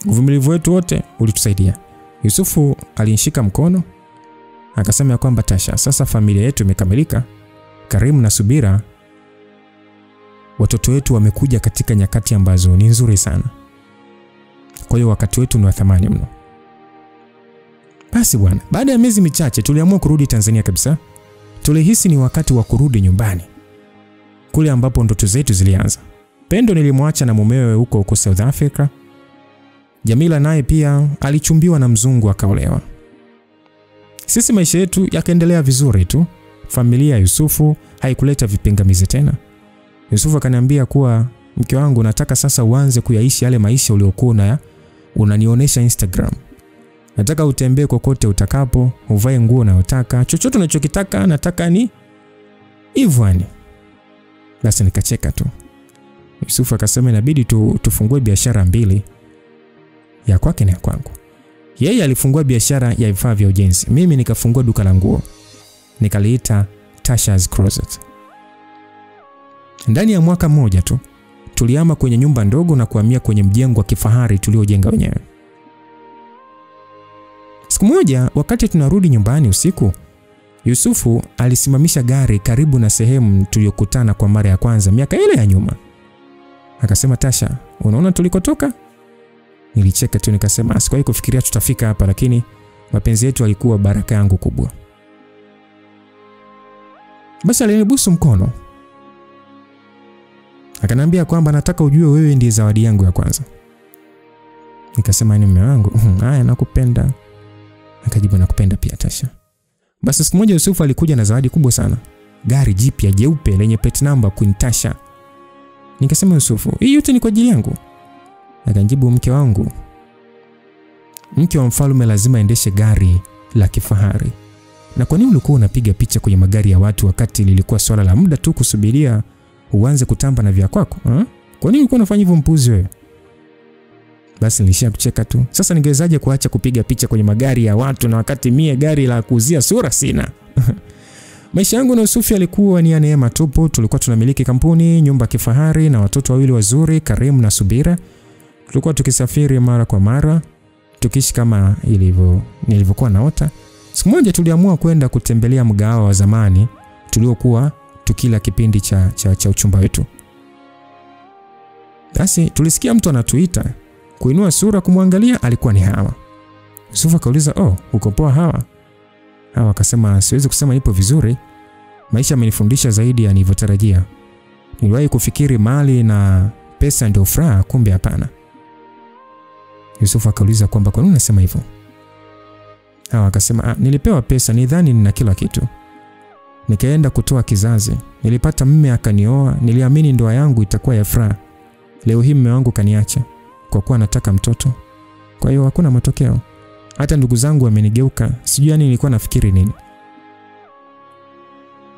uvumilivu wetu wote ulitusaidia. Yusufu alinishika mkono akasema ya kwamba, Tasha, sasa familia yetu imekamilika. Karimu na Subira, watoto wetu wamekuja katika nyakati ambazo ni nzuri sana. Kwa hiyo wakati wetu ni wa thamani mno. Basi bwana, baada ya miezi michache tuliamua kurudi Tanzania kabisa. Tulihisi ni wakati wa kurudi nyumbani, kule ambapo ndoto zetu zilianza. Pendo nilimwacha na mumewe huko South Africa. Jamila naye pia alichumbiwa na mzungu akaolewa. Sisi maisha yetu yakaendelea vizuri tu. Familia ya Yusufu haikuleta vipingamizi tena. Yusufu akaniambia kuwa, mke wangu, nataka sasa uanze kuyaishi yale maisha uliokuwa unanionyesha Instagram. Nataka utembee kokote utakapo, uvae nguo unayotaka, chochote unachokitaka nataka ni hivyo. Basi nikacheka tu. Yusufu akasema inabidi tufungue biashara mbili, ya kwake na ya kwangu. Yeye alifungua biashara ya vifaa vya ujenzi, mimi nikafungua duka la nguo. Nikaliita Tasha's Closet. Ndani ya mwaka mmoja tu tulihama kwenye nyumba ndogo na kuhamia kwenye mjengo wa kifahari tuliojenga wenyewe. Siku moja wakati tunarudi nyumbani usiku, Yusufu alisimamisha gari karibu na sehemu tuliyokutana kwa mara ya kwanza miaka ile ya nyuma. Akasema, Tasha, unaona tulikotoka? Nilicheka tu nikasema, sikuwahi kufikiria tutafika hapa, lakini mapenzi yetu yalikuwa baraka yangu kubwa. Basi alinibusu mkono. Akaniambia kwamba nataka ujue wewe ndiye zawadi yangu ya kwanza. Nikasema, ni mume wangu. Haya, nakupenda. Akajibu, nakupenda pia Tasha. Basi siku moja Yusufu alikuja na zawadi kubwa sana. Gari jipya jeupe lenye plate number Queen Tasha. Nikasema, Yusufu, hii yote ni kwa ajili yangu? Akajibu, mke wangu, mke wa mfalme lazima aendeshe gari la kifahari. Na kwa nini ulikuwa unapiga picha kwenye magari ya watu wakati lilikuwa swala la muda tu kusubiria uanze kutamba na vya kwako? Kwa nini ulikuwa unafanya hivyo mpuzi wewe? Basi nilishia kucheka tu. Sasa ningewezaje kuacha kupiga picha kwenye magari ya watu na wakati mie gari la kuuzia sura sina? Maisha yangu na Yusufu yalikuwa ni ya neema tupu. Tulikuwa tunamiliki kampuni, nyumba kifahari na watoto wawili wazuri, Karimu na Subira. Tulikuwa tukisafiri mara kwa mara, tukiishi kama nilivyokuwa naota. Siku moja tuliamua kwenda kutembelea mgahawa wa zamani tuliokuwa tukila kipindi cha uchumba wetu. Basi tulisikia mtu anatuita. Kuinua sura kumwangalia, alikuwa ni Hawa. Yusufu akauliza, uko poa Hawa? Hawa akasema, siwezi kusema nipo vizuri. Maisha yamenifundisha zaidi ya nilivyotarajia. Niliwahi kufikiri mali na pesa ndio furaha, kumbe hapana. Yusufu akauliza kwamba kwa nini unasema hivyo? Hawa akasema, nilipewa pesa nidhani nina kila kitu. Nikaenda kutoa kizazi. Nilipata mume akanioa, niliamini ndoa yangu itakuwa ya furaha. Leo hii mume wangu kaniacha kwa kuwa anataka mtoto. Kwa hiyo hakuna matokeo. Hata ndugu zangu wamenigeuka, sijui nilikuwa nafikiri nini.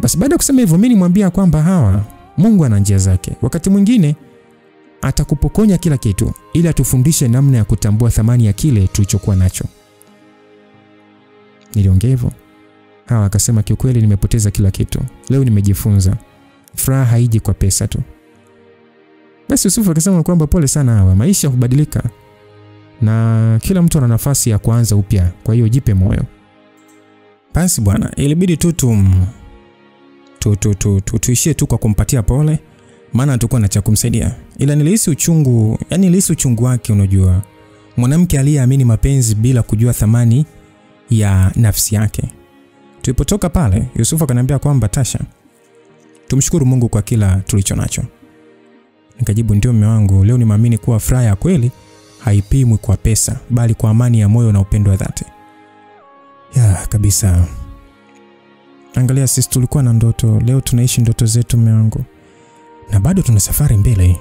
Basi baada ya kusema hivyo mimi nimwambia kwamba Hawa, Mungu ana njia zake. Wakati mwingine atakupokonya kila kitu ili atufundishe namna ya kutambua thamani ya kile tulichokuwa nacho. Niliongea hivyo. Hawa akasema, kiukweli nimepoteza kila kitu. Leo nimejifunza furaha haiji kwa pesa tu. Basi Yusufu akasema kwamba pole sana Hawa, maisha hubadilika na kila mtu ana nafasi ya kuanza upya, kwa hiyo jipe moyo. Basi bwana, ilibidi tuishie tu kwa kumpatia pole, maana tulikuwa na cha kumsaidia. Ila nilihisi uchungu, yani nilihisi uchungu wake. Unajua, mwanamke aliyeamini mapenzi bila kujua thamani ya nafsi yake. Tulipotoka pale, Yusufu akaniambia kwamba Tasha, tumshukuru Mungu kwa kila tulicho nacho. Nikajibu ndio mume wangu, leo nimeamini kuwa furaha ya kweli haipimwi kwa pesa, bali kwa amani ya moyo na upendo wa dhati. Ya kabisa. Angalia, sisi tulikuwa na ndoto, leo tunaishi ndoto zetu mume wangu. Na bado tuna safari mbele.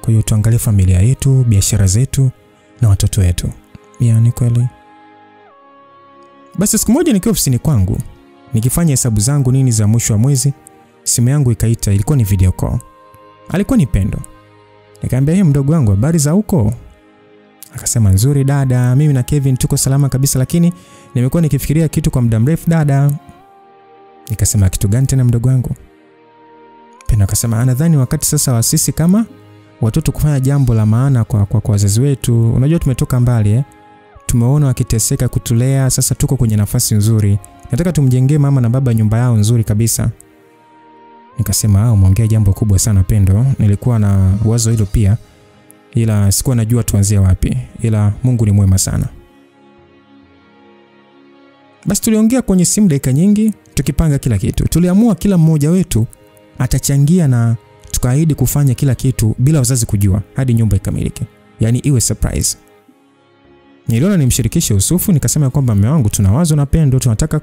Kwa hiyo tuangalie familia yetu, biashara zetu na watoto wetu. Ni kweli. Basi siku moja nikiwa ofisini kwangu, nikifanya hesabu zangu nini za mwisho wa mwezi, simu yangu ikaita. Ilikuwa ni video call. Alikuwa ni Pendo. Nikamwambia, "Hey mdogo wangu, habari za huko?" Akasema, "Nzuri dada, mimi na Kevin tuko salama kabisa, lakini nimekuwa nikifikiria kitu kwa muda mrefu dada." Nikasema, "Kitu gani tena mdogo wangu?" Pendo akasema, "Nadhani wakati sasa wa sisi kama watoto kufanya jambo la maana kwa wazazi wetu. Unajua tumetoka mbali Tumeona wakiteseka kutulea, sasa tuko kwenye nafasi nzuri. Nataka tumjengee mama na baba nyumba yao nzuri kabisa." Nikasema, umeongea jambo kubwa sana Pendo. Nilikuwa na wazo hilo pia, ila sikuwa najua tuanzie wapi. Ila Mungu ni mwema sana. Basi tuliongea kwenye simu dakika nyingi, tukipanga kila kitu. Tuliamua kila mmoja wetu atachangia na tukaahidi kufanya kila kitu bila wazazi kujua hadi nyumba ikamilike. Yaani iwe surprise. Niliona nimshirikishe Yusufu, nikasema kwamba mume wangu tuna wazo na Pendo, tunataka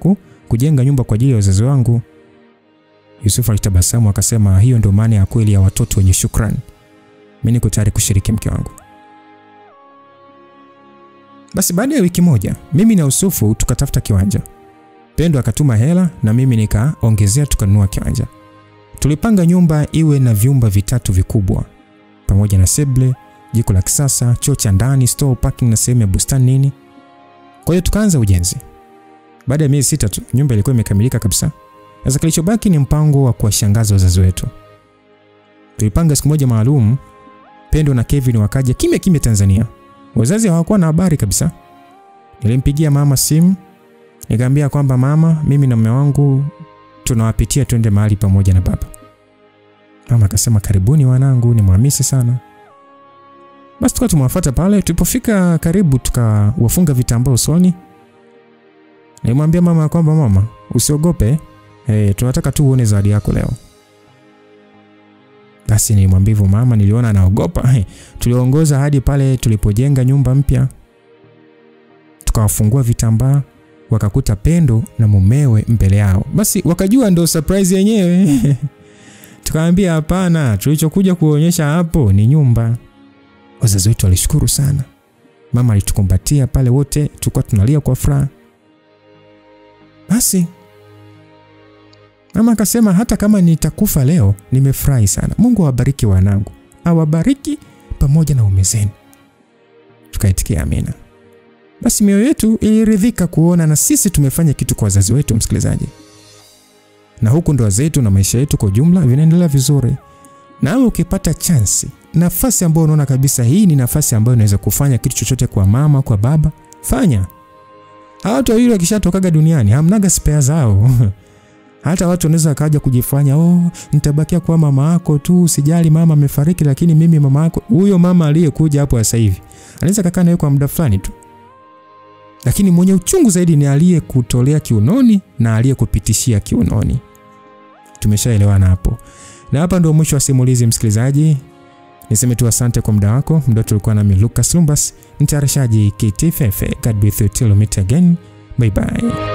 kujenga nyumba kwa ajili ya wazazi wangu. Yusufu alitabasamu akasema, "Hiyo ndio maana ya kweli ya watoto wenye shukrani. Mimi niko tayari kushiriki mke wangu." Basi baada ya wiki moja, mimi na Yusufu tukatafuta kiwanja. Pendo akatuma hela na mimi nikaongezea tukanunua kiwanja. Tulipanga nyumba iwe na vyumba vitatu vikubwa pamoja na sebule, jiko la kisasa, choo cha ndani, store, parking na sehemu ya bustani nini. Kwa hiyo tukaanza ujenzi. Baada ya miezi 6 tu nyumba ilikuwa imekamilika kabisa. Sasa kilichobaki ni mpango wa kuwashangaza wazazi wetu. Tulipanga siku moja maalum, Pendo na Kevin wakaja kimya Tanzania. Wazazi hawakuwa na habari kabisa. Nilimpigia mama simu, nikamwambia kwamba mama, mimi na mume wangu tunawapitia twende mahali pamoja na baba. Mama akasema, "Karibuni wanangu, nimwamisi sana." Basi tukafuata pale. Tulipofika karibu tukawafunga vitambaa usoni. Nilimwambia mama kwamba mama, usiogope. Tunataka tu uone zawadi yako leo. Basi nilimwambia mama, niliona anaogopa. Tuliongoza hadi pale tulipojenga nyumba mpya. Tukawafungua vitambaa, wakakuta Pendo na mumewe mbele yao. Basi wakajua ndio surprise yenyewe. Tukamwambia hapana, tulichokuja kuonyesha hapo ni nyumba. Wazazi wetu walishukuru sana. Mama alitukumbatia pale, wote tulikuwa tunalia kwa furaha. Basi mama akasema, "Hata kama nitakufa leo, nimefurahi sana. Mungu awabariki wanangu. Awabariki pamoja na ume zenu." Tukaitikia amina. Basi mioyo yetu iliridhika kuona na sisi tumefanya kitu kwa wazazi wetu, msikilizaji. Na huku ndoa zetu na maisha yetu kwa jumla vinaendelea vizuri. Na ukipata chance, nafasi ambayo unaona kabisa hii ni nafasi ambayo unaweza kufanya kitu chochote kwa mama, kwa baba, fanya. Hawa watu wawili wakishatokaga duniani, hamnaga spare zao. Hata watu wanaweza kaja kujifanya, nitabakia kwa mama yako tu, usijali mama amefariki, lakini mimi mama yako. Huyo mama aliyekuja hapo sasa hivi anaweza kukaa nawe kwa muda fulani tu. Lakini mwenye uchungu zaidi ni aliyekutolea kiunoni na aliyekupitishia kiunoni. Tumeshaelewana hapo. Na hapa ndio mwisho wa simulizi, msikilizaji. Niseme tu asante kwa muda wako. Muda tulikuwa nami Lucas Lumbas, mtayarishaji KTFF. God be with you till we meet again. Bye bye.